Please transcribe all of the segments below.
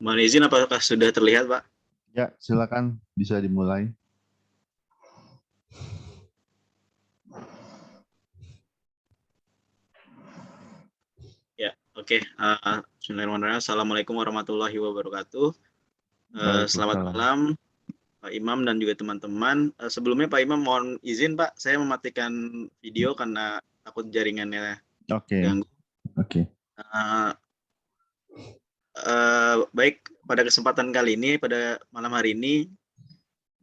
Mohon izin, apakah sudah terlihat, Pak? Ya, silakan bisa dimulai. Ya, oke. Bismillahirrahmanirrahim. Assalamualaikum warahmatullahi wabarakatuh. Selamat Waalaikumsalam. malam, Pak Imam dan juga teman-teman. Sebelumnya Pak Imam mohon izin, Pak, saya mematikan video karena takut jaringannya Oke, ganggu. oke. Eh, Baik, pada kesempatan kali ini, pada malam hari ini,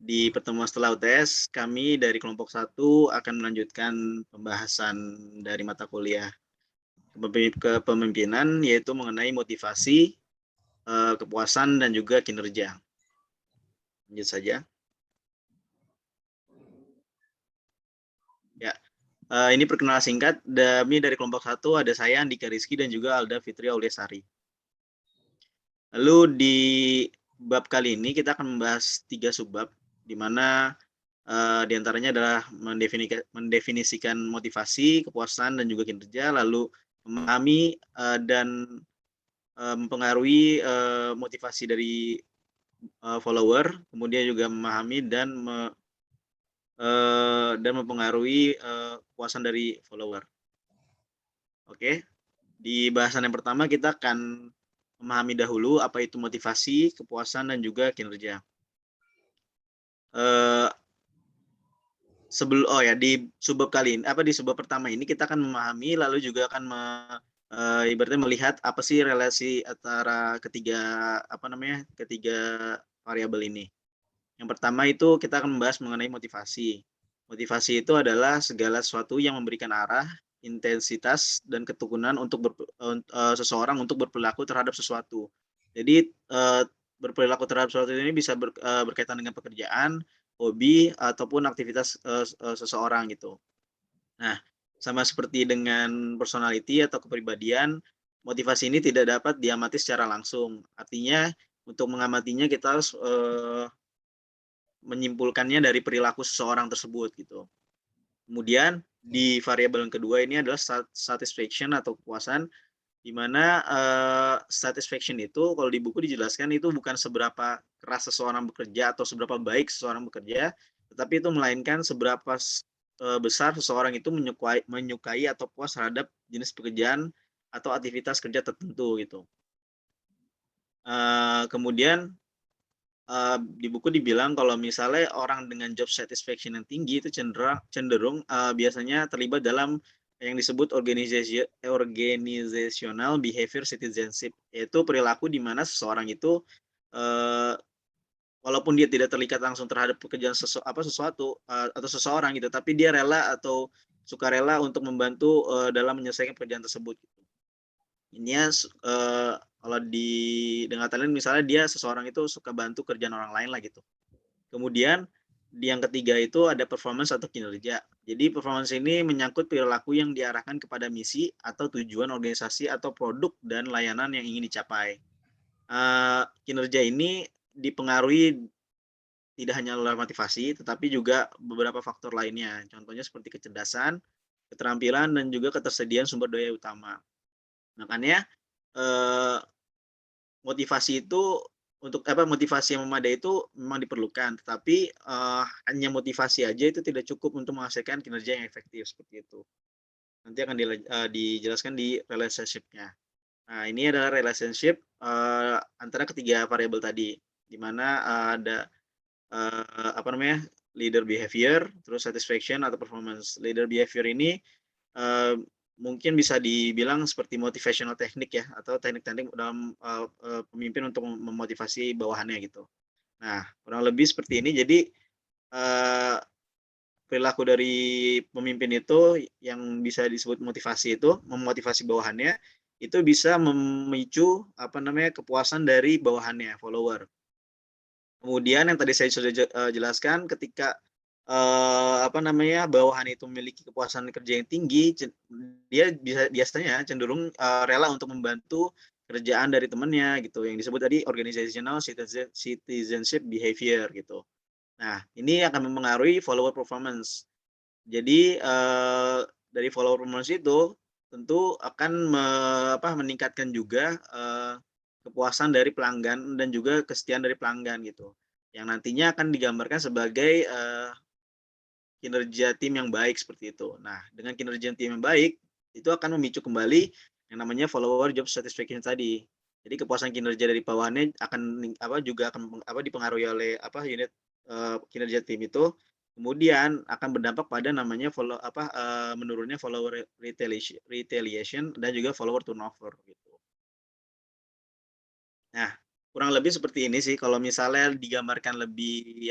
di pertemuan setelah UTS, kami dari kelompok 1 akan melanjutkan pembahasan dari mata kuliah kepemimpinan, yaitu mengenai motivasi, kepuasan, dan juga kinerja. Lanjut saja. Ya, ini perkenalan singkat. Kami dari kelompok 1 ada saya, Andika Rizky, dan juga Alda Fitri Auliasari. Lalu di bab kali ini kita akan membahas 3 subbab, di mana diantaranya adalah mendefinisikan motivasi, kepuasan, dan juga kinerja, lalu memahami dan mempengaruhi motivasi dari follower, kemudian juga memahami dan mempengaruhi kepuasan dari follower. Oke, di bahasan yang pertama kita akan memahami dahulu apa itu motivasi, kepuasan, dan juga kinerja. Di subbab kali ini, di subbab pertama ini kita akan memahami, lalu juga akan ibaratnya melihat apa sih relasi antara ketiga variabel ini. Yang pertama itu kita akan membahas mengenai motivasi. Motivasi itu adalah segala sesuatu yang memberikan arah, intensitas, dan ketekunan untuk seseorang untuk berperilaku terhadap sesuatu. Jadi berperilaku terhadap sesuatu ini bisa berkaitan dengan pekerjaan, hobi, ataupun aktivitas seseorang gitu. Nah, sama seperti dengan personality atau kepribadian, motivasi ini tidak dapat diamati secara langsung. Artinya untuk mengamatinya kita harus menyimpulkannya dari perilaku seseorang tersebut gitu. Kemudian di variabel yang kedua ini adalah satisfaction atau kepuasan, di mana satisfaction itu kalau di buku dijelaskan itu bukan seberapa keras seseorang bekerja atau seberapa baik seseorang bekerja, tetapi itu melainkan seberapa besar seseorang itu menyukai atau puas terhadap jenis pekerjaan atau aktivitas kerja tertentu gitu. Kemudian di buku dibilang kalau misalnya orang dengan job satisfaction yang tinggi itu cenderung biasanya terlibat dalam yang disebut organizational behavior citizenship, yaitu perilaku di mana seseorang itu walaupun dia tidak terlibat langsung terhadap pekerjaan sesuatu atau seseorang gitu, tapi dia rela atau sukarela untuk membantu dalam menyelesaikan pekerjaan tersebut. Ini kalau dengan talent misalnya dia seseorang itu suka bantu kerjaan orang lain lah gitu. Kemudian di yang ketiga itu ada performance atau kinerja. Jadi performance ini menyangkut perilaku yang diarahkan kepada misi atau tujuan organisasi atau produk dan layanan yang ingin dicapai. Kinerja ini dipengaruhi tidak hanya oleh motivasi, tetapi juga beberapa faktor lainnya. Contohnya seperti kecerdasan, keterampilan, dan juga ketersediaan sumber daya utama. Makanya motivasi yang memadai itu memang diperlukan, tetapi hanya motivasi aja itu tidak cukup untuk menghasilkan kinerja yang efektif seperti itu. Nanti akan dijelaskan di relationship-nya. Nah, ini adalah relationship antara ketiga variabel tadi, di mana ada leader behavior, terus satisfaction atau performance. Leader behavior ini mungkin bisa dibilang seperti motivational teknik ya, atau teknik-teknik dalam pemimpin untuk memotivasi bawahannya gitu. Nah, kurang lebih seperti ini. Jadi perilaku dari pemimpin itu yang bisa disebut motivasi itu, memotivasi bawahannya, itu bisa memicu kepuasan dari bawahannya, follower. Kemudian yang tadi saya sudah jelaskan, ketika bawahan itu memiliki kepuasan kerja yang tinggi, dia biasanya cenderung rela untuk membantu kerjaan dari temannya gitu, yang disebut tadi organizational citizenship behavior gitu. Nah, ini akan mempengaruhi follower performance. Jadi dari follower performance itu tentu akan meningkatkan juga kepuasan dari pelanggan dan juga kesetiaan dari pelanggan gitu. Yang nantinya akan digambarkan sebagai kinerja tim yang baik seperti itu. Nah, dengan kinerja tim yang baik, itu akan memicu kembali yang namanya follower job satisfaction tadi. Jadi kepuasan kinerja dari bawahannya akan juga akan dipengaruhi oleh unit kinerja tim itu, kemudian akan berdampak pada namanya menurunnya follower retaliation dan juga follower turnover gitu. Nah, kurang lebih seperti ini sih kalau misalnya digambarkan lebih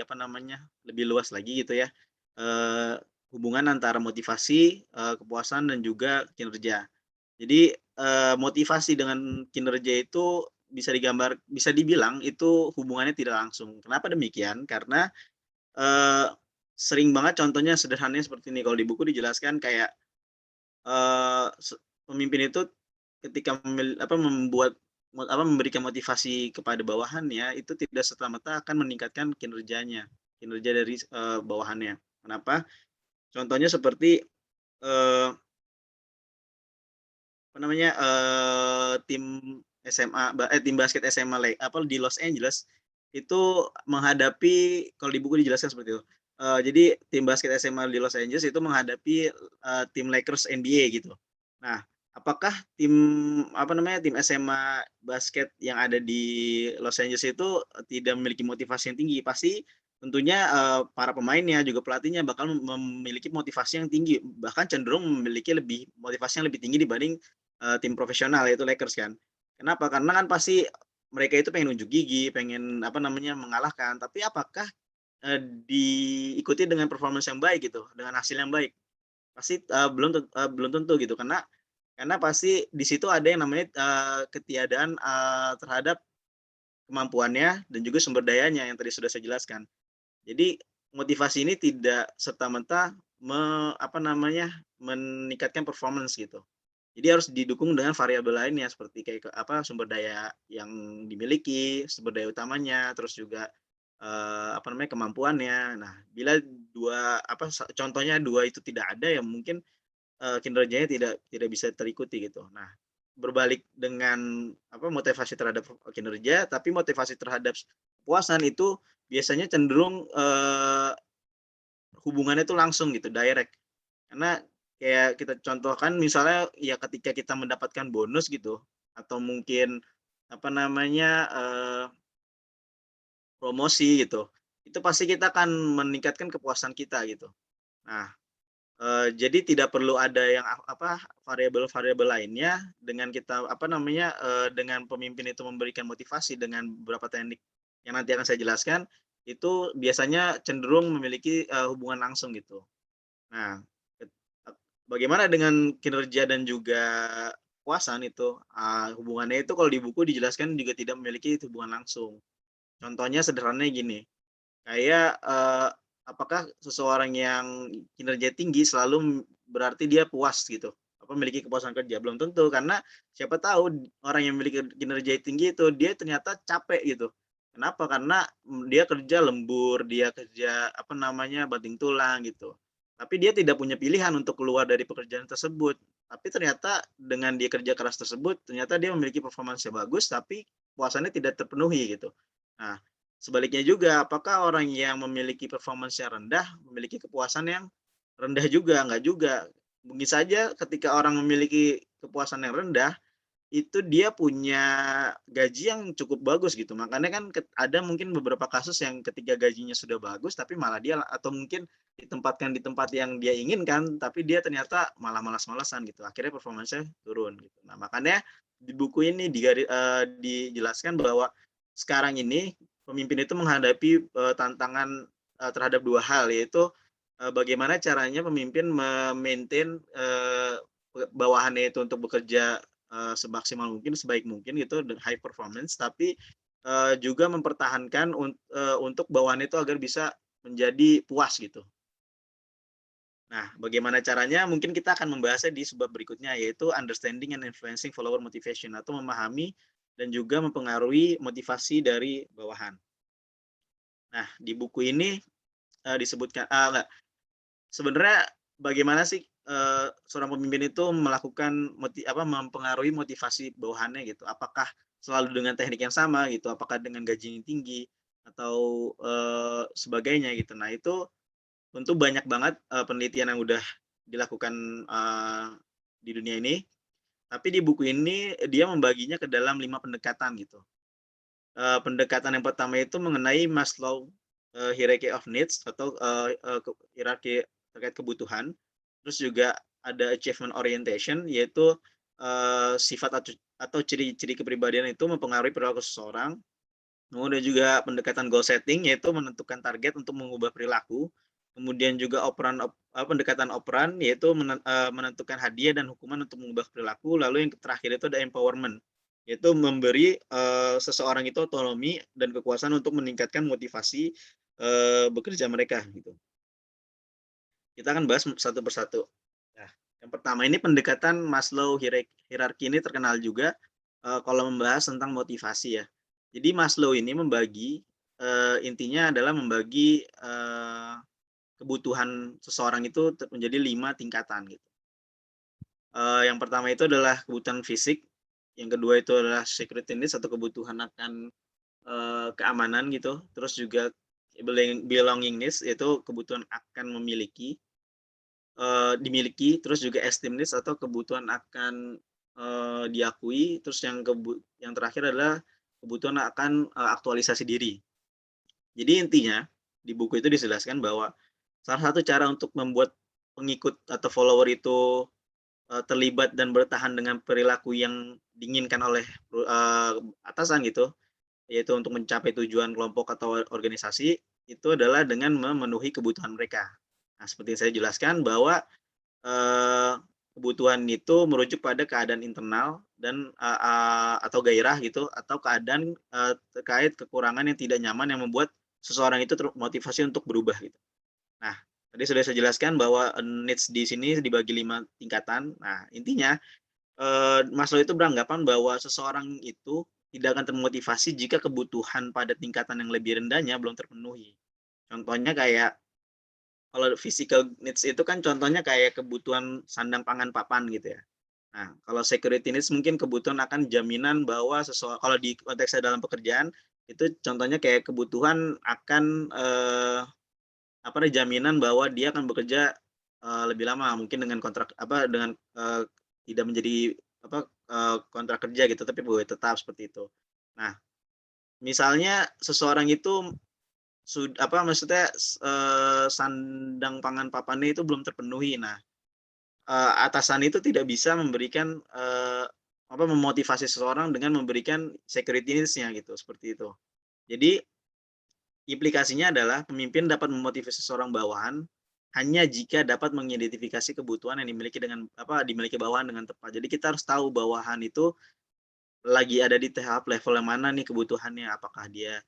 luas lagi gitu ya, eee, hubungan antara motivasi, kepuasan dan juga kinerja. Jadi, motivasi dengan kinerja itu bisa dibilang itu hubungannya tidak langsung. Kenapa demikian? Karena, eee, sering banget contohnya sederhananya seperti ini, kalau di buku dijelaskan kayak, eee, pemimpin itu ketika memberikan motivasi kepada bawahannya, itu tidak serta-merta akan meningkatkan kinerja dari, bawahannya. Kenapa? Contohnya seperti, eee, tim tim basket SMA di Los Angeles, itu menghadapi kalau di buku dijelaskan seperti itu. Jadi tim basket SMA di Los Angeles itu menghadapi, tim Lakers NBA gitu. Nah, apakah tim SMA basket yang ada di Los Angeles itu tidak memiliki motivasi yang tinggi? Pasti tentunya, para pemainnya juga pelatihnya bakal memiliki motivasi yang tinggi, bahkan cenderung memiliki motivasi yang lebih tinggi dibanding, tim profesional yaitu Lakers kan. Kenapa? Karena kan pasti mereka itu pengen unjuk gigi, pengen mengalahkan, tapi apakah, diikuti dengan performance yang baik gitu, dengan hasil yang baik? Pasti, belum tentu gitu, karena pasti di situ ada yang namanya, ketiadaan, terhadap kemampuannya dan juga sumber dayanya yang tadi sudah saya jelaskan. Jadi motivasi ini tidak serta-merta meningkatkan performance gitu. Jadi harus didukung dengan variabel lainnya seperti kayak sumber daya yang dimiliki, sumber daya utamanya, terus juga, kemampuannya. Nah, bila contohnya 2 itu tidak ada ya mungkin, kinerjanya tidak bisa terikuti gitu. Nah, berbalik dengan motivasi terhadap kinerja, tapi motivasi terhadap kepuasan itu biasanya cenderung, hubungannya itu langsung gitu, direct. Karena kayak kita contohkan misalnya ya ketika kita mendapatkan bonus gitu, atau mungkin promosi gitu, itu pasti kita akan meningkatkan kepuasan kita gitu. Nah, jadi tidak perlu ada yang variabel-variabel lainnya dengan kita dengan pemimpin itu memberikan motivasi dengan beberapa teknik yang nanti akan saya jelaskan, itu biasanya cenderung memiliki, hubungan langsung gitu. Nah, ket bagaimana dengan kinerja dan juga kepuasan itu, hubungannya itu kalau di buku dijelaskan juga tidak memiliki hubungan langsung. Contohnya sederhananya gini, kayak, apakah seseorang yang kinerja tinggi selalu berarti dia puas gitu, memiliki kepuasan kerja? Belum tentu, karena siapa tahu orang yang memiliki kinerja tinggi itu dia ternyata capek gitu. Kenapa? Karena, dia kerja lembur, dia kerja banting tulang gitu. Tapi dia tidak punya pilihan untuk keluar dari pekerjaan tersebut. Tapi ternyata dengan dia kerja keras tersebut, ternyata dia memiliki performance yang bagus, tapi puasannya tidak terpenuhi gitu. Nah, sebaliknya juga, apakah orang yang memiliki performance yang rendah, memiliki kepuasan yang rendah juga? Enggak juga. Mungkin saja ketika orang memiliki kepuasan yang rendah, itu dia punya gaji yang cukup bagus gitu. Makanya kan ada mungkin beberapa kasus yang ketika gajinya sudah bagus, tapi malah dia atau mungkin ditempatkan di tempat yang dia inginkan, tapi dia ternyata malah malas-malasan gitu. Akhirnya performance-nya turun gitu. Nah, makanya di buku ini dijelaskan bahwa sekarang ini pemimpin itu menghadapi, tantangan, terhadap 2 hal, yaitu, bagaimana caranya pemimpin me-maintain, bawahannya itu untuk bekerja, semaksimal mungkin, sebaik mungkin gitu, high performance, tapi, juga mempertahankan untuk bawahannya itu agar bisa menjadi puas gitu. Nah, bagaimana caranya? Mungkin kita akan membahasnya di sebab berikutnya, yaitu understanding and influencing follower motivation, atau memahami dan juga mempengaruhi motivasi dari bawahan. Nah, di buku ini, disebutkan enggak, sebenarnya bagaimana sih, seorang pemimpin itu melakukan mempengaruhi motivasi bawahannya gitu? Apakah selalu dengan teknik yang sama gitu, apakah dengan gaji yang tinggi atau sebagainya gitu. Nah, itu tentu banyak banget penelitian yang udah dilakukan di dunia ini, tapi di buku ini dia membaginya ke dalam 5 pendekatan gitu. Pendekatan yang pertama itu mengenai Maslow hierarchy of needs atau hierarki terkait kebutuhan. Terus juga ada achievement orientation, yaitu sifat atau ciri-ciri kepribadian itu mempengaruhi perilaku seseorang. Kemudian juga pendekatan goal setting, yaitu menentukan target untuk mengubah perilaku. Kemudian juga pendekatan operan, yaitu menentukan hadiah dan hukuman untuk mengubah perilaku. Lalu yang terakhir itu ada empowerment, yaitu memberi seseorang itu otonomi dan kekuasaan untuk meningkatkan motivasi bekerja mereka gitu. Kita akan bahas satu persatu. Nah, yang pertama ini pendekatan Maslow hierarki ini terkenal juga kalau membahas tentang motivasi ya. Jadi Maslow ini membagi intinya adalah membagi kebutuhan seseorang itu menjadi 5 tingkatan gitu. Yang pertama itu adalah kebutuhan fisik, yang kedua itu adalah security needs atau kebutuhan akan keamanan gitu. Terus juga belonging needs yaitu kebutuhan akan memiliki, dimiliki. Terus juga esteem needs atau kebutuhan akan diakui. Terus yang terakhir adalah kebutuhan akan aktualisasi diri. Jadi intinya di buku itu dijelaskan bahwa salah satu cara untuk membuat pengikut atau follower itu terlibat dan bertahan dengan perilaku yang diinginkan oleh atasan gitu, yaitu untuk mencapai tujuan kelompok atau organisasi, itu adalah dengan memenuhi kebutuhan mereka. Nah, seperti yang saya jelaskan bahwa kebutuhan itu merujuk pada keadaan internal dan atau gairah gitu, atau keadaan terkait kekurangan yang tidak nyaman yang membuat seseorang itu termotivasi untuk berubah gitu. Nah, tadi sudah saya jelaskan bahwa needs di sini dibagi 5 tingkatan. Nah, intinya Maslow itu beranggapan bahwa seseorang itu tidak akan termotivasi jika kebutuhan pada tingkatan yang lebih rendahnya belum terpenuhi. Contohnya kayak kalau physical needs itu kan contohnya kayak kebutuhan sandang, pangan, papan gitu ya. Nah, kalau security needs mungkin kebutuhan akan jaminan bahwa kalau di konteksnya dalam pekerjaan itu contohnya kayak kebutuhan akan jaminan bahwa dia akan bekerja lebih lama mungkin dengan kontrak tidak menjadi kontrak kerja gitu, tapi pegawai tetap seperti itu. Nah, misalnya seseorang itu maksudnya sandang pangan papannya itu belum terpenuhi. Nah, atasan itu tidak bisa memberikan memotivasi seseorang dengan memberikan security needs-nya gitu, seperti itu. Jadi implikasinya adalah pemimpin dapat memotivasi seseorang bawahan hanya jika dapat mengidentifikasi kebutuhan yang dimiliki bawahan dengan tepat. Jadi kita harus tahu bawahan itu lagi ada di tahap level yang mana nih kebutuhannya, apakah dia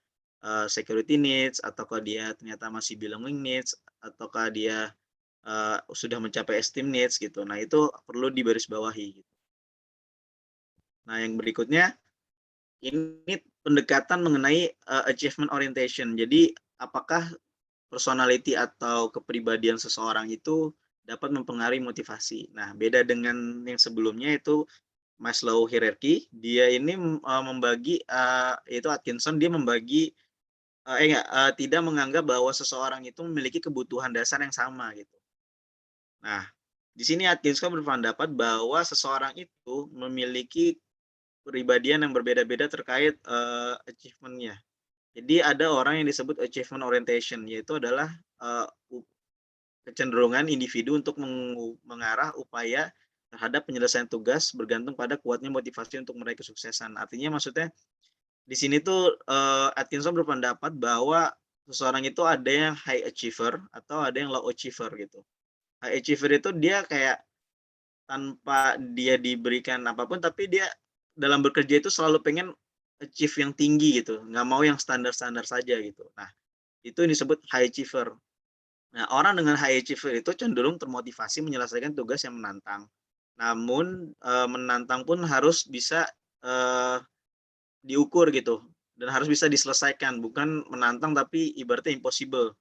security needs, ataukah dia ternyata masih belonging needs, ataukah dia sudah mencapai esteem needs gitu. Nah, itu perlu digarisbawahi gitu. Nah, yang berikutnya ini pendekatan mengenai achievement orientation. Jadi apakah personality atau kepribadian seseorang itu dapat mempengaruhi motivasi. Nah, beda dengan yang sebelumnya itu Maslow hierarchy, dia ini membagi yaitu Atkinson dia membagi tidak menganggap bahwa seseorang itu memiliki kebutuhan dasar yang sama gitu. Nah, di sini Atkinson berpendapat bahwa seseorang itu memiliki kepribadian yang berbeda-beda terkait achievement-nya. Jadi ada orang yang disebut achievement orientation, yaitu adalah kecenderungan individu untuk mengarah upaya terhadap penyelesaian tugas bergantung pada kuatnya motivasi untuk meraih kesuksesan. Artinya maksudnya di sini tuh Atkinson berpendapat bahwa seseorang itu ada yang high achiever atau ada yang low achiever gitu. High achiever itu dia kayak tanpa dia diberikan apapun, tapi dia dalam bekerja itu selalu pengen achieve yang tinggi gitu, nggak mau yang standar-standar saja gitu. Nah, itu disebut high achiever. Nah, orang dengan high achiever itu cenderung termotivasi menyelesaikan tugas yang menantang. Namun menantang pun harus bisa diukur gitu dan harus bisa diselesaikan, bukan menantang tapi ibaratnya impossible.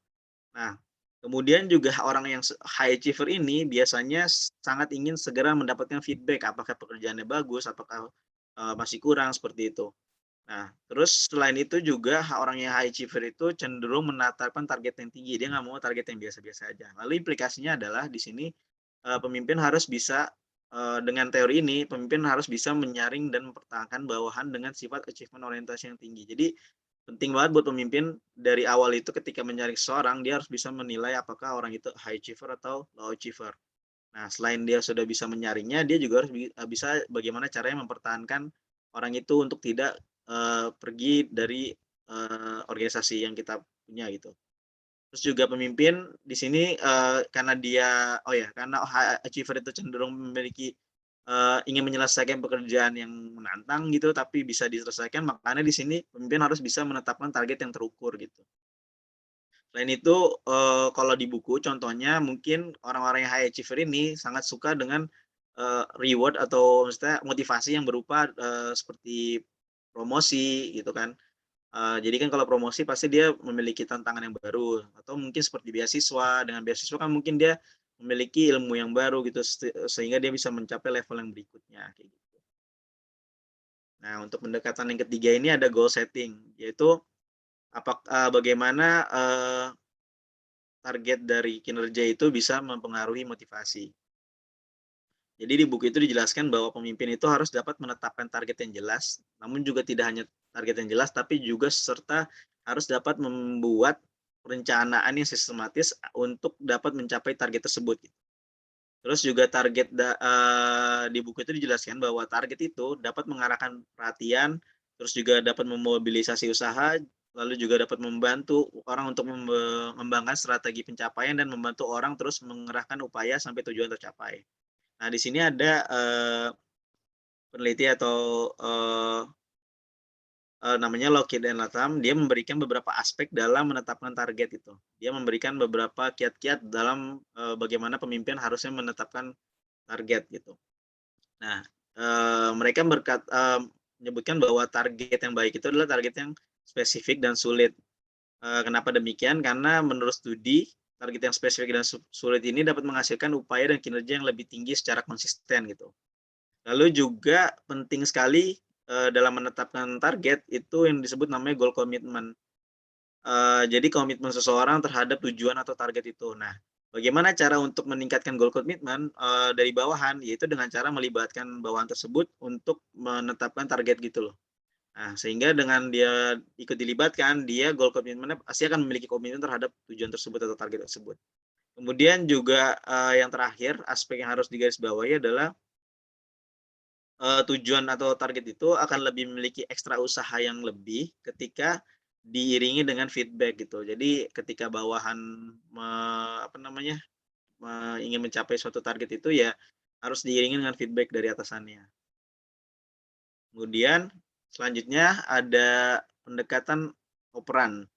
Nah, kemudian juga orang yang high achiever ini biasanya sangat ingin segera mendapatkan feedback, apakah pekerjaannya bagus, apakah masih kurang, seperti itu. Nah, terus selain itu juga orang yang high achiever itu cenderung menetapkan target yang tinggi, dia nggak mau target yang biasa-biasa aja. Lalu implikasinya adalah di sini, pemimpin harus bisa, dengan teori ini, pemimpin harus bisa menyaring dan mempertahankan bawahan dengan sifat achievement orientasi yang tinggi. Jadi, penting banget buat pemimpin dari awal itu ketika menyaring seseorang, dia harus bisa menilai apakah orang itu high achiever atau low achiever. Nah, selain dia sudah bisa menyaringnya, dia juga harus bisa bagaimana caranya mempertahankan orang itu untuk tidak, pergi dari, organisasi yang kita punya gitu. Terus juga pemimpin di sini, karena dia karena high achiever itu cenderung memiliki, ingin menyelesaikan pekerjaan yang menantang gitu, tapi bisa diselesaikan, makanya di sini pemimpin harus bisa menetapkan target yang terukur gitu. Selain itu, kalau di buku contohnya mungkin orang-orang yang high achiever ini sangat suka dengan, reward atau maksudnya motivasi yang berupa, seperti promosi gitu kan. Jadi kan kalau promosi pasti dia memiliki tantangan yang baru atau mungkin seperti beasiswa, dengan beasiswa kan mungkin dia memiliki ilmu yang baru gitu sehingga dia bisa mencapai level yang berikutnya kayak gitu. Nah, untuk pendekatan yang ketiga ini ada goal setting, yaitu bagaimana, target dari kinerja itu bisa mempengaruhi motivasi. Jadi di buku itu dijelaskan bahwa pemimpin itu harus dapat menetapkan target yang jelas, namun juga tidak hanya target yang jelas, tapi juga serta harus dapat membuat perencanaan yang sistematis untuk dapat mencapai target tersebut. Terus juga di buku itu dijelaskan bahwa target itu dapat mengarahkan perhatian, terus juga dapat memobilisasi usaha, lalu juga dapat membantu orang untuk mengembangkan strategi pencapaian dan membantu orang terus mengerahkan upaya sampai tujuan tercapai. Nah, di sini ada, peneliti atau, eee namanya Lockheed and Latham, dia memberikan beberapa aspek dalam menetapkan target itu. Dia memberikan beberapa kiat-kiat dalam, bagaimana pemimpin harusnya menetapkan target gitu. Nah, mereka menyebutkan bahwa target yang baik itu adalah target yang spesifik dan sulit. Kenapa demikian? Karena menurut studi, target yang spesifik dan sulit ini dapat menghasilkan upaya dan kinerja yang lebih tinggi secara konsisten gitu. Lalu juga penting sekali, dalam menetapkan target itu yang disebut namanya goal commitment. Jadi komitmen seseorang terhadap tujuan atau target itu. Nah, bagaimana cara untuk meningkatkan goal commitment, dari bawahan, yaitu dengan cara melibatkan bawahan tersebut untuk menetapkan target gitu loh. Nah, sehingga dengan dia ikut dilibatkan, dia goal commitment-nya pasti akan memiliki komitmen terhadap tujuan tersebut atau target tersebut. Kemudian juga, yang terakhir aspek yang harus digarisbawahi adalah tujuan atau target itu akan lebih memiliki ekstra usaha yang lebih ketika diiringi dengan feedback gitu. Jadi ketika bawahan me apa namanya, ingin mencapai suatu target itu ya harus diiringi dengan feedback dari atasannya. Kemudian selanjutnya ada pendekatan operan.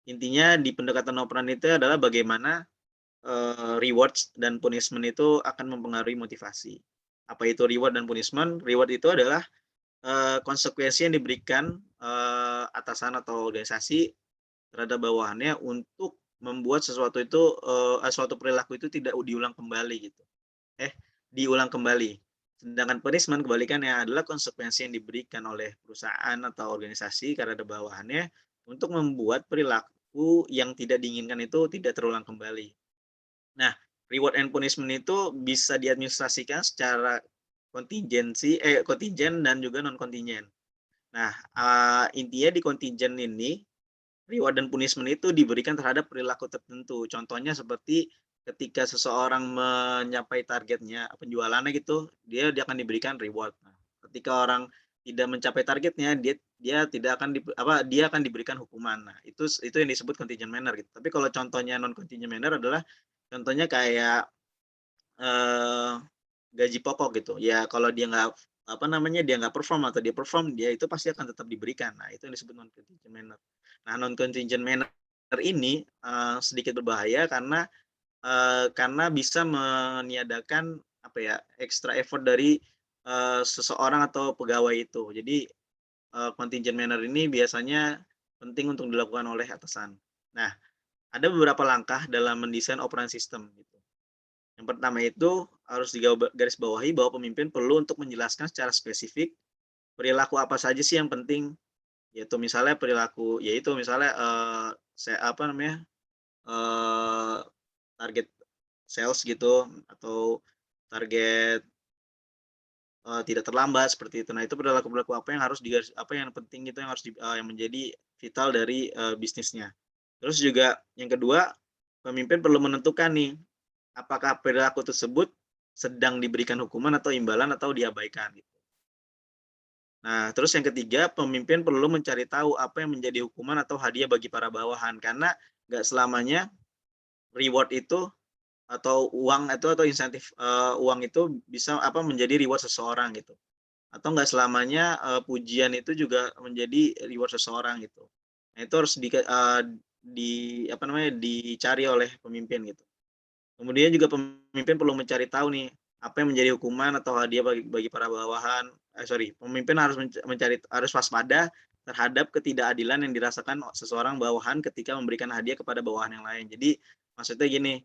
Intinya di pendekatan operan itu adalah bagaimana, rewards dan punishment itu akan mempengaruhi motivasi. Apa itu reward dan punishment? Reward itu adalah konsekuensi yang diberikan, atasan atau organisasi terhadap bawahannya untuk membuat sesuatu itu, suatu perilaku itu tidak diulang kembali gitu, diulang kembali. Sedangkan punishment kebalikannya adalah konsekuensi yang diberikan oleh perusahaan atau organisasi terhadap bawahannya untuk membuat perilaku yang tidak diinginkan itu tidak terulang kembali. Nah, reward and punishment itu bisa diadministrasikan secara kontingen dan juga non kontingen. Nah, intinya di kontingen ini, reward dan punishment itu diberikan terhadap perilaku tertentu. Contohnya seperti ketika seseorang mencapai targetnya penjualannya gitu, dia akan diberikan reward. Nah, ketika orang tidak mencapai targetnya, dia tidak akan dia akan diberikan hukuman. Nah, itu yang disebut contingent manner gitu. Tapi kalau contohnya non contingent manner adalah contohnya kayak, eee, gaji pokok gitu. Ya kalau dia nggak, dia nggak perform atau dia perform, dia itu pasti akan tetap diberikan. Nah, itu yang disebut non contingent manner. Nah, non contingent manner ini, sedikit berbahaya karena bisa meniadakan, extra effort dari, seseorang atau pegawai itu. Jadi, contingent manner ini biasanya penting untuk dilakukan oleh atasan. Nah, ada beberapa langkah dalam mendesain operasi sistem gitu. Yang pertama itu harus digarisbawahi bahwa pemimpin perlu untuk menjelaskan secara spesifik perilaku apa saja sih yang penting, yaitu misalnya perilaku, yaitu misalnya saya apa namanya target sales gitu atau target tidak terlambat seperti itu. Nah, itu perilaku-perilaku apa yang harus apa yang penting itu yang harus yang menjadi vital dari bisnisnya. Terus juga yang kedua, pemimpin perlu menentukan nih, apakah perilaku tersebut sedang diberikan hukuman atau imbalan atau diabaikan gitu. Nah, terus yang ketiga, pemimpin perlu mencari tahu apa yang menjadi hukuman atau hadiah bagi para bawahan, karena nggak selamanya reward itu atau uang itu atau insentif uang itu bisa apa menjadi reward seseorang gitu. Atau nggak selamanya pujian itu juga menjadi reward seseorang gitu. Nah, itu harus apa namanya dicari oleh pemimpin gitu. Kemudian juga pemimpin perlu mencari tahu nih apa yang menjadi hukuman atau hadiah bagi para bawahan. Pemimpin harus harus waspada terhadap ketidakadilan yang dirasakan seseorang bawahan ketika memberikan hadiah kepada bawahan yang lain. Jadi maksudnya gini,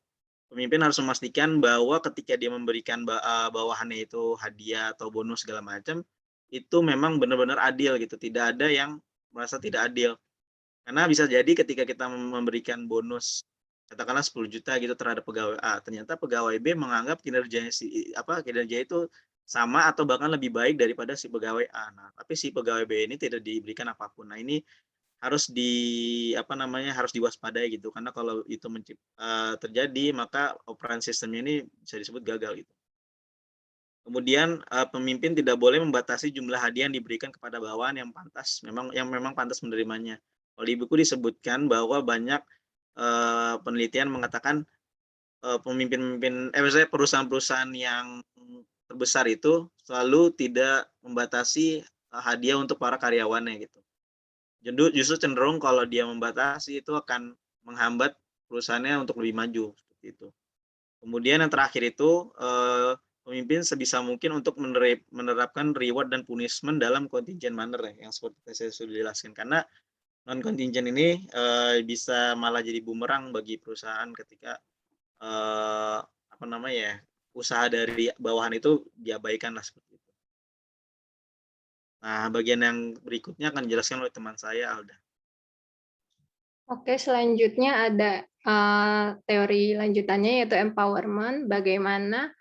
pemimpin harus memastikan bahwa ketika dia memberikan bawahannya itu hadiah atau bonus segala macam, itu memang benar-benar adil gitu. Tidak ada yang merasa tidak adil. Karena bisa jadi ketika kita memberikan bonus katakanlah 10 juta gitu terhadap pegawai A, ternyata pegawai B menganggap kinerja itu sama atau bahkan lebih baik daripada si pegawai A. Nah, tapi si pegawai B ini tidak diberikan apapun. Nah, ini harus harus diwaspadai gitu karena kalau itu terjadi maka operasi sistemnya ini bisa disebut gagal gitu. Kemudian pemimpin tidak boleh membatasi jumlah hadiah yang diberikan kepada bawahan yang memang pantas menerimanya. Kalau di buku disebutkan bahwa banyak penelitian mengatakan misalnya perusahaan-perusahaan yang terbesar itu selalu tidak membatasi hadiah untuk para karyawannya gitu. Justru cenderung kalau dia membatasi itu akan menghambat perusahaannya untuk lebih maju seperti itu. Kemudian yang terakhir itu pemimpin sebisa mungkin untuk menerapkan reward dan punishment dalam contingent manner ya, yang seperti saya sudah jelaskan karena non contingent ini bisa malah jadi bumerang bagi perusahaan ketika usaha dari bawahan itu diabaikan lah seperti itu. Nah, bagian yang berikutnya akan dijelaskan oleh teman saya Alda. Oke, selanjutnya ada teori lanjutannya yaitu empowerment, bagaimana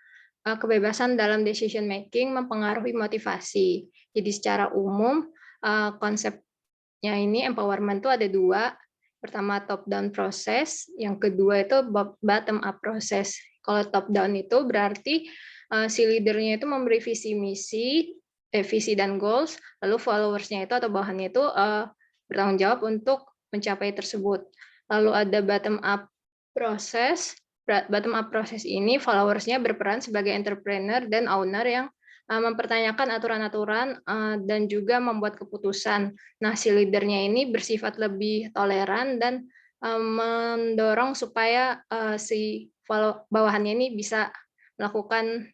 kebebasan dalam decision making mempengaruhi motivasi. Jadi secara umum konsepnya ini empowerment itu ada dua. Pertama top down proses, yang kedua itu bottom up proses. Kalau top down itu berarti si leadernya itu memberi visi dan goals, lalu followersnya itu atau bawahannya itu bertanggung jawab untuk mencapai tersebut. Lalu ada bottom up proses. Bottom up proses ini followersnya berperan sebagai entrepreneur dan owner yang mempertanyakan aturan-aturan dan juga membuat keputusan. Nah, si leadernya ini bersifat lebih toleran dan mendorong supaya si bawahannya ini bisa melakukan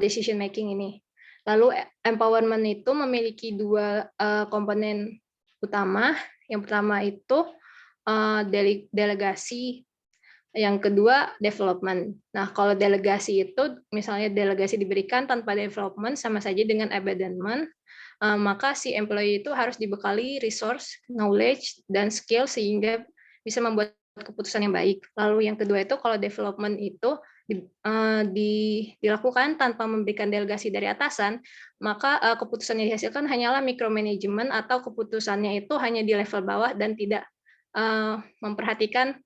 decision making ini. Lalu empowerment itu memiliki dua komponen utama. Yang pertama itu delegasi, yang kedua development. Nah, kalau delegasi itu misalnya delegasi diberikan tanpa development sama saja dengan abandonment, maka si employee itu harus dibekali resource, knowledge, dan skill sehingga bisa membuat keputusan yang baik. Lalu yang kedua itu kalau development itu dilakukan tanpa memberikan delegasi dari atasan, maka keputusan yang dihasilkan hanyalah micromanagement atau keputusannya itu hanya di level bawah dan tidak memperhatikan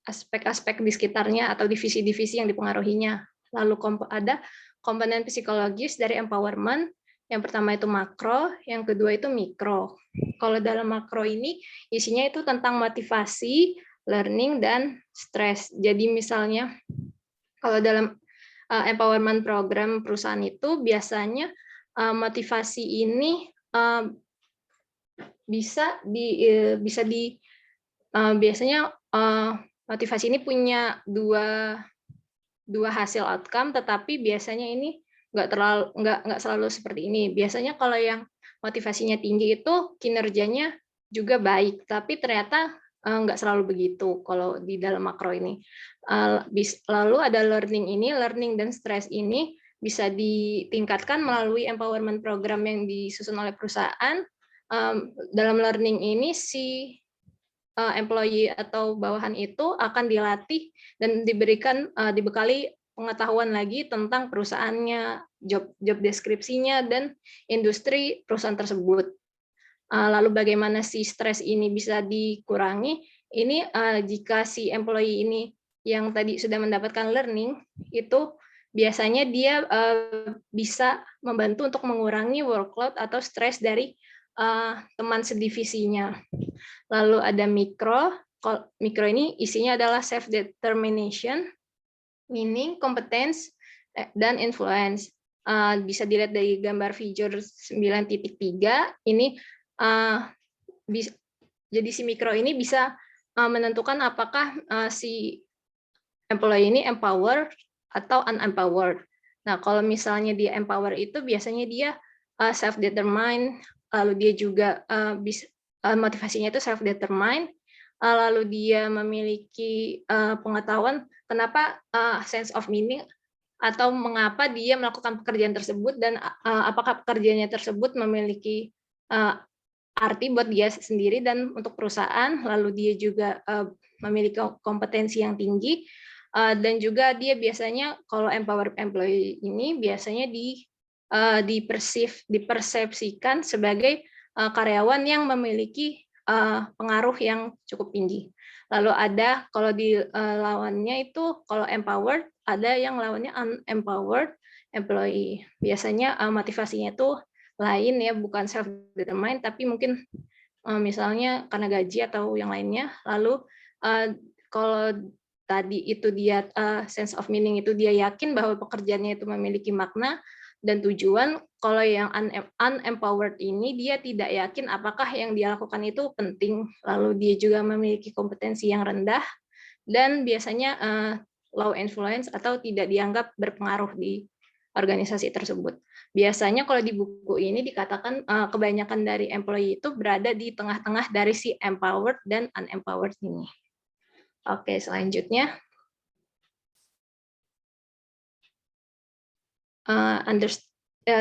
aspek-aspek di sekitarnya atau divisi-divisi yang dipengaruhinya. Lalu ada komponen psikologis dari empowerment. Yang pertama itu makro, yang kedua itu mikro. Kalau dalam makro ini isinya itu tentang motivasi, learning, dan stres. Jadi misalnya kalau dalam empowerment program perusahaan itu biasanya motivasi ini biasanya motivasi ini punya dua hasil outcome, tetapi biasanya ini nggak selalu seperti ini. Biasanya kalau yang motivasinya tinggi itu kinerjanya juga baik, tapi ternyata nggak selalu begitu kalau di dalam makro ini. Lalu ada learning dan stress ini bisa ditingkatkan melalui empowerment program yang disusun oleh perusahaan. Dalam learning ini si employee atau bawahan itu akan dilatih dan dibekali pengetahuan lagi tentang perusahaannya, job deskripsinya, dan industri perusahaan tersebut. Lalu bagaimana si stres ini bisa dikurangi? Ini jika si employee ini yang tadi sudah mendapatkan learning, itu biasanya dia bisa membantu untuk mengurangi workload atau stres dari teman sedivisinya. Lalu ada mikro. Mikro ini isinya adalah self-determination, meaning, competence, dan influence. Bisa dilihat dari gambar figure 9.3. Ini jadi si mikro ini bisa menentukan apakah si employee ini empowered atau unempowered. Nah, kalau misalnya dia empower itu biasanya dia self-determined, lalu dia juga motivasinya itu self-determined, lalu dia memiliki pengetahuan kenapa sense of meaning atau mengapa dia melakukan pekerjaan tersebut dan apakah pekerjaannya tersebut memiliki arti buat dia sendiri dan untuk perusahaan, lalu dia juga memiliki kompetensi yang tinggi, dan juga dia biasanya kalau empower employee ini biasanya dipersepsikan sebagai karyawan yang memiliki pengaruh yang cukup tinggi. Lalu ada kalau di lawannya itu kalau empowered, ada yang lawannya unempowered employee. Biasanya motivasinya itu lain ya, bukan self determined tapi mungkin misalnya karena gaji atau yang lainnya. Lalu kalau tadi itu dia sense of meaning itu dia yakin bahwa pekerjaannya itu memiliki makna dan tujuan. Kalau yang unempowered ini dia tidak yakin apakah yang dia lakukan itu penting, lalu dia juga memiliki kompetensi yang rendah dan biasanya low influence atau tidak dianggap berpengaruh di organisasi tersebut. Biasanya kalau di buku ini dikatakan kebanyakan dari employee itu berada di tengah-tengah dari si empowered dan unempowered ini. Oke, selanjutnya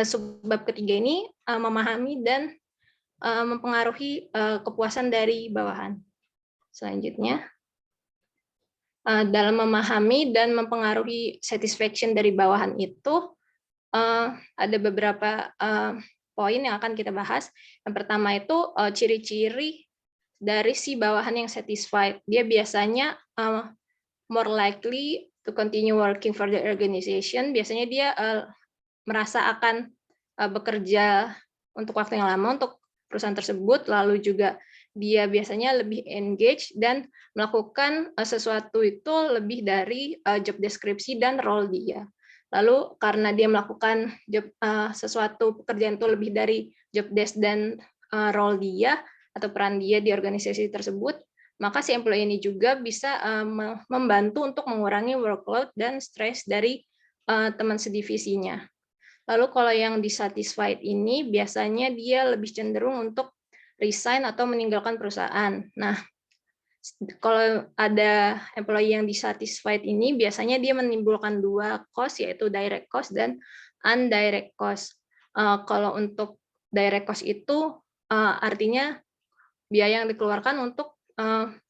subbab ketiga ini memahami dan mempengaruhi kepuasan dari bawahan. Selanjutnya, dalam memahami dan mempengaruhi satisfaction dari bawahan itu ada beberapa poin yang akan kita bahas. Yang pertama itu ciri-ciri dari si bawahan yang satisfied. Dia biasanya more likely to continue working for the organization. Biasanya dia merasa akan bekerja untuk waktu yang lama untuk perusahaan tersebut, lalu juga dia biasanya lebih engage dan melakukan sesuatu itu lebih dari job deskripsi dan role dia. Lalu karena dia melakukan sesuatu pekerjaan itu lebih dari job desk dan role dia atau peran dia di organisasi tersebut, maka si employee ini juga bisa membantu untuk mengurangi workload dan stres dari teman sedivisinya. Lalu kalau yang dissatisfied ini biasanya dia lebih cenderung untuk resign atau meninggalkan perusahaan. Nah, kalau ada employee yang dissatisfied ini biasanya dia menimbulkan dua cost, yaitu direct cost dan indirect cost. Kalau untuk direct cost itu artinya biaya yang dikeluarkan untuk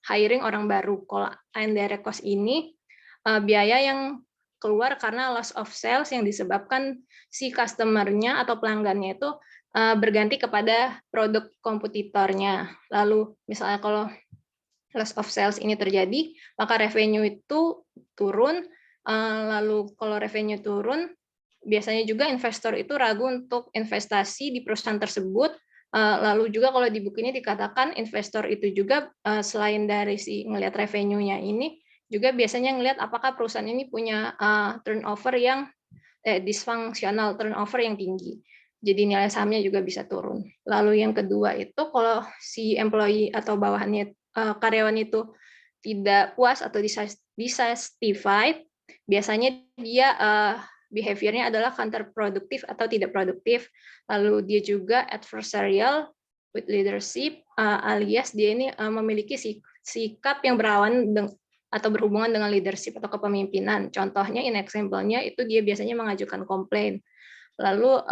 hiring orang baru. Kalau indirect cost ini biaya yang keluar karena loss of sales yang disebabkan si customer-nya atau pelanggannya itu berganti kepada produk kompetitornya. Lalu misalnya kalau loss of sales ini terjadi, maka revenue itu turun. Lalu kalau revenue turun, biasanya juga investor itu ragu untuk investasi di perusahaan tersebut. Lalu juga kalau di buku ini dikatakan investor itu juga selain dari si ngelihat revenue-nya ini, juga biasanya ngelihat apakah perusahaan ini punya turnover yang dysfunctional, turnover yang tinggi. Jadi nilai sahamnya juga bisa turun. Lalu yang kedua itu kalau si employee atau bawahannya karyawan itu tidak puas atau dissatisfied, biasanya dia behavior-nya adalah counterproductive atau tidak produktif. Lalu dia juga adversarial with leadership, alias dia ini memiliki sikap yang berlawan atau berhubungan dengan leadership atau kepemimpinan. Contohnya, in example-nya itu dia biasanya mengajukan komplain. Lalu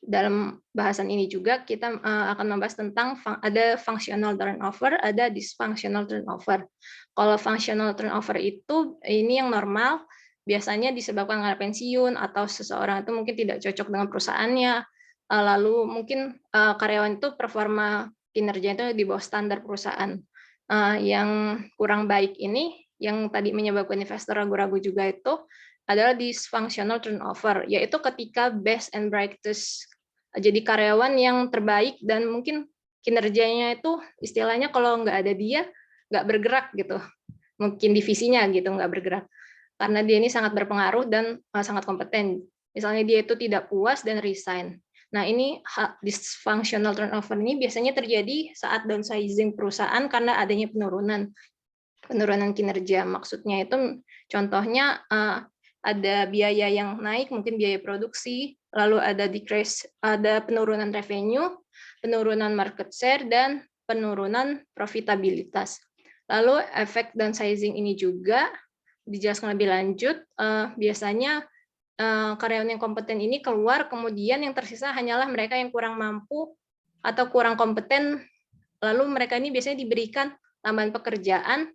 dalam bahasan ini juga kita akan membahas tentang ada functional turnover, ada dysfunctional turnover. Kalau functional turnover itu ini yang normal, biasanya disebabkan karena pensiun atau seseorang itu mungkin tidak cocok dengan perusahaannya, lalu mungkin karyawan itu performa kinerja itu di bawah standar perusahaan. Yang kurang baik ini, yang tadi menyebabkan investor ragu-ragu juga itu adalah dysfunctional turnover, yaitu ketika best and brightest, jadi karyawan yang terbaik dan mungkin kinerjanya itu istilahnya kalau nggak ada dia nggak bergerak gitu, mungkin divisinya gitu nggak bergerak, karena dia ini sangat berpengaruh dan sangat kompeten. Misalnya dia itu tidak puas dan resign. Nah, ini dysfunctional turnover ini biasanya terjadi saat downsizing perusahaan karena adanya penurunan kinerja. Maksudnya itu contohnya ada biaya yang naik, mungkin biaya produksi, lalu ada decrease, ada penurunan revenue, penurunan market share, dan penurunan profitabilitas. Lalu efek downsizing ini juga dijelaskan lebih lanjut, biasanya karyawan yang kompeten ini keluar, kemudian yang tersisa hanyalah mereka yang kurang mampu atau kurang kompeten, lalu mereka ini biasanya diberikan tambahan pekerjaan,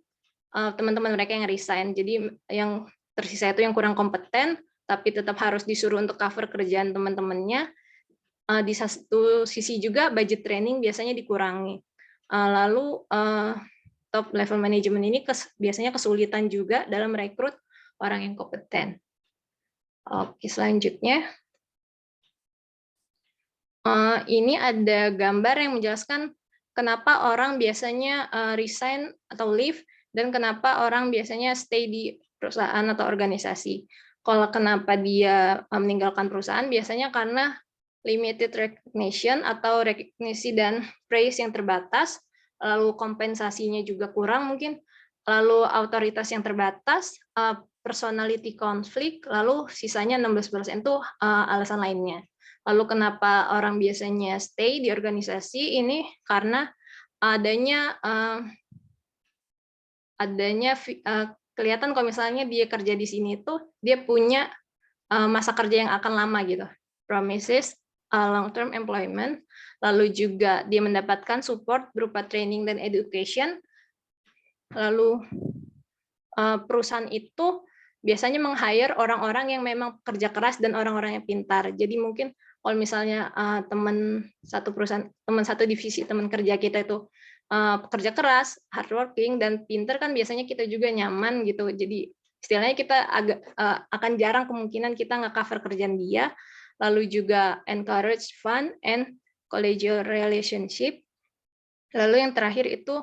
teman-teman mereka yang resign. Jadi yang tersisa itu yang kurang kompeten, tapi tetap harus disuruh untuk cover kerjaan teman-temannya. Di satu sisi juga budget training biasanya dikurangi. Lalu top level management ini biasanya kesulitan juga dalam merekrut orang yang kompeten. Oke, selanjutnya. Ini ada gambar yang menjelaskan kenapa orang biasanya resign atau leave, dan kenapa orang biasanya stay di perusahaan atau organisasi. Kalau kenapa dia meninggalkan perusahaan, biasanya karena limited recognition atau rekognisi dan praise yang terbatas, lalu kompensasinya juga kurang mungkin, lalu otoritas yang terbatas, personality conflict, lalu sisanya 16% itu alasan lainnya. Lalu kenapa orang biasanya stay di organisasi ini? Karena adanya kelihatan kalau misalnya dia kerja di sini itu dia punya masa kerja yang akan lama gitu. Promises long term employment, lalu juga dia mendapatkan support berupa training dan education. Lalu perusahaan itu biasanya meng-hire orang-orang yang memang kerja keras dan orang-orang yang pintar. Jadi mungkin kalau misalnya teman satu perusahaan, teman satu divisi teman kerja kita itu pekerja keras, hardworking dan pintar, kan biasanya kita juga nyaman gitu. Jadi istilahnya kita akan jarang kemungkinan kita nge-cover kerjaan dia. Lalu juga encourage fun and collegial relationship. Lalu yang terakhir itu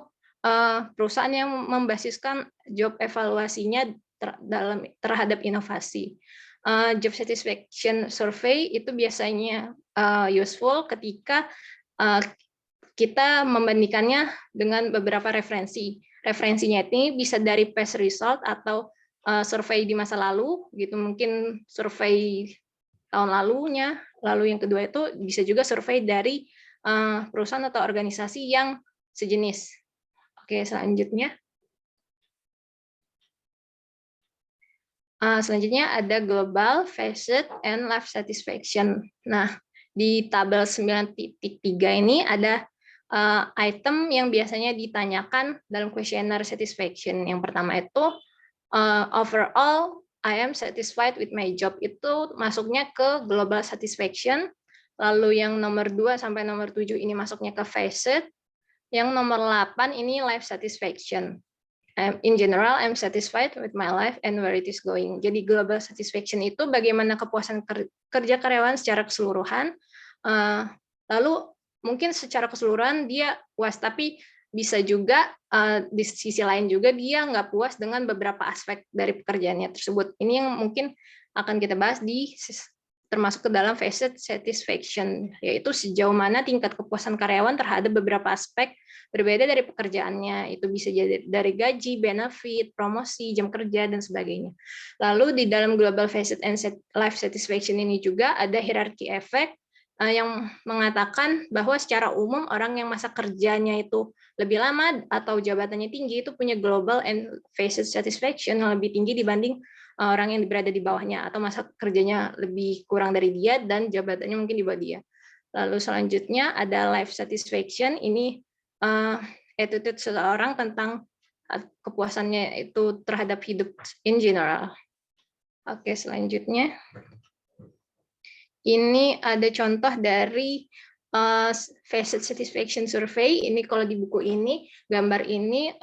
perusahaan yang membasiskan job evaluasinya terhadap inovasi. Job satisfaction survey itu biasanya useful ketika kita membandingkannya dengan beberapa referensi. Referensinya ini bisa dari past result atau survei di masa lalu, gitu, mungkin survei tahun lalunya. Lalu yang kedua itu bisa juga survei dari perusahaan atau organisasi yang sejenis. Oke, selanjutnya. Selanjutnya ada global, facet, and life satisfaction. Nah, di tabel 9.3 ini ada item yang biasanya ditanyakan dalam questionnaire satisfaction. Yang pertama itu overall I am satisfied with my job, itu masuknya ke global satisfaction. Lalu yang nomor 2 sampai nomor 7 ini masuknya ke facet. Yang nomor 8 ini life satisfaction. In general, I'm satisfied with my life and where it is going. Jadi global satisfaction itu bagaimana kepuasan kerja karyawan secara keseluruhan. Lalu mungkin secara keseluruhan dia puas, tapi bisa juga di sisi lain juga dia nggak puas dengan beberapa aspek dari pekerjaannya tersebut. Ini yang mungkin akan kita bahas termasuk ke dalam facet satisfaction, yaitu sejauh mana tingkat kepuasan karyawan terhadap beberapa aspek berbeda dari pekerjaannya. Itu bisa jadi dari gaji, benefit, promosi, jam kerja, dan sebagainya. Lalu di dalam global facet and life satisfaction ini juga ada hierarchy effect, yang mengatakan bahwa secara umum orang yang masa kerjanya itu lebih lama atau jabatannya tinggi itu punya global and facet satisfaction yang lebih tinggi dibanding orang yang berada di bawahnya, atau masa kerjanya lebih kurang dari dia dan jabatannya mungkin di bawah dia. Lalu selanjutnya ada life satisfaction, ini attitude seseorang tentang kepuasannya itu terhadap hidup in general. Oke, selanjutnya. Ini ada contoh dari facet satisfaction survey. Ini kalau di buku ini, gambar ini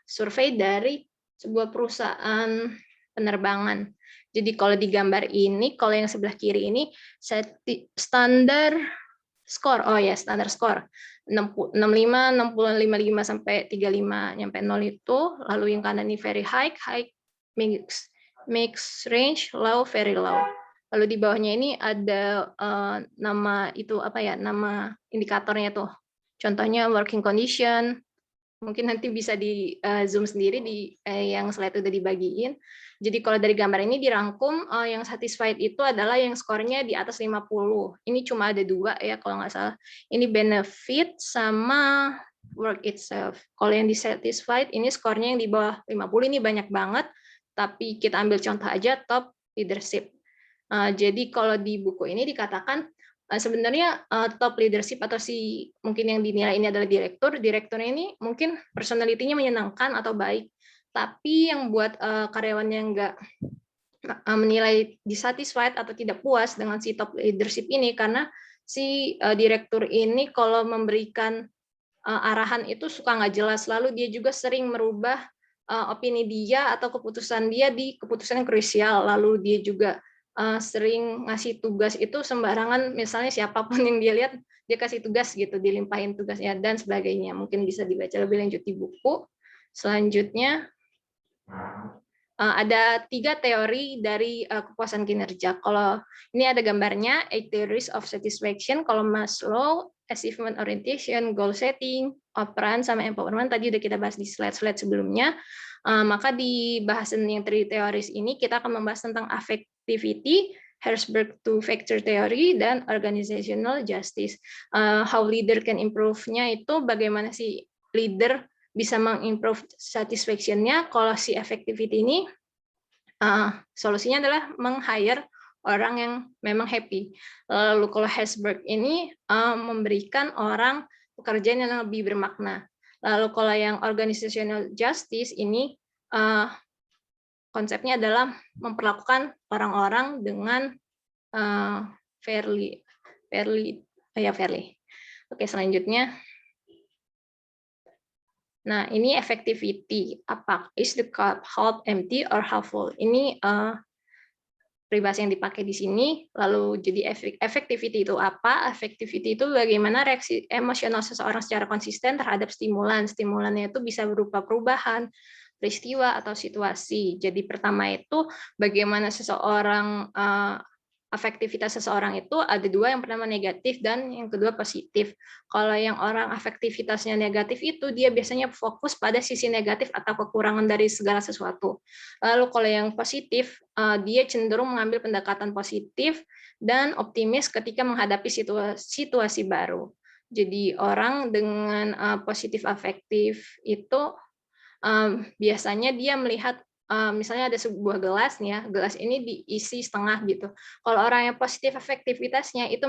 survei dari sebuah perusahaan penerbangan. Jadi kalau di gambar ini, kalau yang sebelah kiri ini standar skor. Oh ya, standar skor. 65, 60, 55 sampai 35 nyampe 0 itu. Lalu yang kanan ini very high, mix range, low, very low. Lalu di bawahnya ini ada nama itu apa ya, nama indikatornya tuh. Contohnya working condition. Mungkin nanti bisa di zoom sendiri di yang slide udah dibagiin. Jadi kalau dari gambar ini dirangkum, yang satisfied itu adalah yang skornya di atas 50. Ini cuma ada 2 ya kalau nggak salah. Ini benefit sama work itself. Kalau yang dissatisfied ini skornya yang di bawah 50, ini banyak banget. Tapi kita ambil contoh aja top leadership. Jadi kalau di buku ini dikatakan sebenarnya top leadership atau mungkin yang dinilai ini adalah direkturnya ini mungkin personality-nya menyenangkan atau baik, tapi yang buat karyawannya nggak menilai dissatisfied atau tidak puas dengan si top leadership ini karena si direktur ini kalau memberikan arahan itu suka nggak jelas, lalu dia juga sering merubah opini dia atau keputusan dia di keputusan yang krusial, lalu dia juga sering ngasih tugas itu sembarangan, misalnya siapapun yang dia lihat dia kasih tugas gitu, dilimpahin tugasnya dan sebagainya. Mungkin bisa dibaca lebih lanjut di buku. Selanjutnya ada 3 teori dari kepuasan kinerja. Kalau ini ada gambarnya 8 theories of satisfaction. Kalau Maslow, achievement orientation, goal setting, operan sama empowerment tadi udah kita bahas di slide-slide sebelumnya. Maka di bahasan yang 3 teoris ini kita akan membahas tentang affectivity, Herzberg 2 factor theory, dan organizational justice. How leader can improve-nya itu bagaimana si leader bisa mengimprove satisfaction-nya. Kalau si effectivity ini solusinya adalah meng-hire orang yang memang happy. Lalu kalau Herzberg ini memberikan orang pekerjaan yang lebih bermakna. Lalu kalau yang organizational justice ini konsepnya adalah memperlakukan orang-orang dengan fairly. Oke, selanjutnya. Nah, ini effectivity. Apa? Is the cup half empty or half full? Ini peribahasa yang dipakai di sini. Lalu jadi effectivity itu apa? Effectivity itu bagaimana reaksi emosional seseorang secara konsisten terhadap stimulan. Stimulannya itu bisa berupa perubahan, peristiwa, atau situasi. Jadi pertama itu bagaimana seseorang afektivitas seseorang itu ada 2, yang pertama negatif dan yang kedua positif. Kalau yang orang afektivitasnya negatif itu dia biasanya fokus pada sisi negatif atau kekurangan dari segala sesuatu. Lalu kalau yang positif dia cenderung mengambil pendekatan positif dan optimis ketika menghadapi situasi baru. Jadi orang dengan positif afektif itu biasanya dia melihat misalnya ada sebuah gelas nih ya, gelas ini diisi setengah gitu. Kalau orang yang positif efektivitasnya itu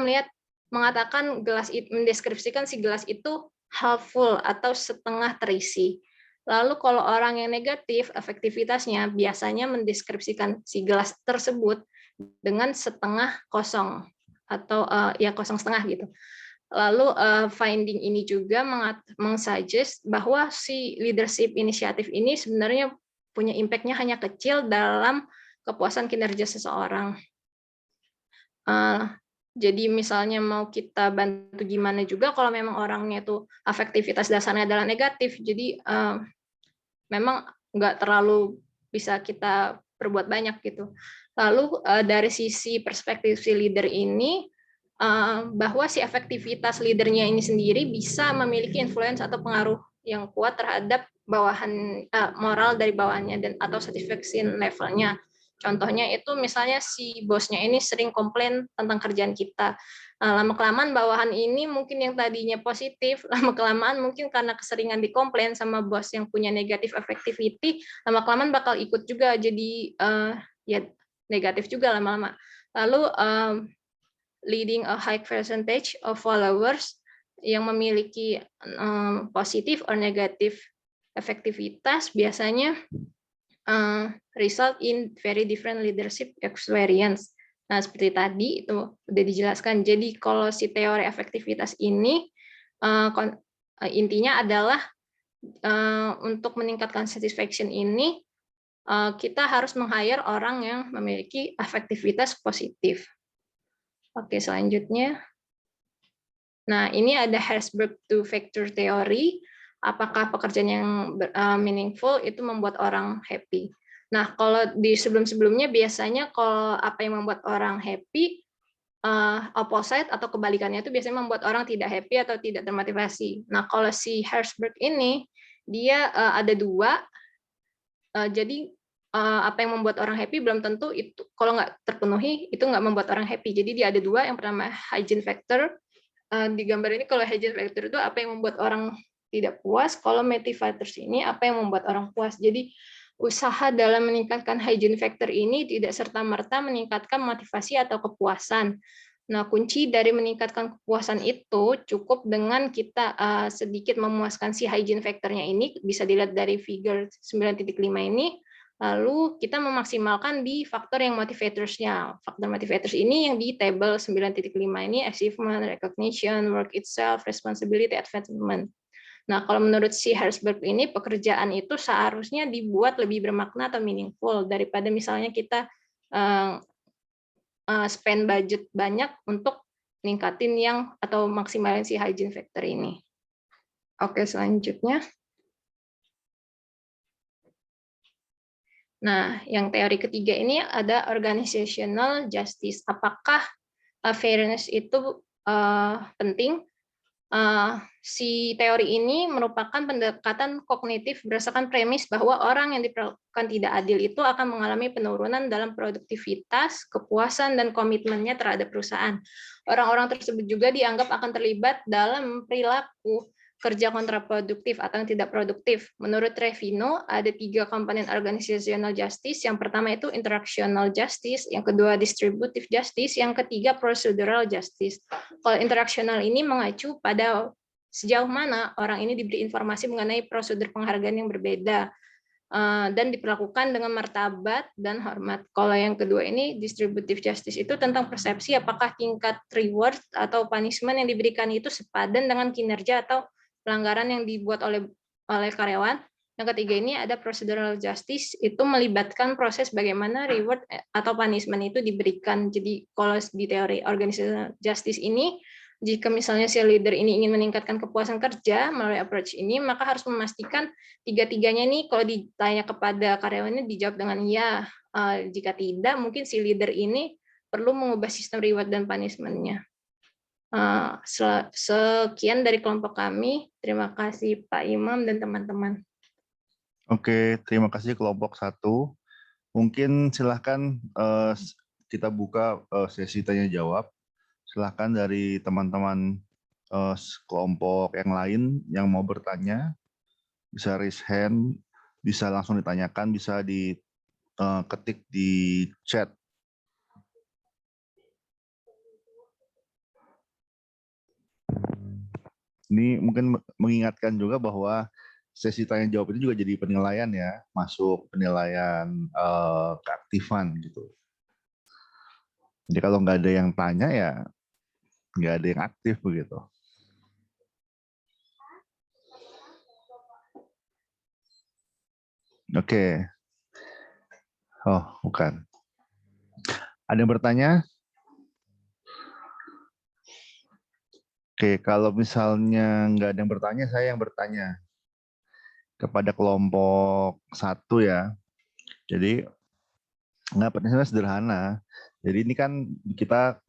mengatakan gelas itu, mendeskripsikan si gelas itu half full atau setengah terisi. Lalu kalau orang yang negatif efektivitasnya biasanya mendeskripsikan si gelas tersebut dengan setengah kosong atau ya kosong setengah gitu. Lalu finding ini juga mengsuggest bahwa si leadership inisiatif ini sebenarnya punya impact-nya hanya kecil dalam kepuasan kinerja seseorang. Jadi misalnya mau kita bantu gimana juga kalau memang orangnya itu afektivitas dasarnya adalah negatif, jadi memang nggak terlalu bisa kita perbuat banyak gitu. Lalu dari sisi perspektif si leader ini, bahwa si efektivitas leadernya ini sendiri bisa memiliki influence atau pengaruh yang kuat terhadap bawahan moral dari bawahannya dan atau satisfaction levelnya. Contohnya itu misalnya si bosnya ini sering komplain tentang kerjaan kita. Lama-kelamaan bawahan ini mungkin yang tadinya positif, lama-kelamaan mungkin karena keseringan dikomplain sama bos yang punya negatif effectivity, lama-kelamaan bakal ikut juga jadi ya negatif juga lama-lama. Lalu leading a high percentage of followers yang memiliki positif or negatif efektivitas biasanya result in very different leadership experience. Nah, seperti tadi itu udah dijelaskan. Jadi kalau si teori efektivitas ini intinya adalah untuk meningkatkan satisfaction ini kita harus meng-hire orang yang memiliki efektivitas positif. Oke, selanjutnya. Nah, ini ada Herzberg two-factor theory. Apakah pekerjaan yang meaningful itu membuat orang happy? Nah, kalau di sebelum-sebelumnya biasanya kalau apa yang membuat orang happy, opposite atau kebalikannya itu biasanya membuat orang tidak happy atau tidak termotivasi. Nah, kalau si Herzberg ini, dia ada dua. Jadi apa yang membuat orang happy belum tentu itu kalau nggak terpenuhi itu nggak membuat orang happy. Jadi dia ada dua. Yang pertama hygiene factor. Di gambar ini kalau hygiene factor itu apa yang membuat orang tidak puas, kalau motivators ini apa yang membuat orang puas. Jadi usaha dalam meningkatkan hygiene factor ini tidak serta-merta meningkatkan motivasi atau kepuasan. Nah, kunci dari meningkatkan kepuasan itu cukup dengan kita sedikit memuaskan si hygiene factor-nya ini, bisa dilihat dari figure 9.5 ini. Lalu kita memaksimalkan di faktor yang motivators-nya. Faktor motivators ini yang di table 9.5 ini achievement, recognition, work itself, responsibility, advancement. Nah, kalau menurut si Herzberg ini pekerjaan itu seharusnya dibuat lebih bermakna atau meaningful daripada misalnya kita spend budget banyak untuk ningkatin yang atau maksimalin si hygiene factor ini. Oke, selanjutnya. Nah, yang teori ketiga ini ada organizational justice. Apakah fairness itu penting? Si teori ini merupakan pendekatan kognitif berdasarkan premis bahwa orang yang diperlakukan tidak adil itu akan mengalami penurunan dalam produktivitas, kepuasan, dan komitmennya terhadap perusahaan. Orang-orang tersebut juga dianggap akan terlibat dalam perilaku kerja kontraproduktif atau yang tidak produktif. Menurut Trevino, ada 3 komponen organizational justice. Yang pertama itu interactional justice, yang kedua distributive justice, yang ketiga procedural justice. Kalau interactional ini mengacu pada sejauh mana orang ini diberi informasi mengenai prosedur penghargaan yang berbeda dan diperlakukan dengan martabat dan hormat. Kalau yang kedua ini distributive justice itu tentang persepsi apakah tingkat reward atau punishment yang diberikan itu sepadan dengan kinerja atau pelanggaran yang dibuat oleh karyawan. Yang ketiga ini ada procedural justice, itu melibatkan proses bagaimana reward atau punishment itu diberikan. Jadi kalau di teori organizational justice ini, jika misalnya si leader ini ingin meningkatkan kepuasan kerja melalui approach ini, maka harus memastikan tiga-tiganya ini kalau ditanya kepada karyawannya dijawab dengan ya. Jika tidak, mungkin si leader ini perlu mengubah sistem reward dan punishment-nya. Sekian dari kelompok kami. Terima kasih Pak Imam dan teman-teman. Oke, terima kasih kelompok 1. Mungkin silahkan kita buka sesi tanya jawab. Silahkan dari teman-teman kelompok yang lain yang mau bertanya, bisa raise hand, bisa langsung ditanyakan, bisa diketik di chat. Ini mungkin mengingatkan juga bahwa sesi tanya jawab itu juga jadi penilaian ya, masuk penilaian keaktifan gitu. Jadi kalau nggak ada yang tanya ya nggak ada yang aktif begitu. Oke. Oh, bukan. Ada yang bertanya? Oke, kalau misalnya nggak ada yang bertanya, saya yang bertanya kepada kelompok 1 ya. Jadi nggak pertanyaan sederhana. Jadi ini kan kita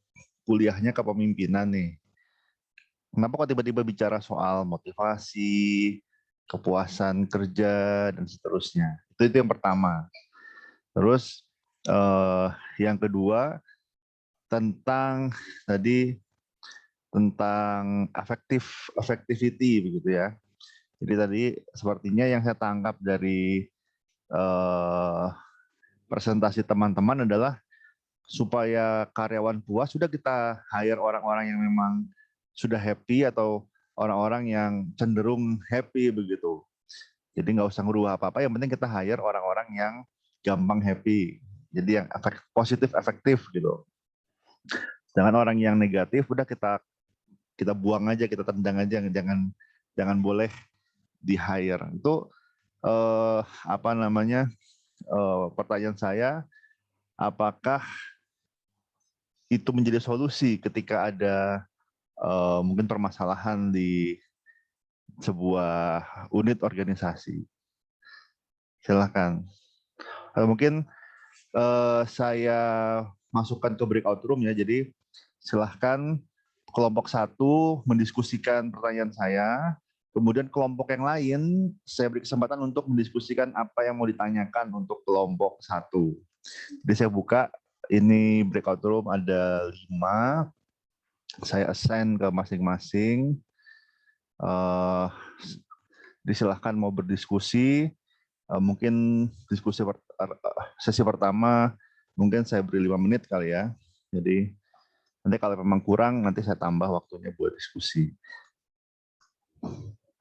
kuliahnya kepemimpinan nih. Kenapa kok tiba-tiba bicara soal motivasi, kepuasan kerja, dan seterusnya? Itu yang pertama. Terus Yang kedua tentang effectivity begitu ya. Jadi tadi sepertinya yang saya tangkap dari presentasi teman-teman adalah supaya karyawan puas sudah kita hire orang-orang yang memang sudah happy atau orang-orang yang cenderung happy begitu. Jadi nggak usah ngerubah apa-apa, yang penting kita hire orang-orang yang gampang happy. Jadi yang positif, efektif gitu. Sedangkan orang yang negatif udah kita buang aja, kita tendang aja, jangan boleh di hire. Itu pertanyaan saya, apakah itu menjadi solusi ketika ada mungkin permasalahan di sebuah unit organisasi? Silakan. Mungkin saya masukkan ke breakout room ya. Jadi silahkan kelompok 1 mendiskusikan pertanyaan saya. Kemudian kelompok yang lain saya beri kesempatan untuk mendiskusikan apa yang mau ditanyakan untuk kelompok 1. Jadi saya buka ini breakout room ada 5. Saya assign ke masing-masing. Silahkan mau berdiskusi. Mungkin sesi pertama mungkin saya beri 5 menit kali ya. Jadi nanti kalau memang kurang nanti saya tambah waktunya buat diskusi.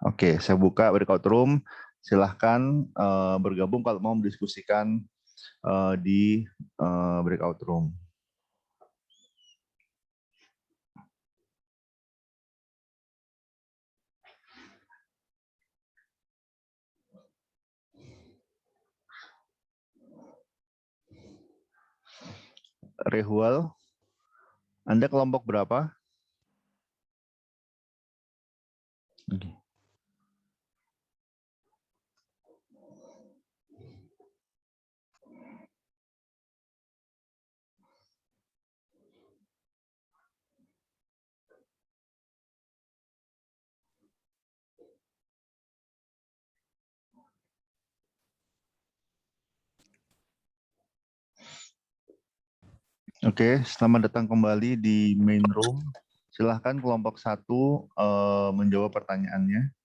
Oke, saya buka breakout room. Silahkan bergabung kalau mau mendiskusikan di breakout room. Rehual, Anda kelompok berapa? Okay. Oke, selamat datang kembali di main room. Silahkan kelompok 1 menjawab pertanyaannya.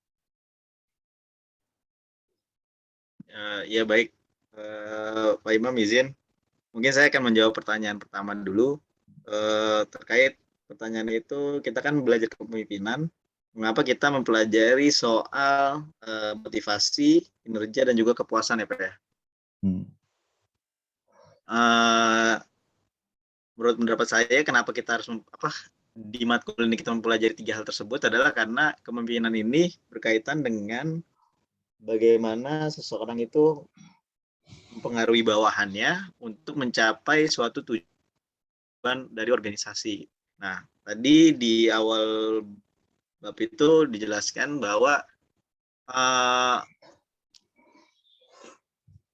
Ya baik, Pak Imam izin. Mungkin saya akan menjawab pertanyaan pertama dulu. Terkait pertanyaan itu, kita kan belajar kepemimpinan. Mengapa kita mempelajari soal motivasi, kinerja, dan juga kepuasan ya Pak ya? Menurut pendapat saya, kenapa kita harus di matkul ini kita mempelajari 3 hal tersebut adalah karena kepemimpinan ini berkaitan dengan bagaimana seseorang itu mempengaruhi bawahannya untuk mencapai suatu tujuan dari organisasi. Nah, tadi di awal bab itu dijelaskan bahwa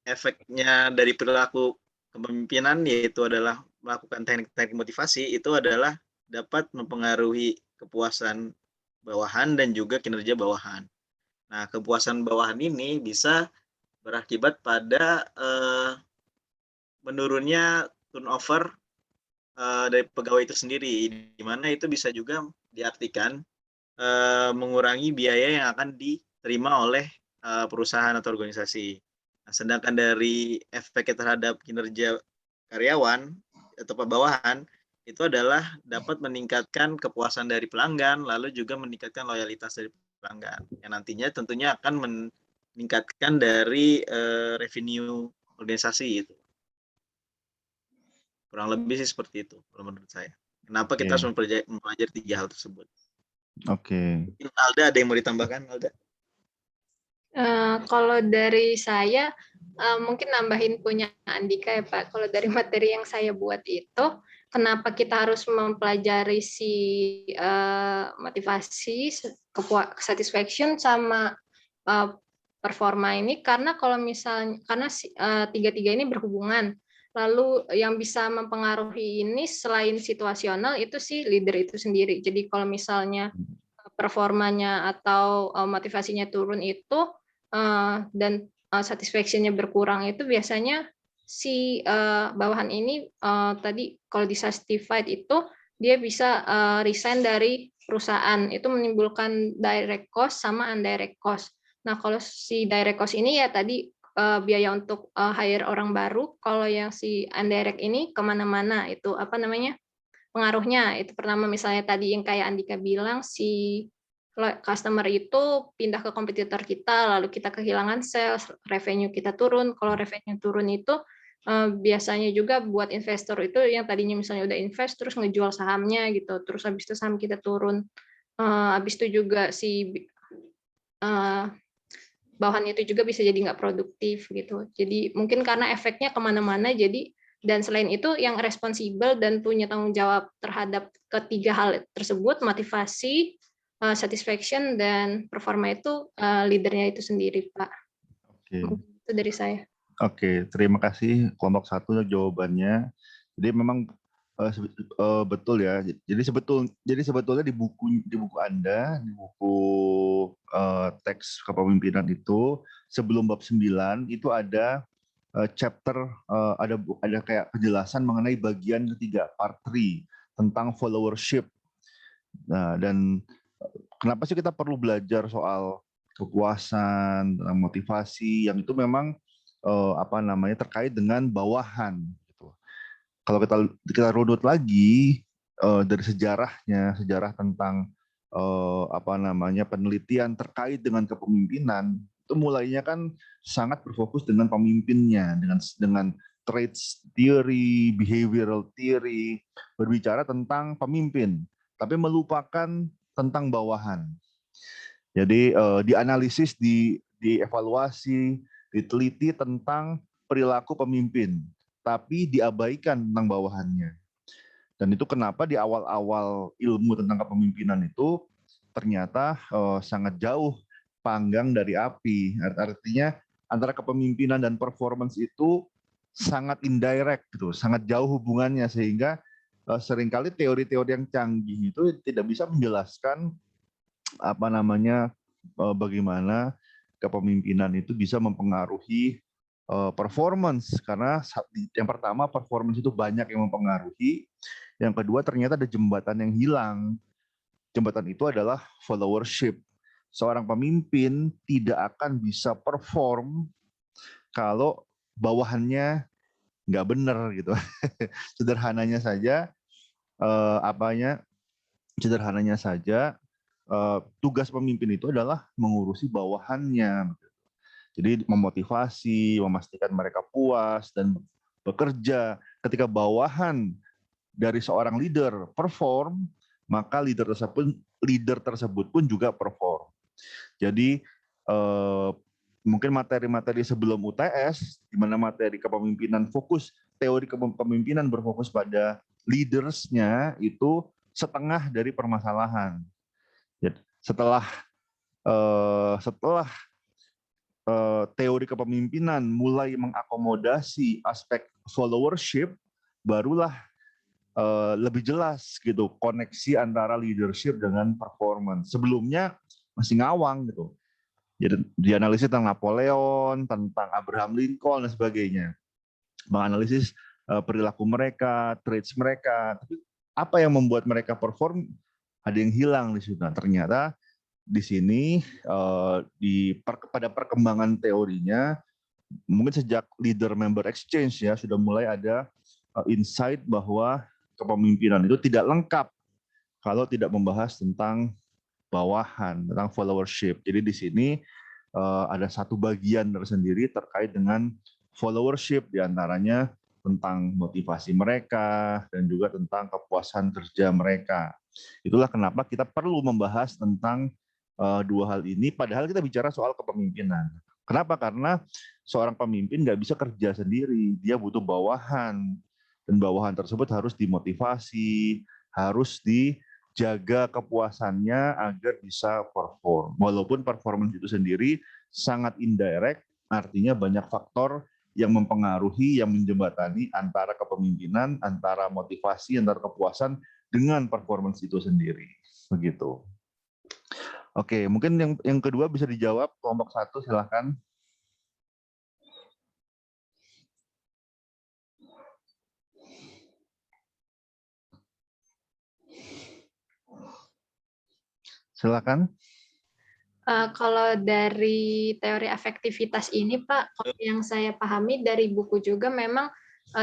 efeknya dari perilaku kepemimpinan yaitu adalah melakukan teknik-teknik motivasi itu adalah dapat mempengaruhi kepuasan bawahan dan juga kinerja bawahan. Nah, kepuasan bawahan ini bisa berakibat pada menurunnya turnover dari pegawai itu sendiri, di mana itu bisa juga diartikan mengurangi biaya yang akan diterima oleh perusahaan atau organisasi. Nah, sedangkan dari efeknya terhadap kinerja karyawan atau bawahan itu adalah dapat meningkatkan kepuasan dari pelanggan, lalu juga meningkatkan loyalitas dari pelanggan. Yang nantinya tentunya akan meningkatkan dari revenue organisasi itu. Kurang lebih sih seperti itu kalau menurut saya. Kenapa kita harus mempelajari 3 hal tersebut? Oke. Alda, ada yang mau ditambahkan, Alda? Kalau dari saya, mungkin nambahin punya Andika ya Pak. Kalau dari materi yang saya buat itu, kenapa kita harus mempelajari si motivasi, satisfaction sama performa ini? Karena kalau misalnya, karena tiga-tiga ini berhubungan. Lalu yang bisa mempengaruhi ini selain situasional itu sih leader itu sendiri. Jadi kalau misalnya performanya atau motivasinya turun itu dan satisfaction-nya berkurang itu biasanya si bawahan ini tadi kalau dissatisfied itu dia bisa resign dari perusahaan. Itu menimbulkan direct cost sama indirect cost. Nah, kalau si direct cost ini ya tadi biaya untuk hire orang baru. Kalau yang si indirect ini kemana-mana itu apa namanya pengaruhnya. Itu pertama misalnya tadi yang kayak Andika bilang si customer itu pindah ke kompetitor kita, lalu kita kehilangan sales, revenue kita turun. Kalau revenue turun itu biasanya juga buat investor itu yang tadinya misalnya udah invest terus ngejual sahamnya gitu, terus habis itu saham kita turun. Habis itu juga si bawahan itu juga bisa jadi nggak produktif gitu. Jadi mungkin karena efeknya kemana-mana, jadi dan selain itu yang responsibel dan punya tanggung jawab terhadap ketiga hal tersebut, motivasi, satisfaction, dan performa itu leadernya itu sendiri, Pak. Oke. Itu dari saya. Oke, terima kasih kelompok 1 jawabannya. Jadi memang betul ya. Jadi sebetulnya di buku Anda, di buku teks kepemimpinan itu sebelum bab 9 itu ada chapter ada kayak penjelasan mengenai bagian ketiga, part 3 tentang followership. Nah, dan kenapa sih kita perlu belajar soal kepuasan, motivasi yang itu memang terkait dengan bawahan gitu. Kalau kita runut lagi dari sejarah tentang penelitian terkait dengan kepemimpinan itu mulainya kan sangat berfokus dengan pemimpinnya, dengan traits theory, behavioral theory, berbicara tentang pemimpin, tapi melupakan tentang bawahan. Jadi dianalisis, dievaluasi, diteliti tentang perilaku pemimpin, tapi diabaikan tentang bawahannya. Dan itu kenapa di awal-awal ilmu tentang kepemimpinan itu ternyata sangat jauh panggang dari api. Artinya antara kepemimpinan dan performance itu sangat indirect gitu, sangat jauh hubungannya, sehingga seringkali teori-teori yang canggih itu tidak bisa menjelaskan bagaimana kepemimpinan itu bisa mempengaruhi performance, karena yang pertama performance itu banyak yang mempengaruhi, yang kedua ternyata ada jembatan yang hilang. Jembatan itu adalah followership. Seorang pemimpin tidak akan bisa perform kalau bawahannya nggak benar gitu. Sederhananya saja tugas pemimpin itu adalah mengurusi bawahannya. Jadi memotivasi, memastikan mereka puas dan bekerja. Ketika bawahan dari seorang leader perform, maka leader tersebut pun juga perform. Jadi mungkin materi-materi sebelum UTS, di mana materi kepemimpinan fokus, teori kepemimpinan berfokus pada leaders-nya itu setengah dari permasalahan. Setelah teori kepemimpinan mulai mengakomodasi aspek followership, barulah lebih jelas gitu koneksi antara leadership dengan performance. Sebelumnya masih ngawang gitu. Jadi dianalisis tentang Napoleon, tentang Abraham Lincoln dan sebagainya. Menganalisis perilaku mereka, traits mereka. Tapi apa yang membuat mereka perform? Ada yang hilang di situ. Nah, ternyata di sini pada perkembangan teorinya mungkin sejak leader member exchange ya sudah mulai ada insight bahwa kepemimpinan itu tidak lengkap kalau tidak membahas tentang bawahan, tentang followership. Jadi di sini ada satu bagian tersendiri terkait dengan followership, diantaranya tentang motivasi mereka dan juga tentang kepuasan kerja mereka. Itulah kenapa kita perlu membahas tentang dua hal ini, padahal kita bicara soal kepemimpinan. Kenapa? Karena seorang pemimpin nggak bisa kerja sendiri, dia butuh bawahan, dan bawahan tersebut harus dimotivasi, harus dijaga kepuasannya agar bisa perform. Walaupun performance itu sendiri sangat indirect, artinya banyak faktor yang mempengaruhi, yang menjembatani antara kepemimpinan, antara motivasi, antara kepuasan dengan performance itu sendiri. Begitu. Oke, mungkin yang kedua bisa dijawab kelompok 1, silahkan. Silakan. Kalau dari teori efektivitas ini, Pak, kalau yang saya pahami dari buku juga memang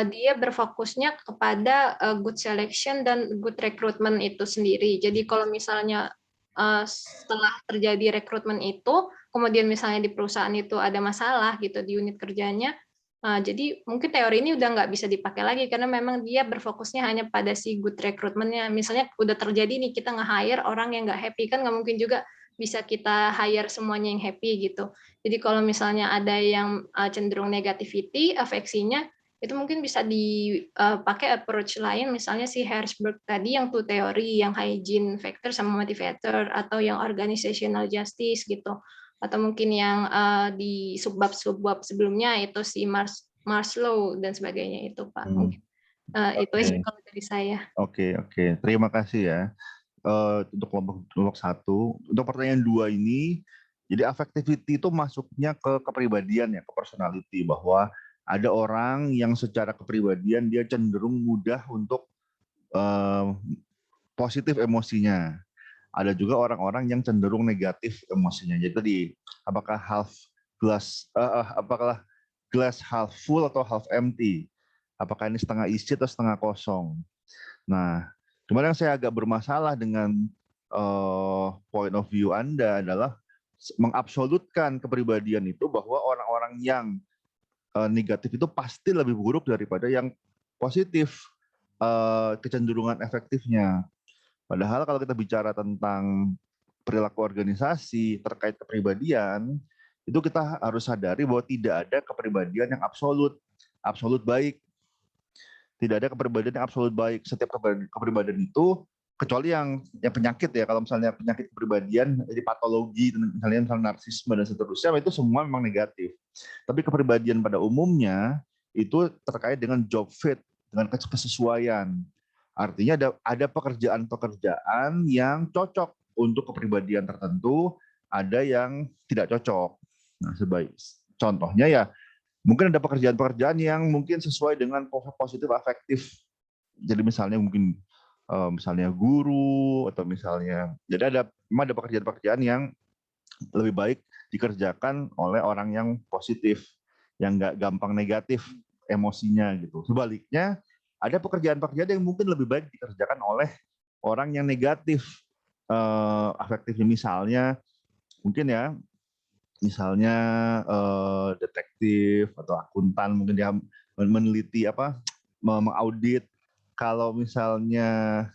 dia berfokusnya kepada good selection dan good recruitment itu sendiri. Jadi kalau misalnya setelah terjadi rekrutmen itu, kemudian misalnya di perusahaan itu ada masalah gitu di unit kerjanya, jadi mungkin teori ini udah nggak bisa dipakai lagi karena memang dia berfokusnya hanya pada si good recruitment-nya. Misalnya udah terjadi nih kita nge-hire orang yang nggak happy, kan nggak mungkin juga bisa kita hire semuanya yang happy gitu. Jadi kalau misalnya ada yang cenderung negativity, afeksinya, itu mungkin bisa dipakai approach lain, misalnya si Herzberg tadi yang tuh teori yang hygiene factor sama motivator, atau yang organizational justice gitu, atau mungkin yang di subbab sebelumnya itu si Maslow dan sebagainya itu, Pak. Mungkin itu aja Oke. kalau dari saya. Oke. Terima kasih ya. Untuk kelompok 1. Untuk pertanyaan 2 ini, jadi affectivity itu masuknya ke kepribadian ya, ke personality, bahwa ada orang yang secara kepribadian dia cenderung mudah untuk positif emosinya. Ada juga orang-orang yang cenderung negatif emosinya. Jadi tadi apakah glass half full atau half empty? Apakah ini setengah isi atau setengah kosong? Nah, cuma yang saya agak bermasalah dengan point of view Anda adalah mengabsolutkan kepribadian itu bahwa orang-orang yang negatif itu pasti lebih buruk daripada yang positif kecenderungan efektifnya. Padahal kalau kita bicara tentang perilaku organisasi terkait kepribadian, itu kita harus sadari bahwa tidak ada kepribadian yang absolut baik. Tidak ada kepribadian yang absolut baik. Setiap kepribadian itu, kecuali yang penyakit ya, kalau misalnya penyakit kepribadian, jadi patologi, misalnya narsisme dan seterusnya, itu semua memang negatif. Tapi kepribadian pada umumnya itu terkait dengan job fit, dengan kesesuaian. Artinya ada pekerjaan-pekerjaan yang cocok untuk kepribadian tertentu, ada yang tidak cocok. Nah, contohnya ya, mungkin ada pekerjaan-pekerjaan yang mungkin sesuai dengan positif afektif. Jadi misalnya mungkin misalnya guru atau misalnya, jadi memang ada pekerjaan-pekerjaan yang lebih baik dikerjakan oleh orang yang positif, yang nggak gampang negatif emosinya gitu. Sebaliknya ada pekerjaan-pekerjaan yang mungkin lebih baik dikerjakan oleh orang yang negatif afektifnya, misalnya detektif atau akuntan, mungkin dia meneliti mengaudit. Kalau misalnya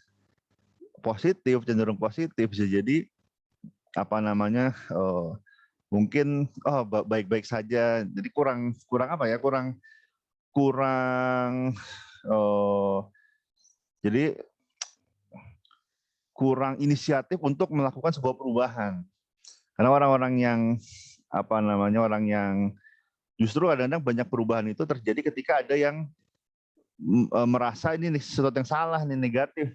cenderung positif, bisa jadi mungkin baik-baik saja. Jadi kurang jadi kurang inisiatif untuk melakukan sebuah perubahan. Karena orang-orang yang orang yang justru kadang-kadang banyak perubahan itu terjadi ketika ada yang merasa ini sesuatu yang salah, ini negatif,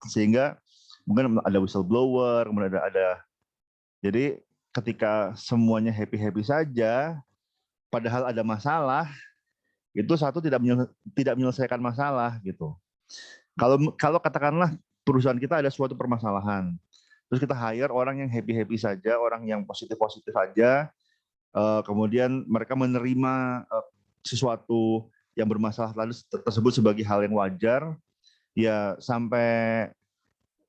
sehingga mungkin ada whistleblower, kemudian ada jadi ketika semuanya happy saja, padahal ada masalah, itu satu tidak menyelesaikan masalah gitu. Kalau katakanlah perusahaan kita ada suatu permasalahan, terus kita hire orang yang happy saja, orang yang positif saja, kemudian mereka menerima sesuatu yang bermasalah tersebut sebagai hal yang wajar, ya sampai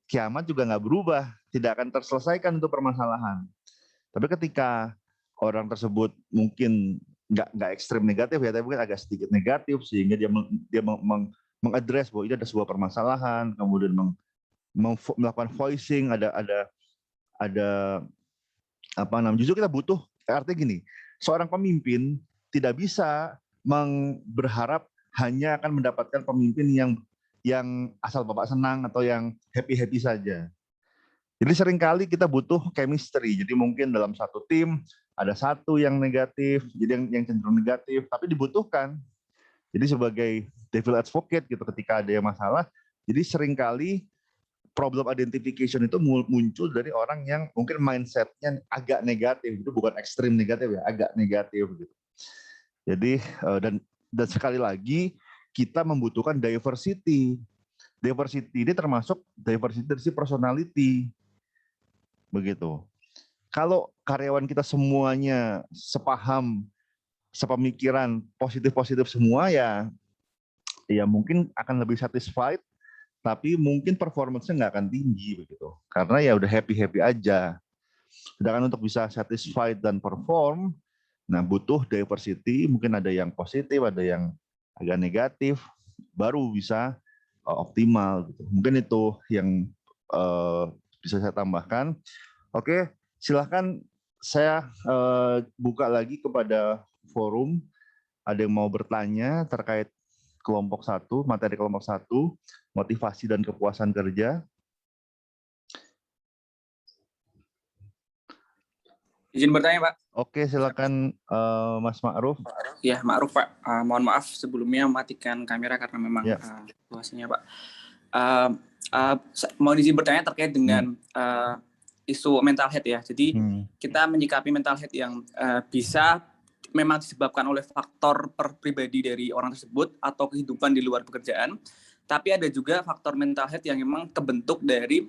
kiamat juga nggak berubah, tidak akan terselesaikan untuk permasalahan. Tapi ketika orang tersebut mungkin nggak ekstrem negatif ya, tapi mungkin agak sedikit negatif, sehingga dia mengadres bahwa ini ada sebuah permasalahan, kemudian melakukan voicing, justru kita butuh, artinya gini, seorang pemimpin tidak bisa berharap hanya akan mendapatkan pemimpin yang asal bapak senang atau yang happy saja. Jadi seringkali kita butuh chemistry. Jadi mungkin dalam satu tim ada satu yang negatif, jadi yang cenderung negatif, tapi dibutuhkan. Jadi sebagai devil advocate gitu, ketika ada yang masalah, jadi seringkali problem identification itu muncul dari orang yang mungkin mindsetnya agak negatif, itu bukan ekstrim negatif ya, agak negatif gitu. Jadi dan sekali lagi kita membutuhkan diversity. Diversity ini termasuk diversity dari personality. begitu. Kalau karyawan kita semuanya sepaham, sepemikiran, positif-positif semua, ya mungkin akan lebih satisfied, tapi mungkin performance-nya nggak akan tinggi begitu. Karena ya udah happy-happy aja. Sedangkan untuk bisa satisfied dan perform, nah butuh diversity, mungkin ada yang positif, ada yang agak negatif, baru bisa optimal gitu. Mungkin itu yang bisa saya tambahkan. Oke, silahkan saya buka lagi kepada forum. Ada yang mau bertanya terkait kelompok 1, materi kelompok 1, motivasi dan kepuasan kerja. Izin bertanya, Pak. Oke, silakan Mas Ma'ruf. Ya, Ma'ruf, Pak. Mohon maaf sebelumnya matikan kamera karena memang Ya. situasinya, Pak. Mau izin bertanya terkait dengan isu mental health ya. Jadi kita menyikapi mental health yang bisa memang disebabkan oleh faktor pribadi dari orang tersebut atau kehidupan di luar pekerjaan. Tapi ada juga faktor mental health yang memang kebentuk dari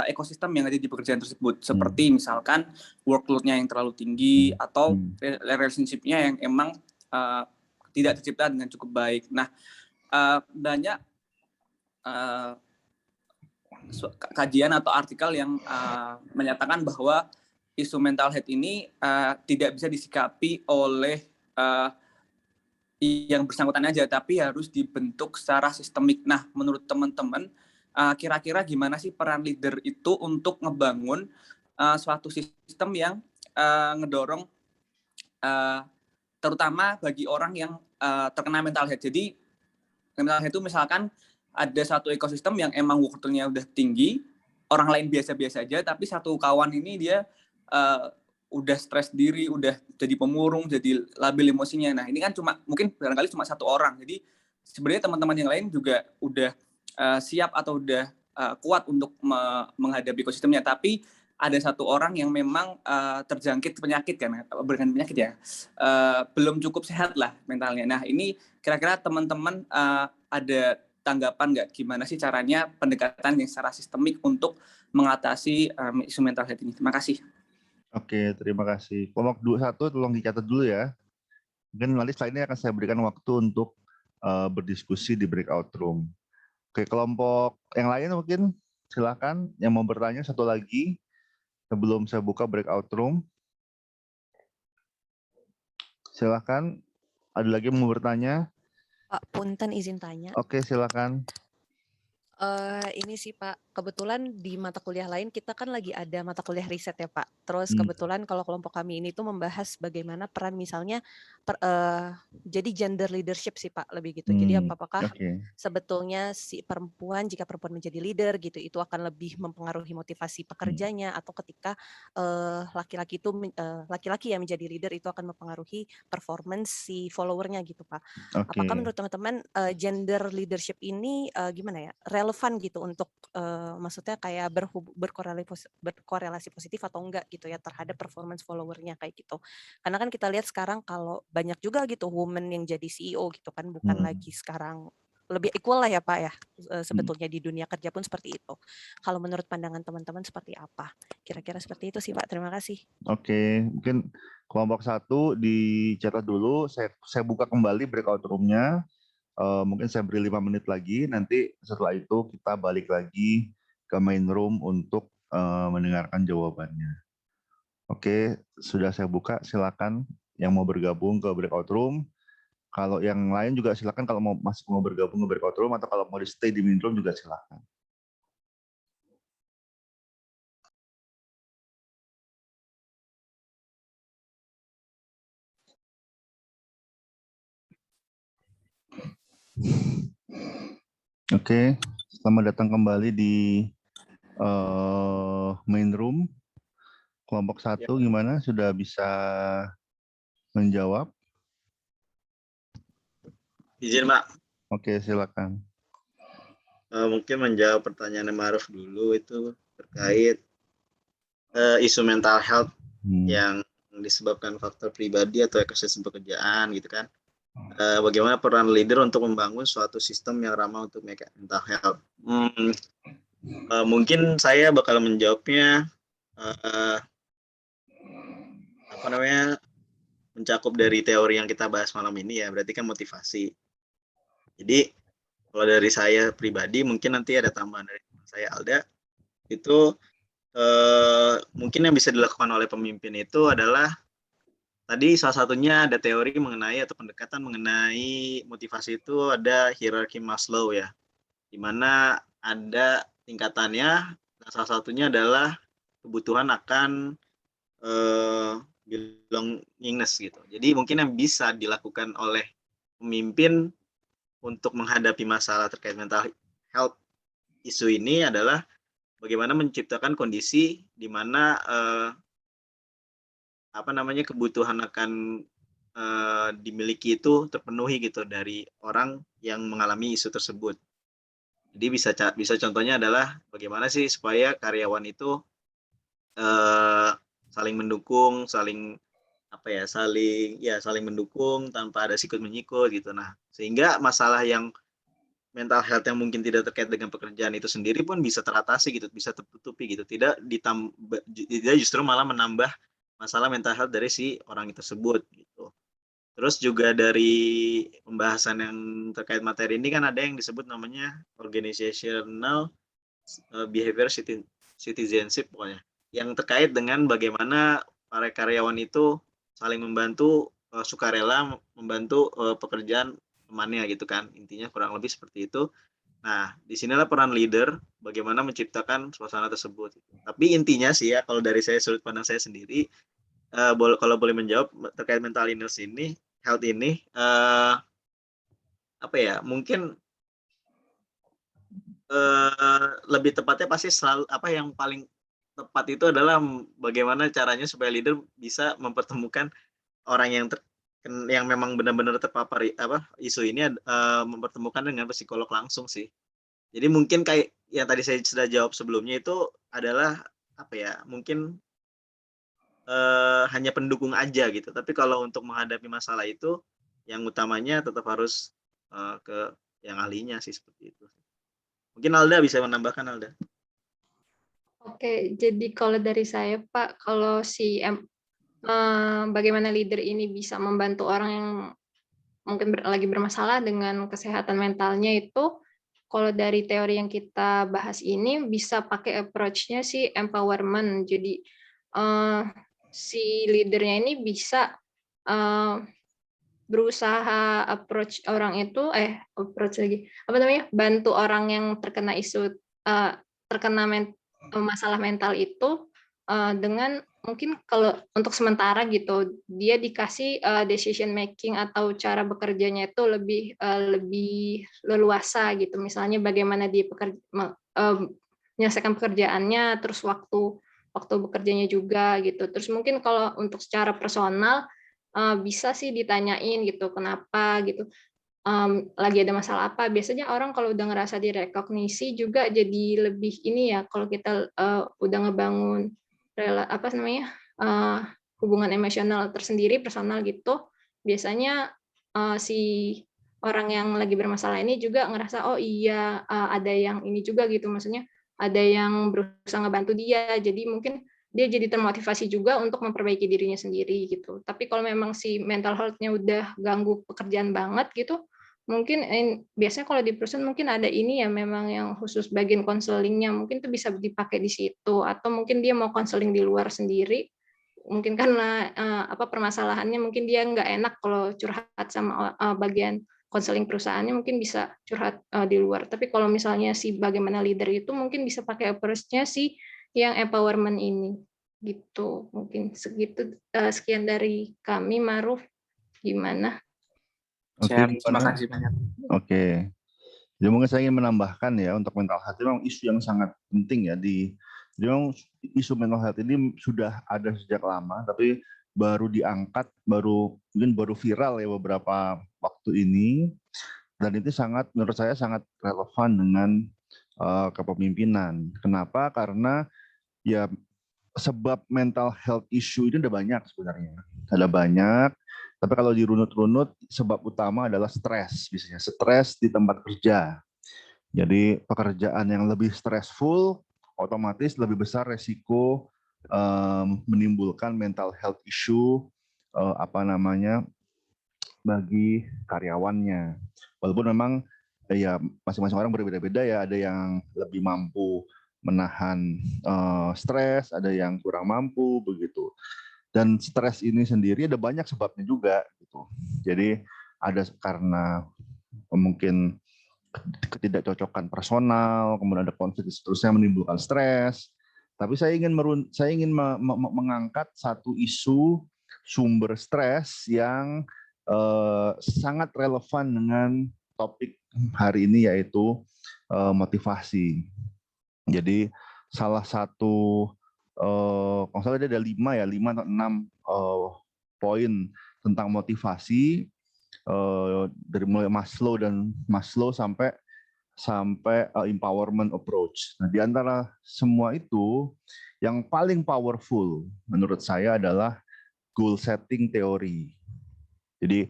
ekosistem yang ada di pekerjaan tersebut, seperti misalkan workload-nya yang terlalu tinggi atau relationship-nya yang emang tidak tercipta dengan cukup baik. Nah, banyak kajian atau artikel yang menyatakan bahwa isu mental health ini tidak bisa disikapi oleh yang bersangkutan aja, tapi harus dibentuk secara sistemik. Nah, menurut teman-teman, kira-kira gimana sih peran leader itu untuk ngebangun suatu sistem yang ngedorong terutama bagi orang yang terkena mental health. Jadi mental health itu misalkan ada satu ekosistem yang emang workload-nya udah tinggi, orang lain biasa-biasa aja, tapi satu kawan ini dia udah stres diri, udah jadi pemurung, jadi labil emosinya. Nah, ini kan mungkin barangkali cuma satu orang. Jadi sebenarnya teman-teman yang lain juga udah siap atau udah kuat untuk menghadapi ekosistemnya, tapi ada satu orang yang memang terjangkit penyakit kan, bukan penyakit ya, belum cukup sehat lah mentalnya. Nah, ini kira-kira teman-teman ada tanggapan nggak gimana sih caranya pendekatan yang secara sistemik untuk mengatasi isu mental health ini? Terima kasih. Oke, terima kasih. Kelompok 1 tolong dicatat dulu ya. Mungkin nanti setelah ini akan saya berikan waktu untuk berdiskusi di breakout room. Oke, kelompok yang lain mungkin silakan yang mau bertanya satu lagi sebelum saya buka breakout room. Silakan. Ada lagi yang mau bertanya? Pak, punten izin tanya. Oke, silakan. Ini sih Pak, kebetulan di mata kuliah lain kita kan lagi ada mata kuliah riset ya Pak. Terus kebetulan kalau kelompok kami ini tuh membahas bagaimana peran misalnya jadi gender leadership sih Pak, lebih gitu. Jadi apakah sebetulnya si perempuan, jika perempuan menjadi leader gitu, itu akan lebih mempengaruhi motivasi pekerjanya, atau ketika laki-laki yang menjadi leader itu akan mempengaruhi performance si followernya gitu Pak. Apakah menurut teman-teman gender leadership ini gimana ya, relevan gitu untuk maksudnya kayak berkorelasi positif atau enggak gitu ya terhadap performance followernya kayak gitu. Karena kan kita lihat sekarang kalau banyak juga gitu women yang jadi CEO gitu kan, bukan lagi sekarang lebih equal lah ya Pak ya, sebetulnya di dunia kerja pun seperti itu. Kalau menurut pandangan teman-teman seperti apa? Kira-kira seperti itu sih Pak, terima kasih. Oke, mungkin kelompok 1 dicatat dulu, saya buka kembali breakout room-nya. Mungkin saya beri 5 menit lagi, nanti setelah itu kita balik lagi ke main room untuk mendengarkan jawabannya. Oke, sudah saya buka, silakan yang mau bergabung ke breakout room. Kalau yang lain juga silakan, kalau masih mau bergabung ke breakout room, atau kalau mau di stay di main room juga silakan. Oke, selamat datang kembali di main room. Kelompok 1 gimana? Sudah bisa menjawab? Izin, Pak. Oke, silakan. Mungkin menjawab pertanyaan Ma'ruf dulu itu terkait isu mental health yang disebabkan faktor pribadi atau ekosistem pekerjaan gitu kan. Bagaimana peran leader untuk membangun suatu sistem yang ramah untuk mental health. Mungkin saya bakal menjawabnya eh, apa namanya, mencakup dari teori yang kita bahas malam ini ya, berarti kan motivasi. Jadi kalau dari saya pribadi, mungkin nanti ada tambahan dari saya Alda, itu mungkin yang bisa dilakukan oleh pemimpin itu adalah tadi salah satunya ada teori mengenai atau pendekatan mengenai motivasi itu ada hierarki Maslow ya, di mana ada tingkatannya. Salah satunya adalah kebutuhan akan belongingness gitu. Jadi mungkin yang bisa dilakukan oleh pemimpin untuk menghadapi masalah terkait mental health isu ini adalah bagaimana menciptakan kondisi di mana kebutuhan akan dimiliki itu terpenuhi gitu dari orang yang mengalami isu tersebut. Jadi bisa contohnya adalah bagaimana sih supaya karyawan itu saling mendukung, saling mendukung tanpa ada sikut-menyikut gitu. Nah, sehingga masalah yang mental health yang mungkin tidak terkait dengan pekerjaan itu sendiri pun bisa teratasi gitu, bisa tertutupi gitu. Tidak justru malah menambah masalah mental health dari si orang tersebut gitu. Terus juga dari pembahasan yang terkait materi ini kan ada yang disebut namanya organizational behavior citizenship pokoknya, yang terkait dengan bagaimana para karyawan itu saling membantu, sukarela membantu pekerjaan temannya gitu kan, intinya kurang lebih seperti itu. Nah, disinilah peran leader bagaimana menciptakan suasana tersebut. Tapi intinya sih ya, kalau dari saya sudut pandang saya sendiri, kalau boleh menjawab terkait mental illness ini, health ini, mungkin lebih tepatnya pasti selalu yang paling tepat itu adalah bagaimana caranya supaya leader bisa mempertemukan orang yang memang benar-benar terpapar isu ini, mempertemukan dengan psikolog langsung sih. Jadi mungkin kayak yang tadi saya sudah jawab sebelumnya itu adalah mungkin hanya pendukung aja gitu. Tapi kalau untuk menghadapi masalah itu, yang utamanya tetap harus ke yang ahlinya sih, seperti itu. Mungkin Alda bisa menambahkan, Alda. Oke, jadi kalau dari saya Pak, kalau bagaimana leader ini bisa membantu orang yang mungkin lagi bermasalah dengan kesehatan mentalnya itu, kalau dari teori yang kita bahas ini bisa pakai approach-nya si empowerment. Jadi si leadernya ini bisa berusaha approach orang itu, bantu orang yang terkena isu masalah mental itu dengan mungkin kalau untuk sementara gitu dia dikasih decision making atau cara bekerjanya itu lebih leluasa gitu, misalnya bagaimana dia menyelesaikan pekerjaannya, terus waktu bekerjanya juga gitu. Terus mungkin kalau untuk secara personal bisa sih ditanyain gitu kenapa gitu, lagi ada masalah apa. Biasanya orang kalau udah ngerasa direkognisi juga jadi lebih ini ya, kalau kita udah ngebangun hubungan emosional tersendiri, personal gitu, biasanya si orang yang lagi bermasalah ini juga ngerasa oh iya ada yang ini juga gitu, maksudnya ada yang berusaha ngebantu dia, jadi mungkin dia jadi termotivasi juga untuk memperbaiki dirinya sendiri gitu. Tapi kalau memang si mental health-nya udah ganggu pekerjaan banget gitu, mungkin biasanya kalau di perusahaan mungkin ada ini ya, memang yang khusus bagian konselingnya, mungkin itu bisa dipakai di situ, atau mungkin dia mau konseling di luar sendiri, mungkin karena permasalahannya mungkin dia nggak enak kalau curhat sama bagian konseling perusahaannya, mungkin bisa curhat di luar. Tapi kalau misalnya si bagaimana leader itu mungkin bisa pakai approach-nya si yang empowerment ini gitu. Mungkin segitu, sekian dari kami. Maruf, gimana? Oke, Terima kasih banyak. Oke. Jadi mungkin saya ingin menambahkan ya, untuk mental health itu memang isu yang sangat penting ya. Jadi memang isu mental health ini sudah ada sejak lama, tapi baru diangkat, mungkin baru viral ya beberapa waktu ini. Dan itu menurut saya sangat relevan dengan kepemimpinan. Kenapa? Karena ya sebab mental health issue ini ada banyak sebenarnya. Ada banyak, tapi kalau dirunut-runut sebab utama adalah stres, biasanya stres di tempat kerja. Jadi pekerjaan yang lebih stressful, otomatis lebih besar resiko menimbulkan mental health issue bagi karyawannya. Walaupun memang ya masing-masing orang berbeda-beda ya, ada yang lebih mampu menahan stres, ada yang kurang mampu begitu. Dan stres ini sendiri ada banyak sebabnya juga gitu. Jadi ada karena mungkin ketidakcocokan personal, kemudian ada konflik seterusnya menimbulkan stres. Tapi saya ingin mengangkat satu isu sumber stres yang sangat relevan dengan topik hari ini, yaitu motivasi. Jadi salah satu kalau salah ada 5 atau 6 poin tentang motivasi, dari mulai Maslow sampai empowerment approach. Nah, di antara semua itu yang paling powerful menurut saya adalah goal setting teori. Jadi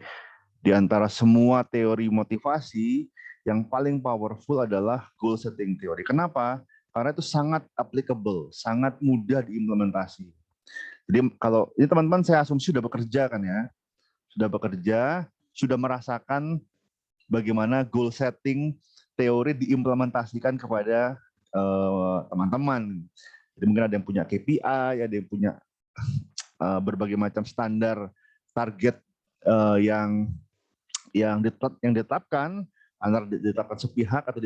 di antara semua teori motivasi yang paling powerful adalah goal setting teori. Kenapa? Karena itu sangat applicable, sangat mudah diimplementasi. Jadi kalau ini teman-teman saya asumsi sudah bekerja kan ya, sudah merasakan bagaimana goal setting teori diimplementasikan kepada teman-teman. Jadi mungkin ada yang punya KPI, ada yang punya berbagai macam standar target yang ditetapkan, antara ditetapkan sepihak atau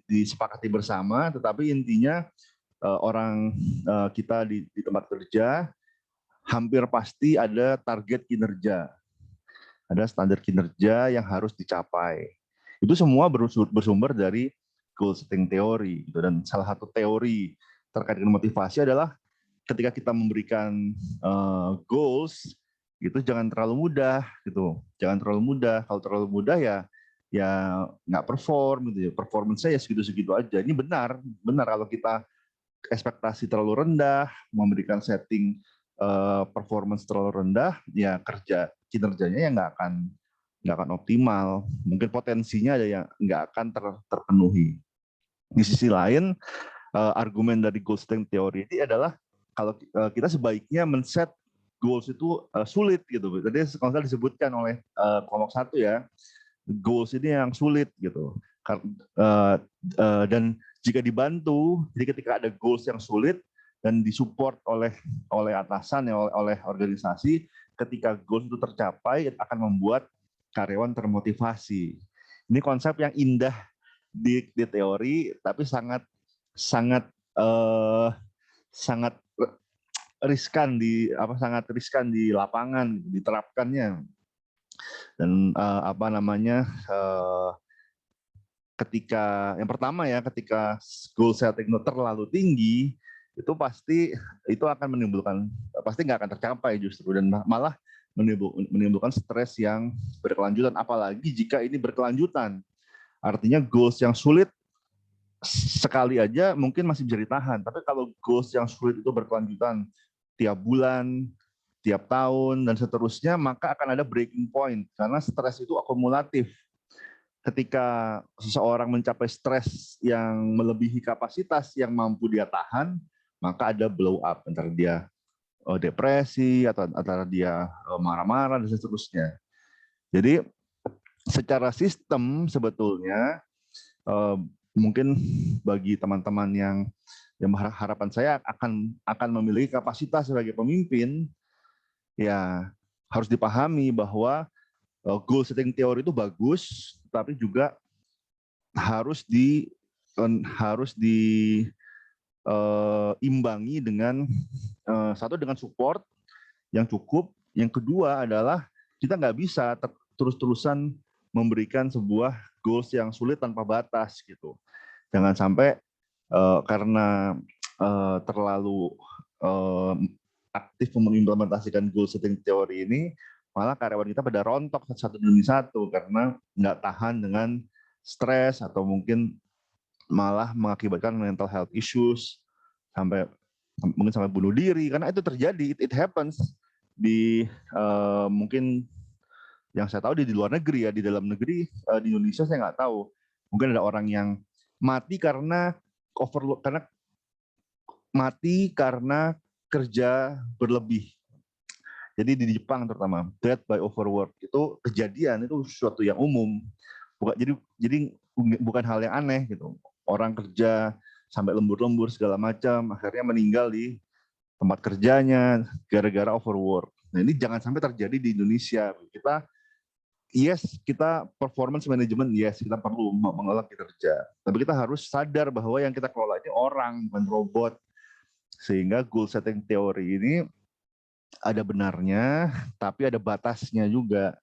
disepakati bersama, tetapi intinya kita di tempat kerja hampir pasti ada target kinerja, ada standar kinerja yang harus dicapai. Itu semua bersumber dari goal setting teori. Dan salah satu teori terkait dengan motivasi adalah ketika kita memberikan goals, itu jangan terlalu mudah gitu. Jangan terlalu mudah. Kalau terlalu mudah ya nggak perform gitu ya. Performance-nya ya segitu-segitu aja. Ini benar kalau kita ekspektasi terlalu rendah, memberikan setting performance terlalu rendah, ya kinerjanya ya nggak akan optimal. Mungkin potensinya ada yang nggak akan terpenuhi. Di sisi lain, argumen dari goal setting teori ini adalah kalau kita sebaiknya men-set goals itu sulit gitu. Tadi kalau saya disebutkan oleh kelompok 1 ya, goals ini yang sulit gitu. Dan jika dibantu, jadi ketika ada goals yang sulit dan disupport oleh atasan ya, oleh organisasi, ketika goals itu tercapai akan membuat karyawan termotivasi. Ini konsep yang indah di teori, tapi sangat riskan di lapangan diterapkannya. Dan ketika yang pertama ya, ketika goal setting itu terlalu tinggi, itu pasti akan pasti nggak akan tercapai justru, dan malah menimbulkan stres yang berkelanjutan, apalagi jika ini berkelanjutan. Artinya goals yang sulit sekali aja mungkin masih bisa ditahan, tapi kalau goals yang sulit itu berkelanjutan tiap bulan, tiap tahun, dan seterusnya, maka akan ada breaking point, karena stres itu akumulatif. Ketika seseorang mencapai stres yang melebihi kapasitas yang mampu dia tahan, maka ada blow up, antara dia depresi, atau antara dia marah-marah, dan seterusnya. Jadi secara sistem sebetulnya mungkin bagi teman-teman yang harapan saya akan memiliki kapasitas sebagai pemimpin, ya harus dipahami bahwa goal setting teori itu bagus, tapi juga harus diimbangi dengan satu, dengan support yang cukup. Yang kedua adalah kita nggak bisa terus-terusan memberikan sebuah goals yang sulit tanpa batas gitu. Jangan sampai karena terlalu aktif mengimplementasikan goal setting teori ini, malah karyawan kita pada rontok satu demi satu karena nggak tahan dengan stres, atau mungkin malah mengakibatkan mental health issues, mungkin sampai bunuh diri, karena itu terjadi, it happens di mungkin yang saya tahu di luar negeri ya. Di dalam negeri, di Indonesia saya nggak tahu. Mungkin ada orang yang mati karena overload, karena kerja berlebih. Jadi di Jepang terutama, death by overwork itu kejadian, itu sesuatu yang umum. Jadi bukan hal yang aneh gitu. Orang kerja sampai lembur-lembur segala macam, akhirnya meninggal di tempat kerjanya gara-gara overwork. Nah, ini jangan sampai terjadi di Indonesia. Kita performance management, kita perlu mengelola kinerja. Tapi kita harus sadar bahwa yang kita kelola ini orang, bukan robot. Sehingga goal setting teori ini ada benarnya, tapi ada batasnya juga.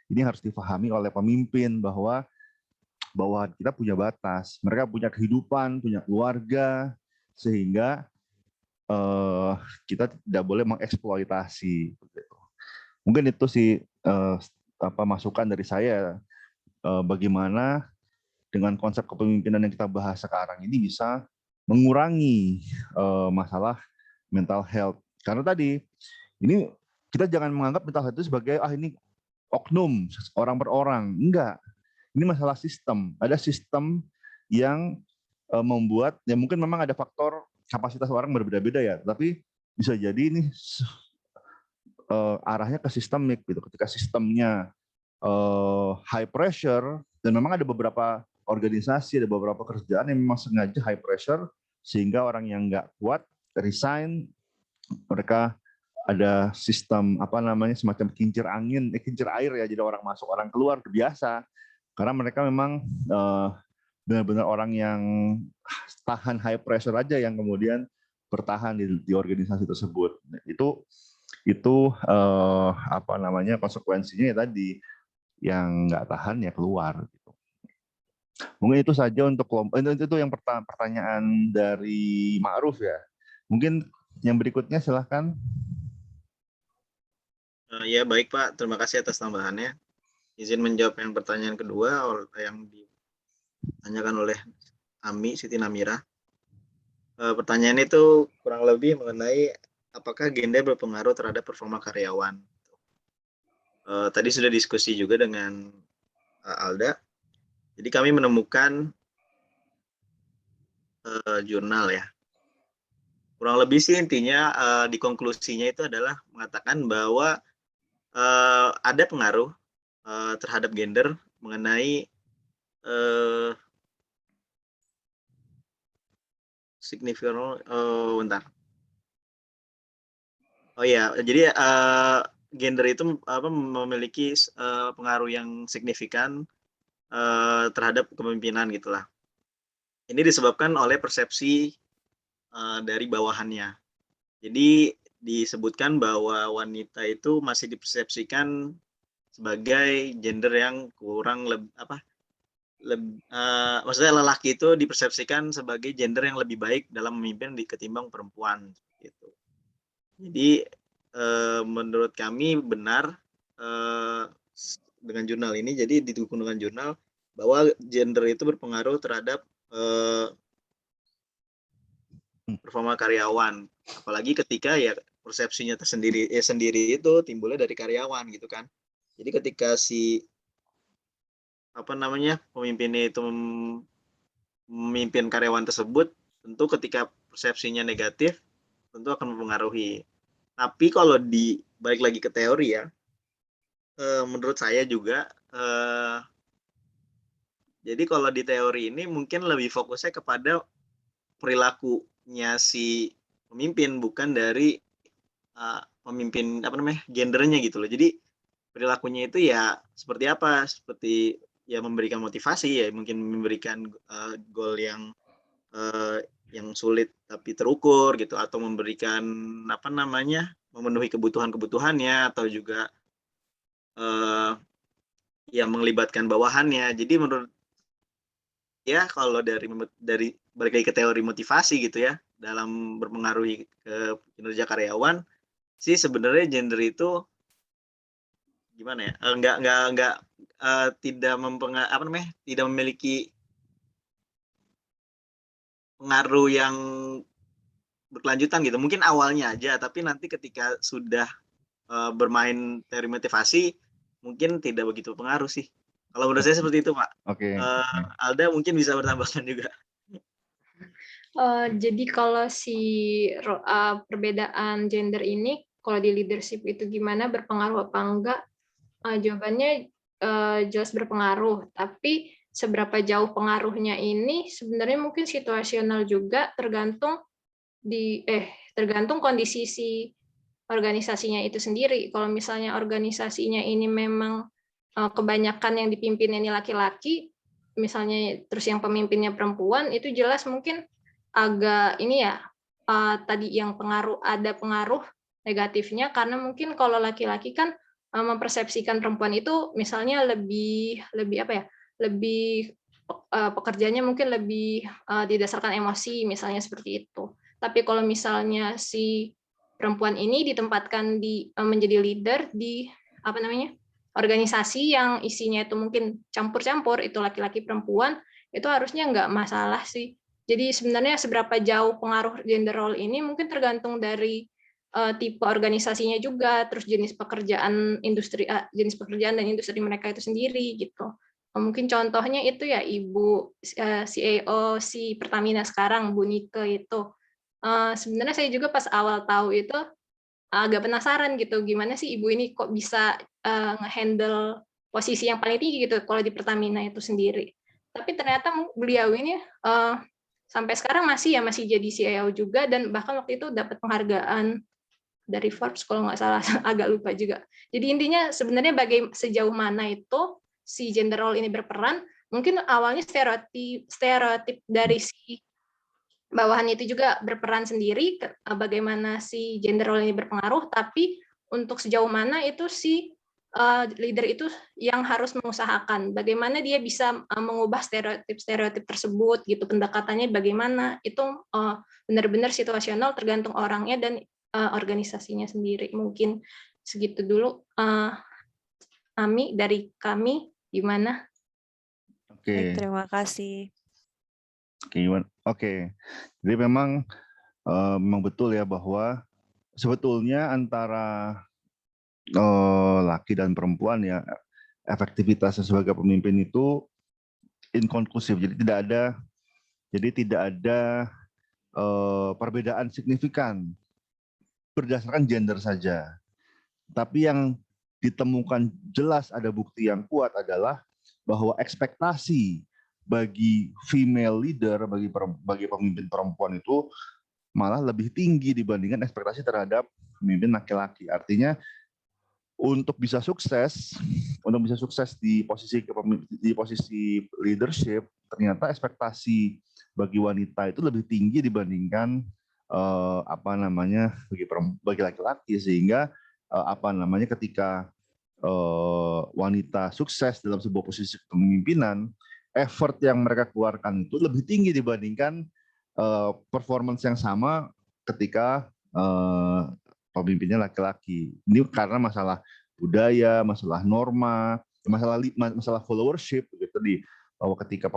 Ini harus difahami oleh pemimpin bahwa bawahan kita punya batas. Mereka punya kehidupan, punya keluarga, sehingga kita tidak boleh mengeksploitasi. Mungkin itu sih masukan dari saya, bagaimana dengan konsep kepemimpinan yang kita bahas sekarang ini bisa mengurangi masalah mental health. Karena tadi ini kita jangan menganggap mental health itu sebagai ini oknum orang per orang. Enggak. Ini masalah sistem. Ada sistem yang membuat, ya mungkin memang ada faktor kapasitas orang berbeda-beda ya, tapi bisa jadi ini arahnya ke sistemik gitu. Ketika sistemnya high pressure, dan memang ada beberapa organisasi, ada beberapa kerjaan yang memang sengaja high pressure, sehingga orang yang nggak kuat resign, mereka ada sistem semacam kincir angin, kincir air ya, jadi orang masuk orang keluar biasa, karena mereka memang benar-benar orang yang tahan high pressure aja yang kemudian bertahan di organisasi tersebut. Itu konsekuensinya ya tadi, yang nggak tahan ya keluar gitu. Mungkin itu saja untuk kelompok itu yang pertanyaan dari Ma'ruf ya. Mungkin yang berikutnya silahkan. Ya baik Pak, terima kasih atas tambahannya. Izin menjawab yang pertanyaan kedua yang ditanyakan oleh Siti Namira. Pertanyaan itu kurang lebih mengenai apakah gender berpengaruh terhadap performa karyawan. Tadi sudah diskusi juga dengan Alda. Jadi kami menemukan jurnal ya. Kurang lebih sih intinya di konklusinya itu adalah mengatakan bahwa ada pengaruh terhadap gender mengenai signifikan bentar. Oh ya, jadi gender itu memiliki pengaruh yang signifikan terhadap kepemimpinan gitulah. Ini disebabkan oleh persepsi dari bawahannya. Jadi disebutkan bahwa wanita itu masih dipersepsikan sebagai gender yang kurang maksudnya lelaki itu dipersepsikan sebagai gender yang lebih baik dalam memimpin ketimbang perempuan gitu. Jadi menurut kami benar dengan jurnal ini, jadi didukung dengan jurnal bahwa gender itu berpengaruh terhadap performa karyawan, apalagi ketika ya persepsinya sendiri itu timbulnya dari karyawan gitu kan. Jadi ketika si pemimpinnya itu memimpin karyawan tersebut, tentu ketika persepsinya negatif tentu akan mempengaruhi. Tapi kalau balik lagi ke teori ya, menurut saya juga jadi kalau di teori ini mungkin lebih fokusnya kepada perilakunya si pemimpin, bukan dari pemimpin gendernya gitu loh. Jadi perilakunya itu ya seperti apa? Seperti ya memberikan motivasi, ya mungkin memberikan goal yang sulit tapi terukur gitu, atau memberikan memenuhi kebutuhannya, atau juga ya melibatkan bawahannya. Jadi menurut ya kalau dari balik lagi ke teori motivasi gitu ya, dalam berpengaruhi ke kinerja karyawan sih, sebenarnya gender itu gimana ya, tidak tidak memiliki pengaruh yang berkelanjutan gitu. Mungkin awalnya aja, tapi nanti ketika sudah bermain teori motivasi mungkin tidak begitu pengaruh sih. Kalau menurut saya seperti itu, Pak. Oke. Alda mungkin bisa bertambahkan juga. Jadi kalau perbedaan gender ini, kalau di leadership itu gimana, berpengaruh apa enggak? Jawabannya jelas berpengaruh, tapi seberapa jauh pengaruhnya ini sebenarnya mungkin situasional juga, tergantung kondisi si organisasinya itu sendiri. Kalau misalnya organisasinya ini memang kebanyakan yang dipimpin ini laki-laki, misalnya terus yang pemimpinnya perempuan, itu jelas mungkin agak ini ya, tadi yang ada pengaruh negatifnya, karena mungkin kalau laki-laki kan mempersepsikan perempuan itu misalnya lebih apa ya, lebih pekerjaannya mungkin lebih didasarkan emosi, misalnya seperti itu. Tapi kalau misalnya si perempuan ini ditempatkan menjadi leader di apa namanya, organisasi yang isinya itu mungkin campur-campur, itu laki-laki perempuan, itu harusnya nggak masalah sih. Jadi sebenarnya seberapa jauh pengaruh gender role ini mungkin tergantung dari tipe organisasinya juga, terus jenis pekerjaan dan industri mereka itu sendiri gitu. Mungkin contohnya itu ya Ibu CEO si Pertamina sekarang, Bu Nike itu. Sebenarnya saya juga pas awal tahu itu agak penasaran gitu, gimana sih ibu ini kok bisa nge-handle posisi yang paling tinggi gitu kalau di Pertamina itu sendiri. Tapi ternyata beliau ini sampai sekarang masih jadi CEO juga, dan bahkan waktu itu dapat penghargaan dari Forbes kalau nggak salah, agak lupa juga. Jadi intinya sebenarnya sejauh mana itu si gender role ini berperan, mungkin awalnya stereotip dari si bawahan itu juga berperan sendiri, bagaimana si gender role ini berpengaruh, tapi untuk sejauh mana itu si leader itu yang harus mengusahakan, bagaimana dia bisa mengubah stereotip tersebut gitu, pendekatannya bagaimana, itu benar-benar situasional, tergantung orangnya dan organisasinya sendiri. Mungkin segitu dulu. Ami, dari kami gimana? Oke. Terima kasih. Oke. Jadi memang betul ya bahwa sebetulnya antara laki dan perempuan ya, efektivitasnya sebagai pemimpin itu inkonklusif. Jadi tidak ada perbedaan signifikan berdasarkan gender saja. Tapi yang ditemukan jelas ada bukti yang kuat adalah bahwa ekspektasi bagi female leader, bagi pemimpin perempuan itu malah lebih tinggi dibandingkan ekspektasi terhadap pemimpin laki-laki. Artinya untuk bisa sukses di posisi leadership, ternyata ekspektasi bagi wanita itu lebih tinggi dibandingkan bagi laki-laki, sehingga ketika wanita sukses dalam sebuah posisi kepemimpinan, effort yang mereka keluarkan itu lebih tinggi dibandingkan performance yang sama ketika pemimpinnya laki-laki. Ini karena masalah budaya, masalah norma, masalah followership gitu, bahwa ketika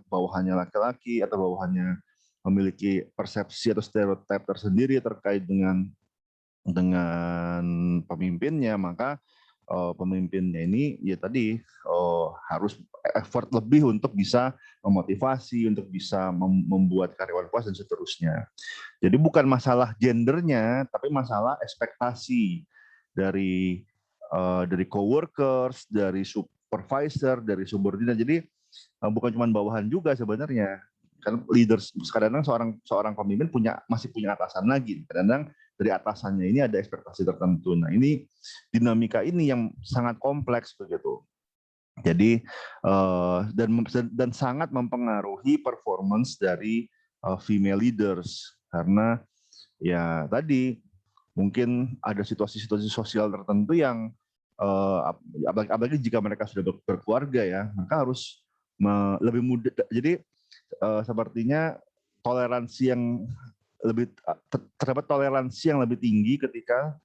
bawahannya laki-laki atau bawahannya memiliki persepsi atau stereotip tersendiri terkait dengan pemimpinnya, maka pemimpinnya ini ya tadi harus effort lebih untuk bisa memotivasi, untuk bisa membuat karyawan puas dan seterusnya. Jadi bukan masalah gendernya, tapi masalah ekspektasi dari coworkers, dari supervisor, dari subordinat. Jadi bukan cuma bawahan juga sebenarnya. Kan leaders, kadang-kadang seorang pemimpin masih punya atasan lagi. Kadang-kadang dari atasannya ini ada ekspektasi tertentu. Nah, ini dinamika ini yang sangat kompleks begitu. Jadi dan sangat mempengaruhi performance dari female leaders, karena ya tadi mungkin ada situasi-situasi sosial tertentu yang apalagi jika mereka sudah berkeluarga ya, maka harus lebih mudah. Jadi sepertinya toleransi yang terdapat toleransi yang lebih tinggi ketika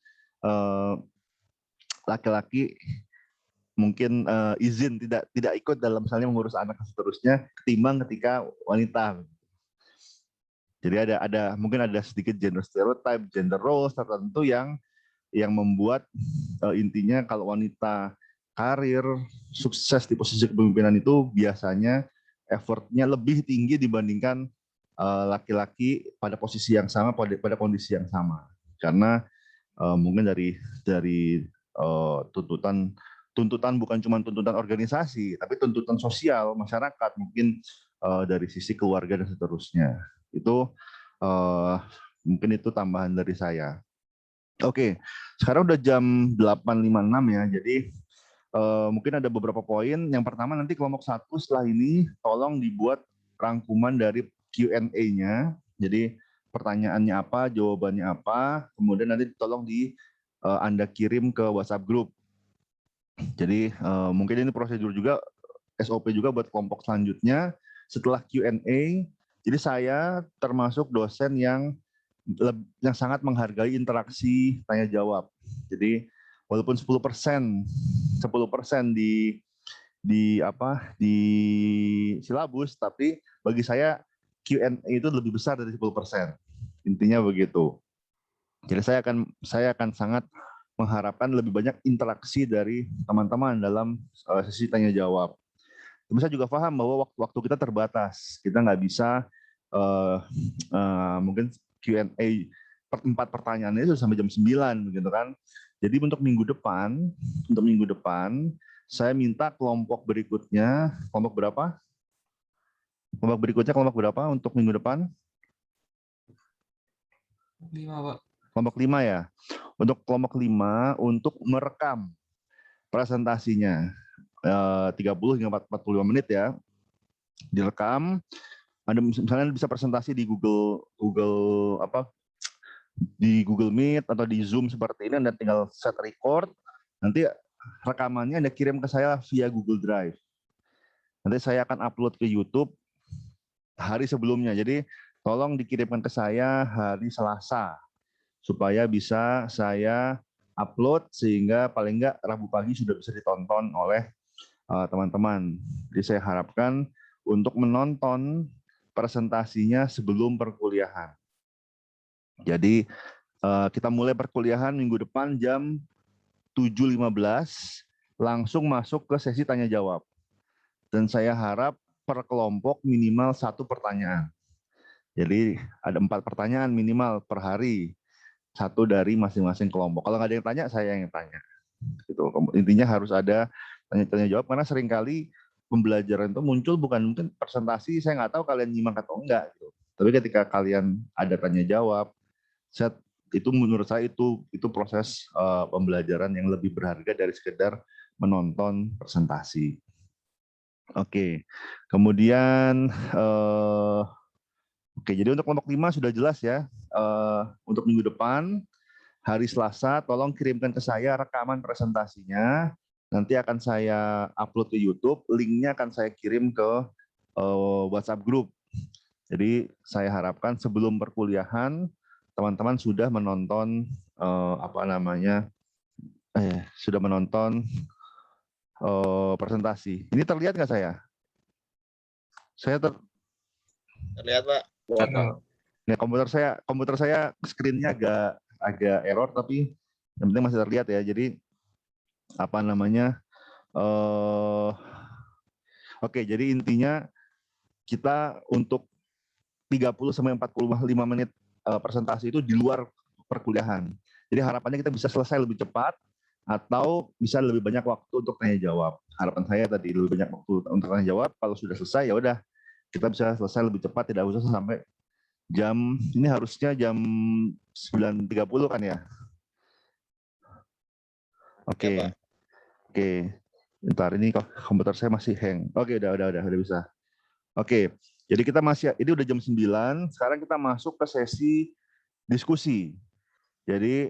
laki-laki mungkin izin tidak ikut dalam misalnya mengurus anak dan seterusnya, ketimbang ketika wanita. Jadi mungkin ada sedikit gender stereotype, gender roles tertentu yang membuat intinya kalau wanita karir sukses di posisi kepemimpinan itu biasanya effortnya lebih tinggi dibandingkan laki-laki pada posisi yang sama, pada kondisi yang sama. Karena mungkin dari tuntutan bukan cuma tuntutan organisasi, tapi tuntutan sosial masyarakat, mungkin dari sisi keluarga dan seterusnya. Itu mungkin itu tambahan dari saya. Oke, sekarang udah jam 8.56 ya, jadi mungkin ada beberapa poin. Yang pertama, nanti kelompok 1 setelah ini tolong dibuat rangkuman dari Q&A-nya. Jadi pertanyaannya apa, jawabannya apa, kemudian nanti tolong Anda kirim ke WhatsApp group. Jadi mungkin ini prosedur juga, SOP juga buat kelompok selanjutnya. Setelah Q&A, jadi saya termasuk dosen yang sangat menghargai interaksi tanya jawab. Jadi walaupun 10% di silabus, tapi bagi saya Q&A itu lebih besar dari 10%. Intinya begitu. Jadi saya akan sangat mengharapkan lebih banyak interaksi dari teman-teman dalam sesi tanya jawab. Tapi saya juga paham bahwa waktu kita terbatas. Kita nggak bisa mungkin Q&A 4 pertanyaan itu sampai jam 9 begitu kan. Jadi untuk minggu depan saya minta kelompok berikutnya, kelompok berapa? Kelompok berapa untuk minggu depan? 5, Pak. Kelompok 5 ya. Untuk kelompok 5 untuk merekam presentasinya 30 hingga 45 menit ya. Direkam. Anda misalnya bisa presentasi di Google Meet atau di Zoom seperti ini, Anda tinggal set record, nanti rekamannya Anda kirim ke saya via Google Drive. Nanti saya akan upload ke YouTube hari sebelumnya. Jadi tolong dikirimkan ke saya hari Selasa supaya bisa saya upload sehingga paling enggak Rabu pagi sudah bisa ditonton oleh teman-teman. Jadi saya harapkan untuk menonton presentasinya sebelum perkuliahan. Jadi kita mulai perkuliahan minggu depan jam 7.15, langsung masuk ke sesi tanya jawab. Dan saya harap per kelompok minimal 1 pertanyaan. Jadi ada 4 pertanyaan minimal per hari, 1 dari masing-masing kelompok. Kalau nggak ada yang tanya, saya yang tanya. Gitu. Intinya harus ada tanya jawab, karena seringkali pembelajaran itu muncul bukan mungkin presentasi, saya nggak tahu kalian nyimak atau enggak. Gitu. Tapi ketika kalian ada tanya jawab, itu menurut saya itu proses pembelajaran yang lebih berharga dari sekedar menonton presentasi. Oke, kemudian jadi untuk kelompok 5 sudah jelas ya. Untuk minggu depan hari Selasa tolong kirimkan ke saya rekaman presentasinya. Nanti akan saya upload ke YouTube, linknya akan saya kirim ke WhatsApp group. Jadi saya harapkan sebelum perkuliahan teman-teman sudah menonton sudah menonton presentasi. Ini terlihat nggak saya? Terlihat, Pak. Nah, komputer saya screen-nya agak error, tapi yang penting masih terlihat ya. Jadi oke, jadi intinya kita untuk 30-45 menit presentasi itu di luar perkuliahan. Jadi harapannya kita bisa selesai lebih cepat atau bisa lebih banyak waktu untuk tanya jawab. Harapan saya tadi lebih banyak waktu untuk tanya jawab. Kalau sudah selesai ya udah kita bisa selesai lebih cepat, tidak usah sampai ini harusnya jam 9.30 kan ya. Oke. Bentar, ini komputer saya masih hang. Oke, udah bisa. Oke. Jadi ini udah jam 9, sekarang kita masuk ke sesi diskusi. Jadi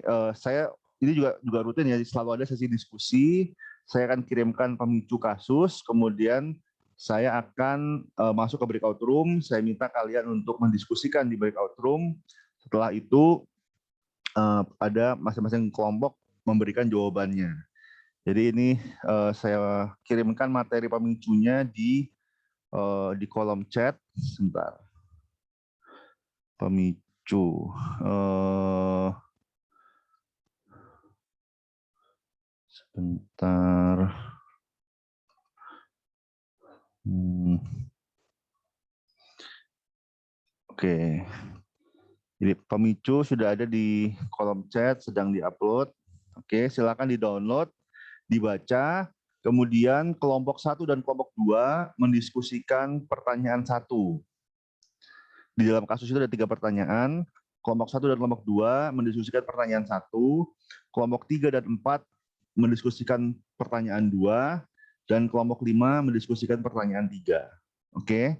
ini juga rutin ya, selalu ada sesi diskusi. Saya akan kirimkan pemicu kasus, kemudian saya akan masuk ke breakout room. Saya minta kalian untuk mendiskusikan di breakout room. Setelah itu ada masing-masing kelompok memberikan jawabannya. Jadi ini saya kirimkan materi pemicunya di kolom chat. Sebentar. Pemicu. Sebentar. Oke, Oke. Jadi pemicu sudah ada di kolom chat, sedang diupload. Oke, silakan di-download, dibaca. Kemudian kelompok 1 dan kelompok 2 mendiskusikan pertanyaan 1. Di dalam kasus itu ada 3 pertanyaan. Kelompok 1 dan kelompok 2 mendiskusikan pertanyaan 1. Kelompok 3 dan 4 mendiskusikan pertanyaan 2. Dan kelompok 5 mendiskusikan pertanyaan 3. Oke.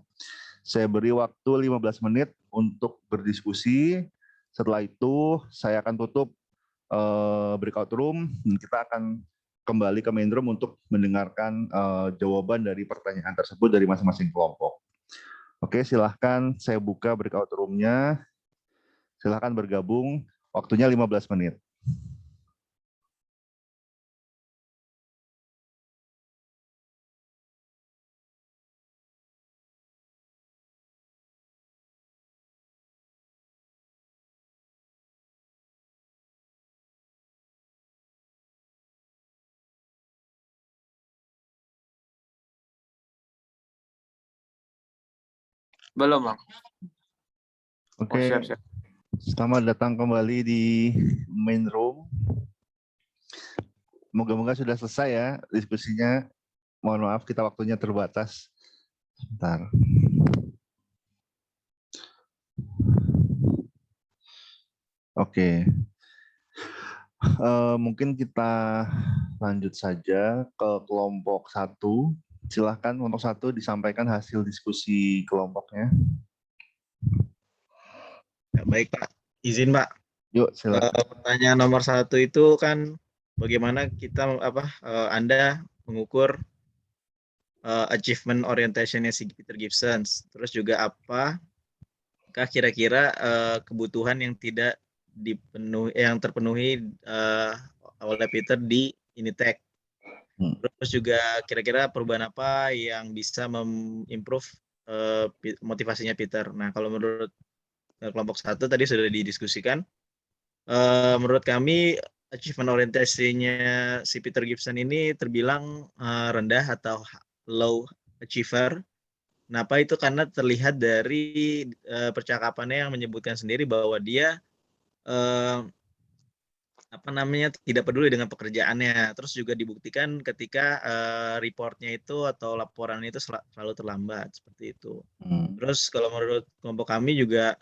Saya beri waktu 15 menit untuk berdiskusi. Setelah itu saya akan tutup breakout room dan kita akan kembali ke main room untuk mendengarkan jawaban dari pertanyaan tersebut dari masing-masing kelompok. Oke, silahkan saya buka breakout room-nya. Silahkan bergabung. Waktunya 15 menit. Belum, Bang. Oke, Oh, siap. selamat datang kembali di main room. Moga-moga sudah selesai ya diskusinya. Mohon maaf kita waktunya terbatas. Sebentar. Oke. Mungkin kita lanjut saja ke kelompok 1. Silahkan kelompok 1 disampaikan hasil diskusi kelompoknya. Ya, baik Pak, izin Pak. Yuk silakan. Pertanyaan nomor 1 itu kan bagaimana kita Anda mengukur achievement orientation-nya si Peter Gibson. Terus juga apakah kira-kira kebutuhan yang tidak terpenuhi oleh Peter di Unitech. Terus juga kira-kira perubahan apa yang bisa mengimprove motivasinya Peter. Nah, kalau menurut kelompok 1 tadi sudah didiskusikan. Menurut kami achievement orientasinya si Peter Gibson ini terbilang rendah atau low achiever. Kenapa itu? Karena terlihat dari percakapannya yang menyebutkan sendiri bahwa dia tidak peduli dengan pekerjaannya. Terus juga dibuktikan ketika reportnya itu atau laporannya itu selalu terlambat seperti itu. Terus kalau menurut kelompok kami juga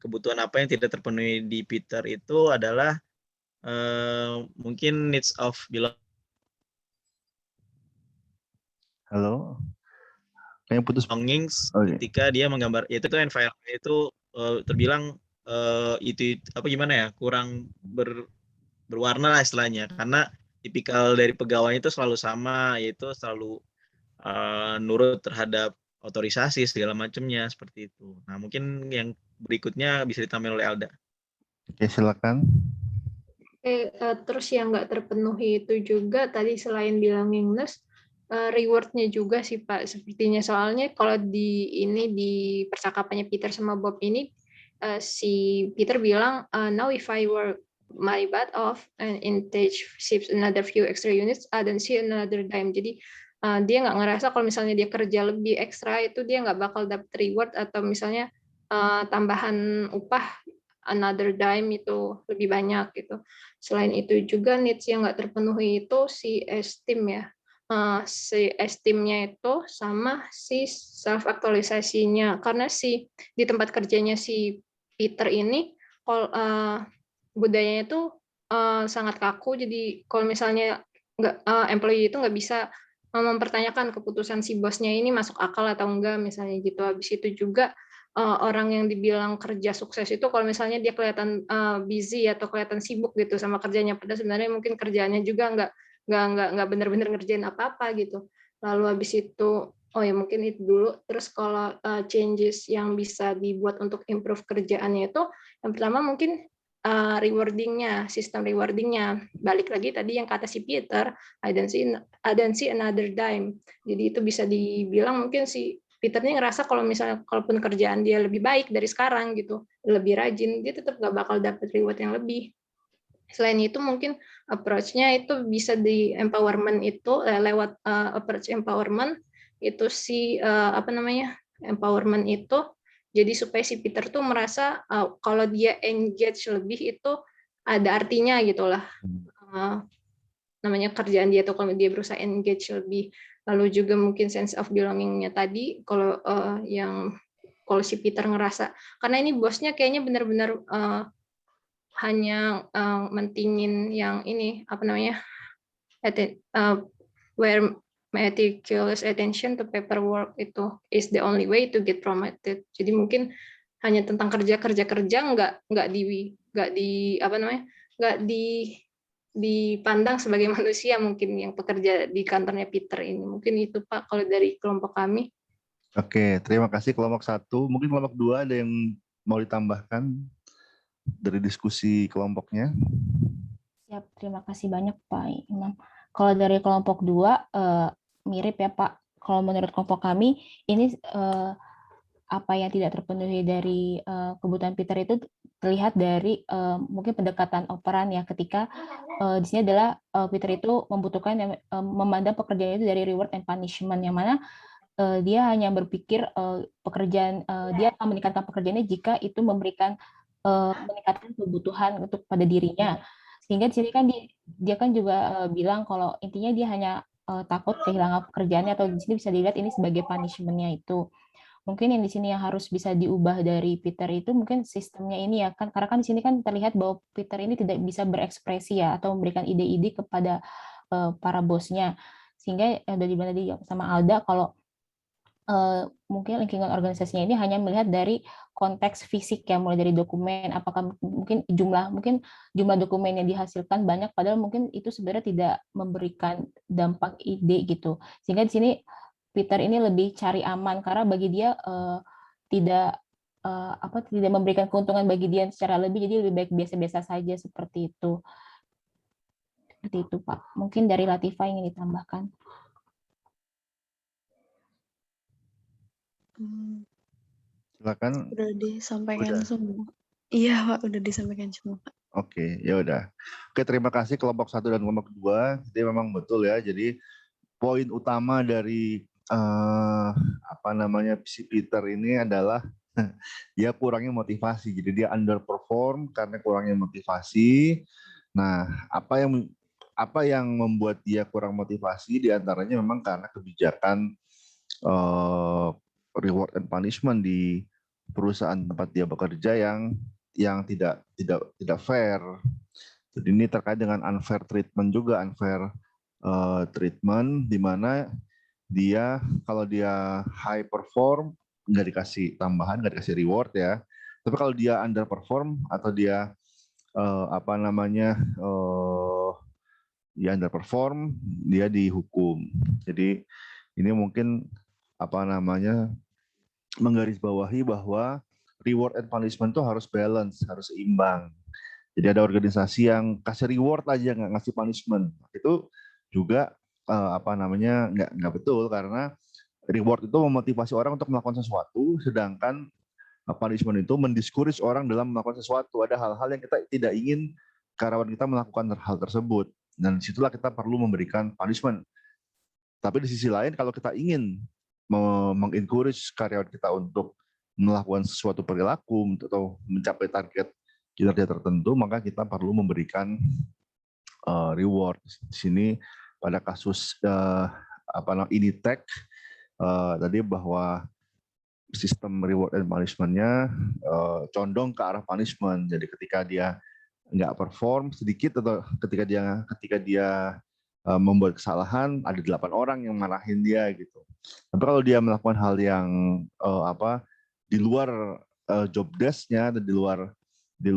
kebutuhan apa yang tidak terpenuhi di Peter itu adalah mungkin needs of Halo. Kayaknya putus. belongings. Ketika dia menggambar itu environment itu terbilang itu gimana ya, kurang berwarna lah istilahnya, karena tipikal dari pegawai itu selalu sama, yaitu selalu nurut terhadap otorisasi segala macamnya seperti itu. Nah, mungkin yang berikutnya bisa ditambahin oleh Alda. Oke, silakan. Terus yang nggak terpenuhi itu juga tadi selain belongingness, reward-nya juga sih Pak, sepertinya. Soalnya kalau di percakapannya Peter sama Bob ini, si Peter bilang, now if I work my butt off and internships another few extra units, I don't see another dime. Jadi dia nggak ngerasa kalau misalnya dia kerja lebih ekstra itu dia nggak bakal dapet reward atau misalnya tambahan upah another dime itu lebih banyak gitu. Selain itu juga needs yang nggak terpenuhi itu si esteem ya. Si esteem-nya itu sama si self aktualisasinya, karena di tempat kerjanya si Peter ini kalau budayanya itu sangat kaku, jadi kalau misalnya employee itu nggak bisa mempertanyakan keputusan si bosnya ini masuk akal atau enggak misalnya gitu. Habis itu juga orang yang dibilang kerja sukses itu kalau misalnya dia kelihatan busy atau kelihatan sibuk gitu sama kerjanya, padahal sebenarnya mungkin kerjaannya juga nggak benar-benar ngerjain apa-apa gitu. Lalu habis itu mungkin itu dulu. Terus kalau changes yang bisa dibuat untuk improve kerjaannya itu, yang pertama mungkin rewarding-nya, sistem rewarding-nya. Balik lagi tadi yang kata si Peter, I don't see another dime. Jadi itu bisa dibilang mungkin si Peternya ngerasa kalau misalnya kalaupun kerjaan dia lebih baik dari sekarang gitu, lebih rajin, dia tetap nggak bakal dapat reward yang lebih. Selain itu mungkin approach-nya itu bisa di empowerment itu lewat approach empowerment itu empowerment itu Jadi supaya si Peter tuh merasa kalau dia engage lebih itu ada artinya gitulah. Namanya kerjaan dia, atau kalau dia berusaha engage lebih. Lalu juga mungkin sense of belonging-nya tadi, kalau kalau si Peter ngerasa, karena ini bosnya kayaknya benar-benar hanya mentingin yang ini, apa namanya, where meticulous attention to paperwork itu is the only way to get promoted. Jadi mungkin hanya tentang kerja, nggak dipandang sebagai manusia mungkin yang pekerja di kantornya Peter ini. Mungkin itu Pak kalau dari kelompok kami. Oke, terima kasih kelompok 1. Mungkin kelompok 2 ada yang mau ditambahkan dari diskusi kelompoknya? Siap, terima kasih banyak Pak Imam. Kalau dari kelompok 2 mirip ya Pak. Kalau menurut kelompok kami ini apa yang tidak terpenuhi dari kebutuhan Peter itu terlihat dari mungkin pendekatan operan ya, ketika di sini adalah Peter itu membutuhkan memandang pekerjaan itu dari reward and punishment, yang mana dia hanya berpikir pekerjaan dia akan meningkatkan pekerjaannya jika itu memberikan meningkatkan kebutuhan untuk pada dirinya. Sehingga di sini kan dia kan juga bilang kalau intinya dia hanya takut kehilangan pekerjaannya, atau di sini bisa dilihat ini sebagai punishment-nya itu. Mungkin yang di sini yang harus bisa diubah dari Peter itu mungkin sistemnya ini ya kan, karena kan di sini kan terlihat bahwa Peter ini tidak bisa berekspresi ya, atau memberikan ide-ide kepada para bosnya, sehingga udah dibilang tadi sama Alda kalau mungkin lingkungan organisasinya ini hanya melihat dari konteks fisik ya, mulai dari dokumen, apakah mungkin jumlah dokumen yang dihasilkan banyak, padahal mungkin itu sebenarnya tidak memberikan dampak ide gitu. Sehingga di sini Peter ini lebih cari aman, karena bagi dia tidak memberikan keuntungan bagi dia secara lebih, jadi lebih baik biasa-biasa saja seperti itu. Seperti itu Pak. Mungkin dari Latifa ingin ditambahkan. Silakan. Udah disampaikan semua. Iya Pak, udah disampaikan semua Pak. Oke, ya udah. Oke, terima kasih kelompok 1 dan kelompok 2. Jadi memang betul ya. Jadi poin utama dari si Peter ini adalah dia kurangnya motivasi. Jadi dia underperform karena kurangnya motivasi. Nah, apa yang membuat dia kurang motivasi diantaranya memang karena kebijakan reward and punishment di perusahaan tempat dia bekerja yang tidak fair. Jadi ini terkait dengan unfair treatment juga, unfair treatment, di mana dia kalau dia high perform nggak dikasih tambahan, nggak dikasih reward ya. Tapi kalau dia underperform atau dia dia underperform, dia dihukum. Jadi ini mungkin menggarisbawahi bahwa reward and punishment itu harus balance, harus seimbang. Jadi ada organisasi yang kasih reward aja nggak ngasih punishment, itu juga nggak betul, karena reward itu memotivasi orang untuk melakukan sesuatu, sedangkan punishment itu mendiscourage orang dalam melakukan sesuatu. Ada hal-hal yang kita tidak ingin karyawan kita melakukan hal tersebut, dan disitulah kita perlu memberikan punishment. Tapi di sisi lain, kalau kita ingin mengencourage karyawan kita untuk melakukan sesuatu perilaku atau mencapai target kinerja tertentu, maka kita perlu memberikan reward. Di sini pada kasus Initech tadi bahwa sistem reward and punishment-nya condong ke arah punishment. Jadi ketika dia nggak perform sedikit, atau ketika dia membuat kesalahan, ada 8 orang yang marahin dia gitu. Tapi kalau dia melakukan hal yang di luar job desk-nya, atau di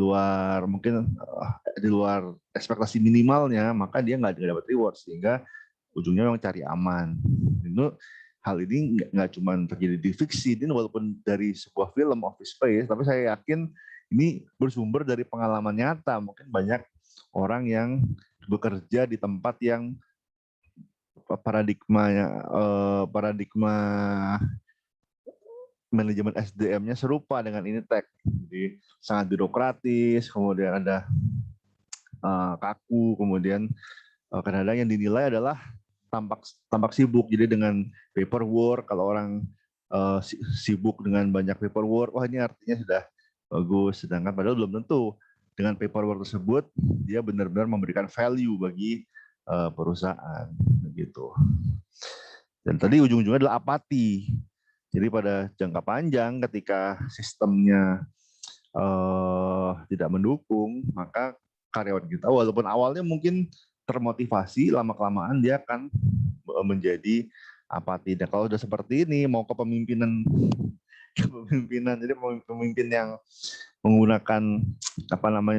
luar ekspektasi minimalnya, maka dia nggak dapat reward, sehingga ujungnya memang cari aman. Hal ini nggak cuma terjadi di fiksi, ini walaupun dari sebuah film Office Space, tapi saya yakin ini bersumber dari pengalaman nyata. Mungkin banyak orang yang bekerja di tempat yang paradigma manajemen SDM-nya serupa dengan Initech. Jadi sangat birokratis, kemudian ada kaku, kemudian kadang-kadang yang dinilai adalah tampak sibuk. Jadi dengan paperwork, kalau orang sibuk dengan banyak paperwork, wah ini artinya sudah bagus. Sedangkan padahal belum tentu dengan paperwork tersebut dia benar-benar memberikan value bagi perusahaan gitu. Dan tadi ujung-ujungnya adalah apati. Jadi pada jangka panjang ketika sistemnya tidak mendukung, maka karyawan kita walaupun awalnya mungkin termotivasi, lama-kelamaan dia akan menjadi apati. Dan kalau sudah seperti ini, mau ke pemimpinan, jadi pemimpin yang menggunakan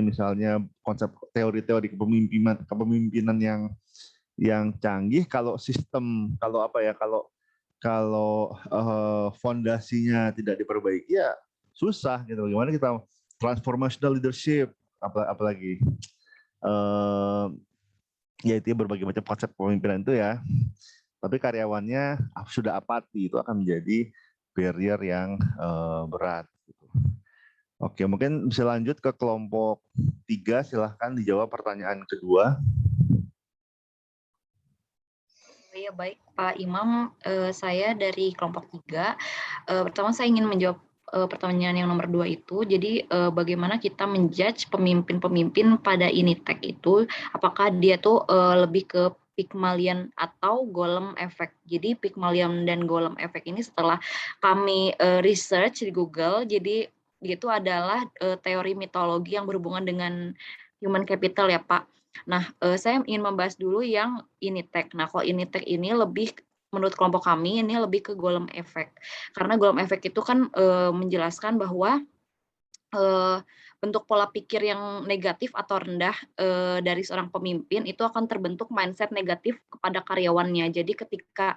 misalnya konsep teori-teori kepemimpinan yang canggih, kalau sistem, kalau fondasinya tidak diperbaiki ya susah gitu. Bagaimana kita transformational leadership, apalagi ya itu berbagai macam konsep kepemimpinan itu ya. Tapi karyawannya sudah apati, itu akan menjadi barrier yang berat. Oke, mungkin bisa lanjut ke kelompok 3, silahkan dijawab pertanyaan kedua. Ya baik Pak Imam, saya dari kelompok 3. Pertama saya ingin menjawab pertanyaan yang nomor 2 itu. Jadi bagaimana kita menjudge pemimpin-pemimpin pada Initek itu, apakah dia tuh lebih ke Pygmalion atau Golem Effect. Jadi Pygmalion dan Golem Effect ini setelah kami research di Google, jadi itu adalah teori mitologi yang berhubungan dengan human capital ya Pak. Nah, saya ingin membahas dulu yang Initek. Nah, kalau Initek ini lebih, menurut kelompok kami, ini lebih ke Golem Effect. Karena Golem Effect itu kan menjelaskan bahwa bentuk pola pikir yang negatif atau rendah dari seorang pemimpin itu akan terbentuk mindset negatif kepada karyawannya. Jadi ketika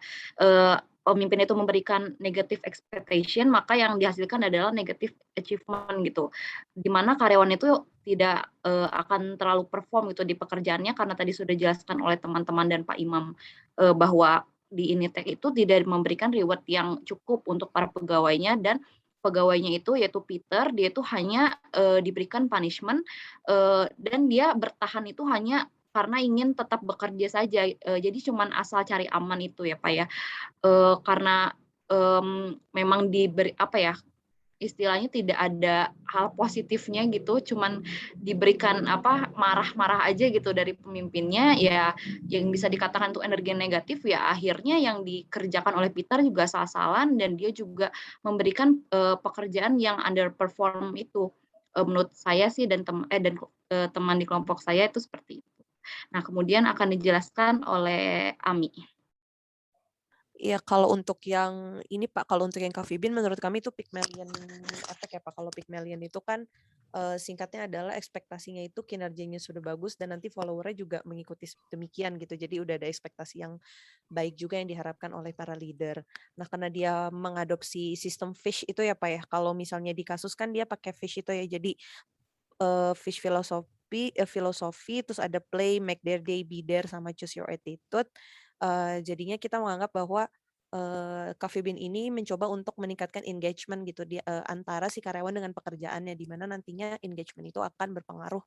pemimpin itu memberikan negative expectation, maka yang dihasilkan adalah negative achievement gitu. Di mana karyawan itu tidak akan terlalu perform gitu di pekerjaannya, karena tadi sudah dijelaskan oleh teman-teman dan Pak Imam bahwa di Initek itu tidak memberikan reward yang cukup untuk para pegawainya, dan pegawainya itu yaitu Peter, dia itu hanya diberikan punishment dan dia bertahan itu hanya karena ingin tetap bekerja saja. Jadi cuman asal cari aman itu ya Pak ya. Karena memang diberi istilahnya tidak ada hal positifnya gitu, cuman diberikan marah-marah aja gitu dari pemimpinnya, ya yang bisa dikatakan itu energi negatif, ya akhirnya yang dikerjakan oleh Peter juga salah-salan dan dia juga memberikan pekerjaan yang underperform itu. Menurut saya sih dan teman di kelompok saya itu seperti itu. Nah, kemudian akan dijelaskan oleh Ami. Ya, kalau untuk yang ini Pak, kalau untuk yang Coffee Bean menurut kami itu Pygmalion Effect ya Pak. Kalau Pygmalion itu kan singkatnya adalah ekspektasinya itu kinerjanya sudah bagus dan nanti followernya juga mengikuti demikian gitu. Jadi udah ada ekspektasi yang baik juga yang diharapkan oleh para leader. Nah, karena dia mengadopsi sistem fish itu ya Pak ya. Kalau misalnya di kasus kan dia pakai fish itu ya. Jadi fish filosofi, terus ada play, make their day, be there, sama choose your attitude. Jadinya kita menganggap bahwa Coffee Bean ini mencoba untuk meningkatkan engagement gitu di antara si karyawan dengan pekerjaannya, di mana nantinya engagement itu akan berpengaruh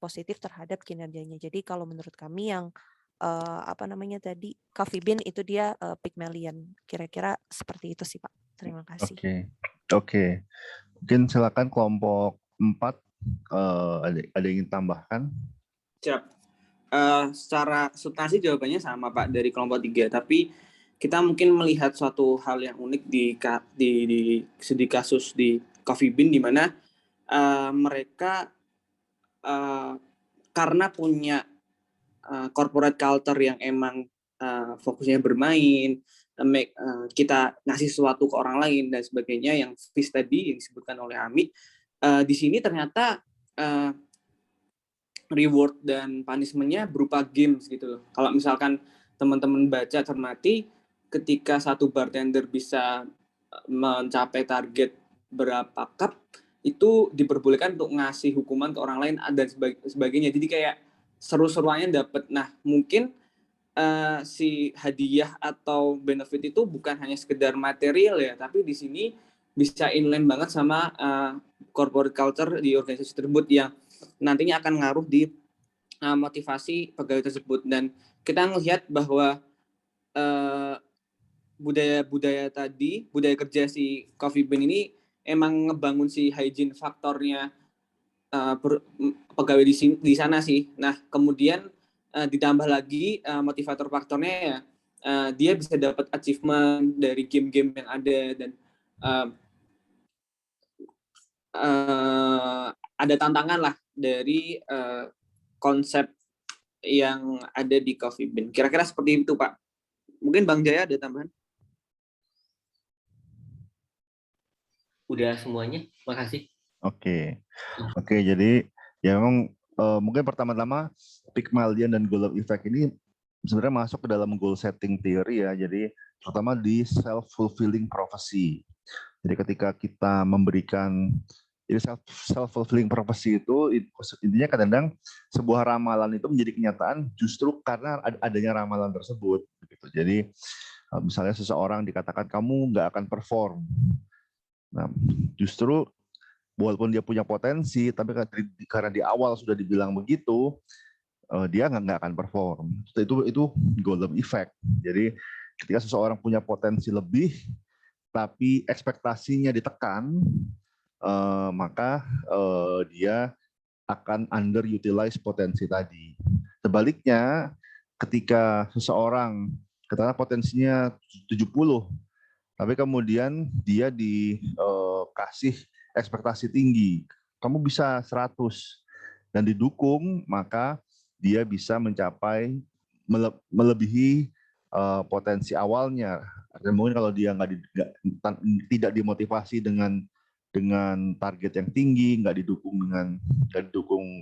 positif terhadap kinerjanya. Jadi kalau menurut kami yang tadi Coffee Bean itu dia Pygmalion. Kira-kira seperti itu sih Pak. Terima kasih. Oke. Mungkin silakan kelompok 4 ada yang ingin tambahkan? Siap. Secara substansi jawabannya sama Pak dari kelompok 3, tapi kita mungkin melihat suatu hal yang unik di kasus di Coffee Bean, di mana mereka karena punya corporate culture yang emang fokusnya bermain, kita ngasih sesuatu ke orang lain dan sebagainya, yang fish tadi yang disebutkan oleh Ami, di sini ternyata reward dan punishment-nya berupa games gitu loh. Kalau misalkan teman-teman baca cermati, ketika satu bartender bisa mencapai target berapa cup, itu diperbolehkan untuk ngasih hukuman ke orang lain dan sebagainya. Jadi kayak seru-seruannya dapat. Nah, mungkin si hadiah atau benefit itu bukan hanya sekedar material ya, tapi di sini bisa inline banget sama corporate culture di organisasi tersebut yang nantinya akan ngaruh di motivasi pegawai tersebut. Dan kita melihat bahwa budaya kerja si Coffee Bean ini emang ngebangun si hygiene faktornya pegawai di sana sih. Nah, kemudian ditambah lagi motivator faktornya ya, dia bisa dapat achievement dari game-game yang ada, dan ada tantangan lah dari konsep yang ada di Coffee Bean. Kira-kira seperti itu, Pak. Mungkin Bang Jaya ada tambahan? Udah semuanya, makasih. Oke, jadi ya memang mungkin pertama-tama Pygmalion dan Golub effect ini sebenarnya masuk ke dalam goal setting theory ya. Jadi terutama di self-fulfilling prophecy. Jadi ketika kita memberikan, jadi self-fulfilling prophecy itu intinya kadang-kadang sebuah ramalan itu menjadi kenyataan justru karena adanya ramalan tersebut. Gitu. Jadi misalnya seseorang dikatakan kamu nggak akan perform. Nah, justru walaupun dia punya potensi, tapi karena di awal sudah dibilang begitu, dia nggak akan perform. Itu Golub effect. Jadi ketika seseorang punya potensi lebih, tapi ekspektasinya ditekan, maka dia akan underutilize potensi tadi. Sebaliknya, ketika seseorang katakanlah potensinya 70, tapi kemudian dia dikasih ekspektasi tinggi, kamu bisa 100 dan didukung, maka dia bisa mencapai melebihi potensi awalnya. Artinya mungkin kalau dia tidak dimotivasi dengan target yang tinggi, nggak didukung.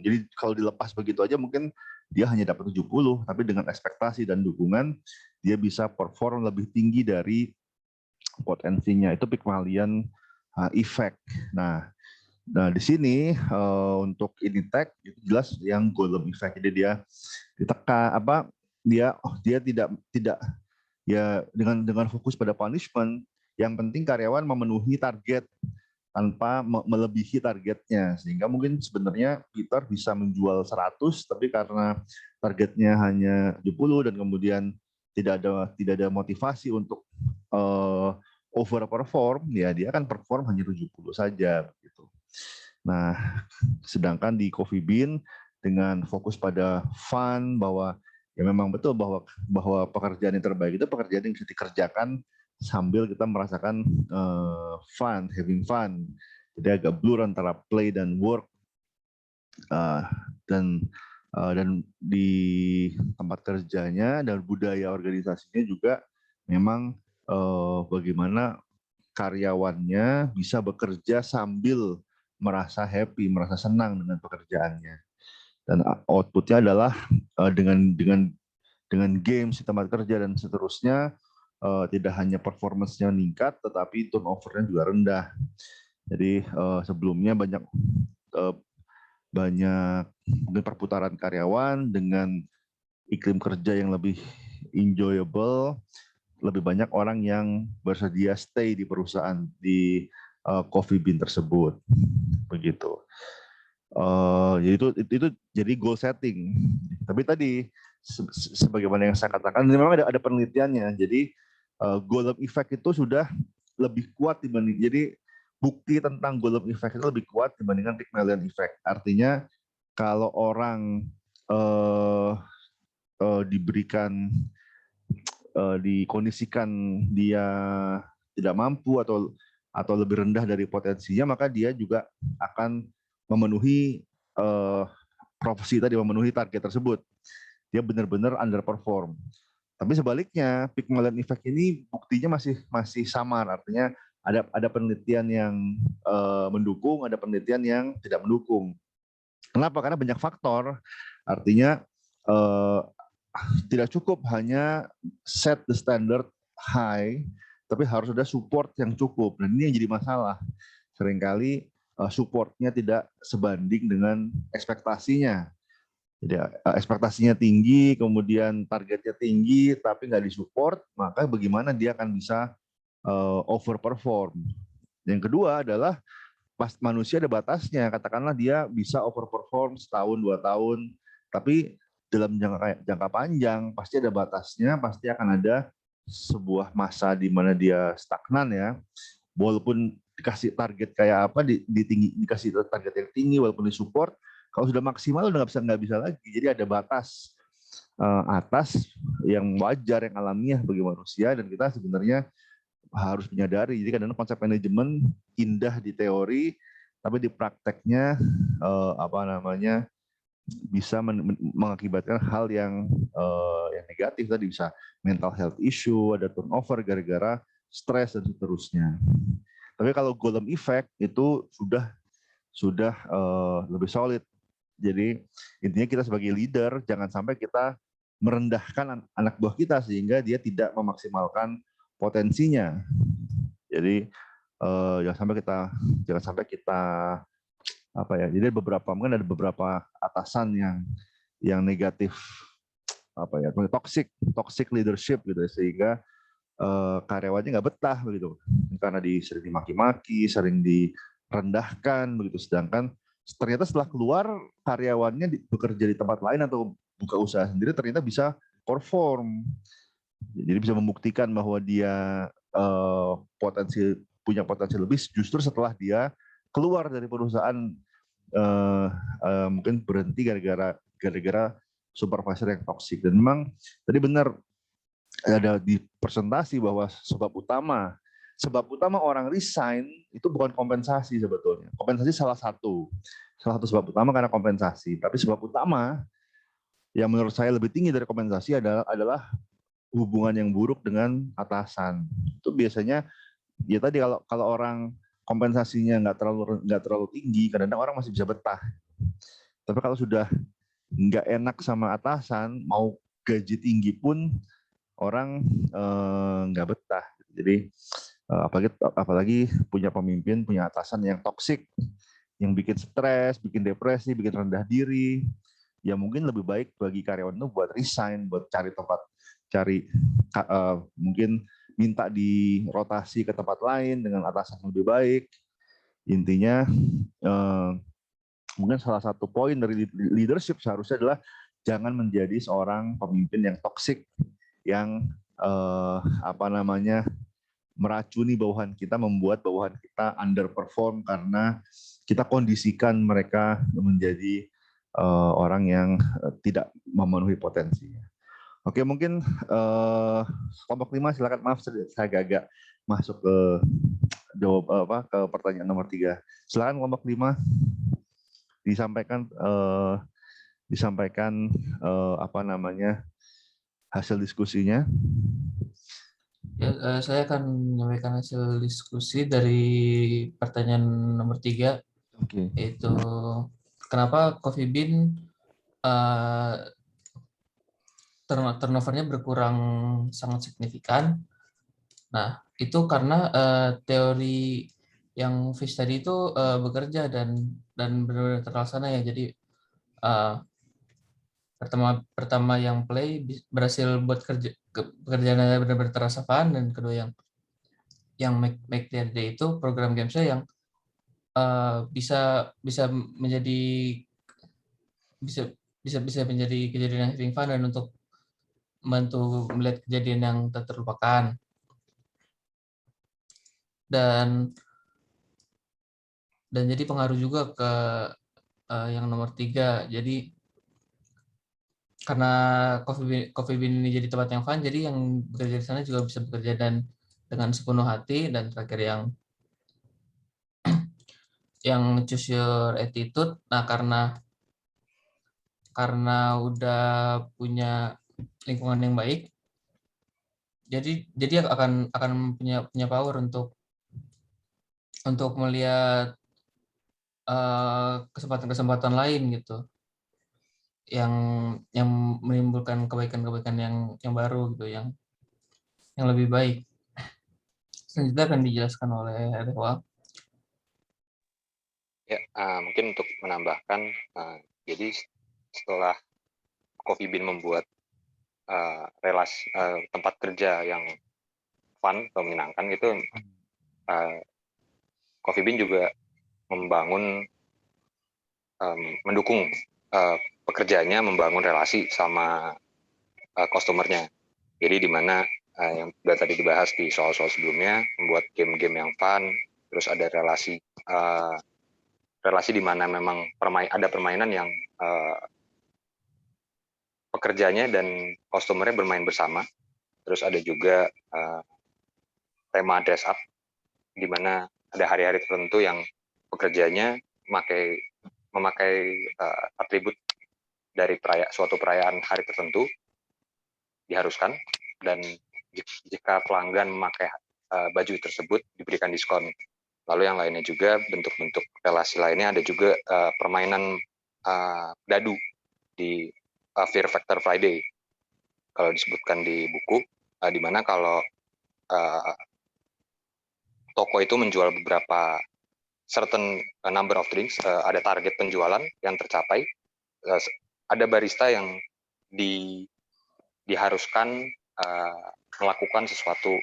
Jadi kalau dilepas begitu aja mungkin dia hanya dapat 70, tapi dengan ekspektasi dan dukungan dia bisa perform lebih tinggi dari potensinya. Itu Pygmalion effect. Nah di sini untuk Initech itu jelas yang Golub effect. Jadi dia ditekan dia tidak ya dengan fokus pada punishment. Yang penting karyawan memenuhi target tanpa melebihi targetnya, sehingga mungkin sebenarnya Peter bisa menjual 100 tapi karena targetnya hanya 70 dan kemudian tidak ada motivasi untuk overperform, ya dia akan perform hanya 70 saja begitu. Nah, sedangkan di Coffee Bean dengan fokus pada fun, bahwa ya memang betul bahwa pekerjaan yang terbaik itu pekerjaan yang bisa dikerjakan sambil kita merasakan fun, having fun. Jadi agak blur antara play dan work. Dan di tempat kerjanya dan budaya organisasinya juga memang bagaimana karyawannya bisa bekerja sambil merasa happy, merasa senang dengan pekerjaannya. Dan outputnya adalah dengan games di tempat kerja dan seterusnya, tidak hanya performance-nya meningkat, tetapi turnover-nya juga rendah. Jadi sebelumnya banyak perputaran karyawan dengan iklim kerja yang lebih enjoyable, lebih banyak orang yang bersedia stay di perusahaan di Coffee Bean tersebut, begitu. Itu jadi goal setting. Tapi tadi sebagaimana yang saya katakan, memang ada penelitiannya. Jadi Golub effect itu sudah lebih kuat dibanding. Jadi bukti tentang Golub effect itu lebih kuat dibandingkan Pygmalion effect. Artinya kalau orang dikondisikan dia tidak mampu atau lebih rendah dari potensinya, maka dia juga akan memenuhi profesi tadi, memenuhi target tersebut. Dia benar-benar underperform. Tapi sebaliknya, Pygmalion effect ini buktinya masih samar. Artinya ada penelitian yang mendukung, ada penelitian yang tidak mendukung. Kenapa? Karena banyak faktor. Artinya tidak cukup hanya set the standard high, tapi harus ada support yang cukup. Dan ini yang jadi masalah. Seringkali supportnya tidak sebanding dengan ekspektasinya. Jadi ekspektasinya tinggi, kemudian targetnya tinggi, tapi nggak disupport, maka bagaimana dia akan bisa overperform. Yang kedua adalah manusia ada batasnya. Katakanlah dia bisa overperform setahun, 2 tahun, tapi dalam jangka panjang pasti ada batasnya, pasti akan ada sebuah masa di mana dia stagnan ya, walaupun dikasih target kayak apa, dikasih target yang tinggi, walaupun disupport, kalau sudah maksimal udah nggak bisa lagi. Jadi ada batas atas yang wajar, yang alamiah bagi manusia, dan kita sebenarnya harus menyadari. Jadi kadang konsep manajemen indah di teori, tapi di prakteknya bisa mengakibatkan hal yang negatif. Tadi bisa mental health issue, ada turnover gara-gara stres dan seterusnya. Tapi kalau golem effect itu sudah lebih solid. Jadi intinya kita sebagai leader jangan sampai kita merendahkan anak buah kita sehingga dia tidak memaksimalkan potensinya. Jadi jangan sampai kita jadi mungkin ada beberapa atasan yang negatif, toxic leadership gitu, sehingga karyawannya nggak betah begitu, karena sering dimaki-maki, sering direndahkan begitu. Sedangkan ternyata setelah keluar karyawannya bekerja di tempat lain atau buka usaha sendiri, ternyata bisa perform. Jadi bisa membuktikan bahwa dia punya potensi lebih justru setelah dia keluar dari perusahaan, mungkin berhenti gara-gara supervisor yang toksik. Dan memang tadi benar ada di presentasi bahwa sebab utama orang resign itu bukan kompensasi sebetulnya. Kompensasi salah satu sebab utama karena kompensasi. Tapi sebab utama yang menurut saya lebih tinggi dari kompensasi adalah hubungan yang buruk dengan atasan. Itu biasanya ya tadi kalau orang kompensasinya nggak terlalu tinggi, kadang-kadang orang masih bisa betah. Tapi kalau sudah nggak enak sama atasan, mau gaji tinggi pun orang nggak betah. Jadi apalagi punya pemimpin, punya atasan yang toksik, yang bikin stres, bikin depresi, bikin rendah diri, ya mungkin lebih baik bagi karyawan itu buat resign, buat mungkin minta dirotasi ke tempat lain dengan atasan yang lebih baik. Intinya mungkin salah satu poin dari leadership seharusnya adalah jangan menjadi seorang pemimpin yang toksik, yang meracuni bawahan kita, membuat bawahan kita underperform karena kita kondisikan mereka menjadi orang yang tidak memenuhi potensinya. Oke, mungkin kelompok 5 silakan. Maaf, saya agak masuk ke ke pertanyaan nomor 3. Silakan kelompok 5 disampaikan hasil diskusinya. Ya, saya akan menyampaikan hasil diskusi dari pertanyaan nomor 3, yaitu kenapa Coffee Bean turnovernya berkurang sangat signifikan. Nah, itu karena teori yang Fish tadi itu bekerja dan benar-benar terlaksana ya. Jadi pertama yang play berhasil buat pekerjaannya benar-benar terasa fun, dan kedua yang make their day itu program gamesnya yang bisa menjadi kejadian yang having fun dan untuk membantu melihat kejadian yang tak terlupakan. Dan jadi pengaruh juga ke yang nomor 3. Jadi karena Coffee Bean ini jadi tempat yang fun, jadi yang bekerja di sana juga bisa bekerja dan dengan sepenuh hati. Dan terakhir yang choose your attitude. Nah, karena udah punya lingkungan yang baik, jadi akan punya power untuk melihat kesempatan-kesempatan lain gitu, yang menimbulkan kebaikan-kebaikan yang baru gitu, yang lebih baik. Selanjutnya akan dijelaskan oleh Dewa. Ya, mungkin untuk menambahkan, jadi setelah Coffee Bean membuat relasi tempat kerja yang fun atau menyenangkan gitu, Coffee Bean juga mendukung pekerjaannya membangun relasi sama customer-nya. Jadi di mana yang sudah tadi dibahas di soal-soal sebelumnya, membuat game-game yang fun, terus ada relasi di mana memang ada permainan yang pekerjanya dan customer-nya bermain bersama. Terus ada juga tema dress up, di mana ada hari-hari tertentu yang pekerjanya memakai atribut dari suatu perayaan hari tertentu diharuskan, dan jika pelanggan memakai baju tersebut diberikan diskon. Lalu yang lainnya juga bentuk-bentuk relasi lainnya, ada juga permainan dadu di Fear Factor Friday kalau disebutkan di buku, di mana kalau toko itu menjual beberapa certain number of drinks, ada target penjualan yang tercapai, ada barista yang diharuskan melakukan sesuatu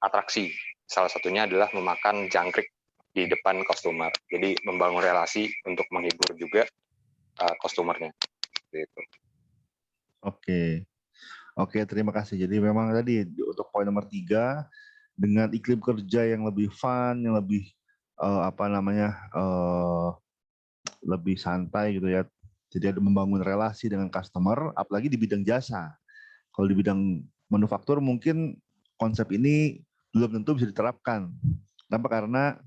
atraksi. Salah satunya adalah memakan jangkrik di depan customer. Jadi membangun relasi untuk menghibur juga customer-nya. Gitu. Oke, terima kasih. Jadi memang tadi untuk poin nomor 3, dengan iklim kerja yang lebih fun, yang lebih lebih santai gitu ya. Jadi ada membangun relasi dengan customer, apalagi di bidang jasa. Kalau di bidang manufaktur mungkin konsep ini belum tentu bisa diterapkan. Kenapa? Karena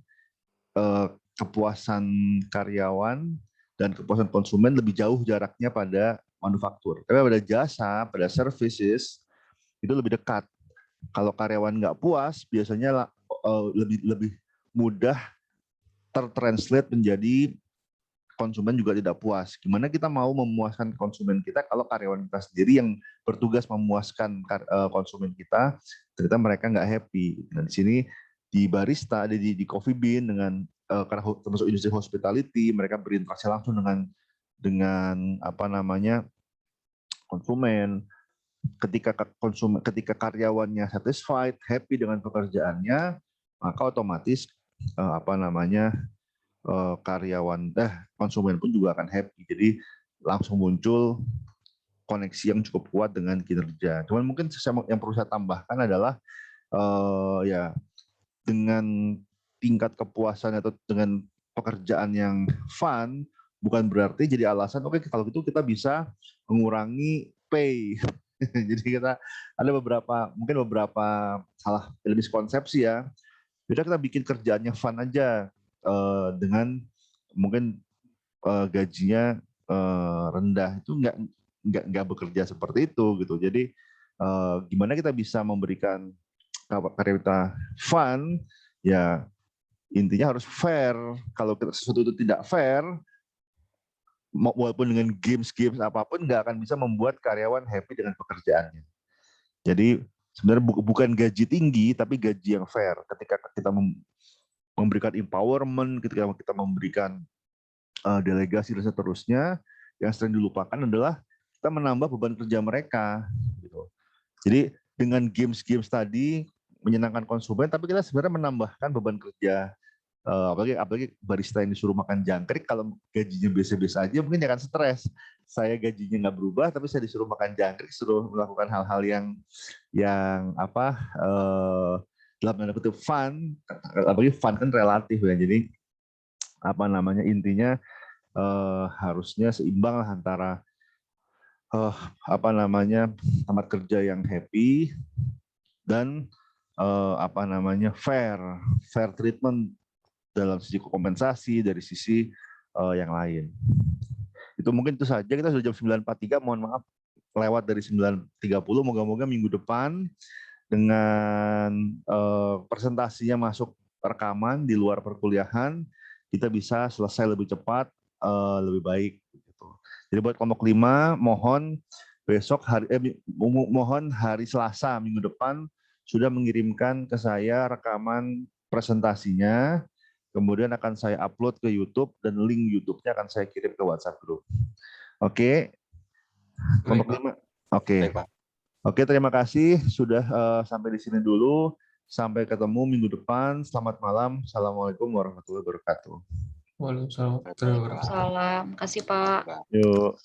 kepuasan karyawan dan kepuasan konsumen lebih jauh jaraknya pada manufaktur. Tapi pada jasa, pada services itu lebih dekat. Kalau karyawan nggak puas, biasanya lebih mudah tertranslate menjadi konsumen juga tidak puas. Gimana kita mau memuaskan konsumen kita kalau karyawan kita sendiri yang bertugas memuaskan konsumen kita, ternyata mereka nggak happy. Dan di sini di barista, di Coffee Bean, dengan karena termasuk industri hospitality, mereka berinteraksi langsung dengan konsumen. Ketika karyawannya satisfied, happy dengan pekerjaannya, maka otomatis konsumen pun juga akan happy. Jadi langsung muncul koneksi yang cukup kuat dengan kinerja. Cuman mungkin yang perlu saya tambahkan adalah dengan tingkat kepuasan atau dengan pekerjaan yang fun, bukan berarti jadi alasan oke, kalau gitu kita bisa mengurangi pay. Jadi kita ada beberapa salah miskonsepsi ya. Jadi kita bikin kerjaannya fun aja, dengan mungkin gajinya rendah, itu nggak bekerja seperti itu gitu. Jadi gimana kita bisa memberikan karya kita fun, ya intinya harus fair. Kalau sesuatu itu tidak fair, walaupun dengan games apapun, nggak akan bisa membuat karyawan happy dengan pekerjaannya. Jadi sebenarnya bukan gaji tinggi, tapi gaji yang fair. Ketika kita memberikan empowerment, ketika kita memberikan delegasi dan seterusnya, yang sering dilupakan adalah kita menambah beban kerja mereka. Gitu. Jadi dengan games tadi menyenangkan konsumen, tapi kita sebenarnya menambahkan beban kerja. Apalagi barista yang disuruh makan jangkrik, kalau gajinya biasa-biasa aja mungkin akan stres. Saya gajinya nggak berubah, tapi saya disuruh makan jangkrik, suruh melakukan hal-hal yang dalam tanda kutip fun, apalagi fun kan relatif ya. Jadi intinya harusnya seimbang lah antara tempat kerja yang happy dan fair treatment dalam sisi kompensasi dari sisi yang lain. Itu mungkin itu saja. Kita sudah jam 9.43, mohon maaf lewat dari 9.30. Moga-moga minggu depan dengan presentasinya masuk rekaman di luar perkuliahan, kita bisa selesai lebih cepat, lebih baik. Gitu. Jadi buat kelompok 5, mohon hari Selasa minggu depan sudah mengirimkan ke saya rekaman presentasinya. Kemudian akan saya upload ke YouTube dan link YouTube-nya akan saya kirim ke WhatsApp group. Oke. Kelompok 5. Oke, terima kasih sudah sampai di sini dulu. Sampai ketemu minggu depan. Selamat malam. Assalamualaikum warahmatullahi wabarakatuh. Waalaikumsalam. Waalaikumsalam. Terima kasih, Pak. Yuk.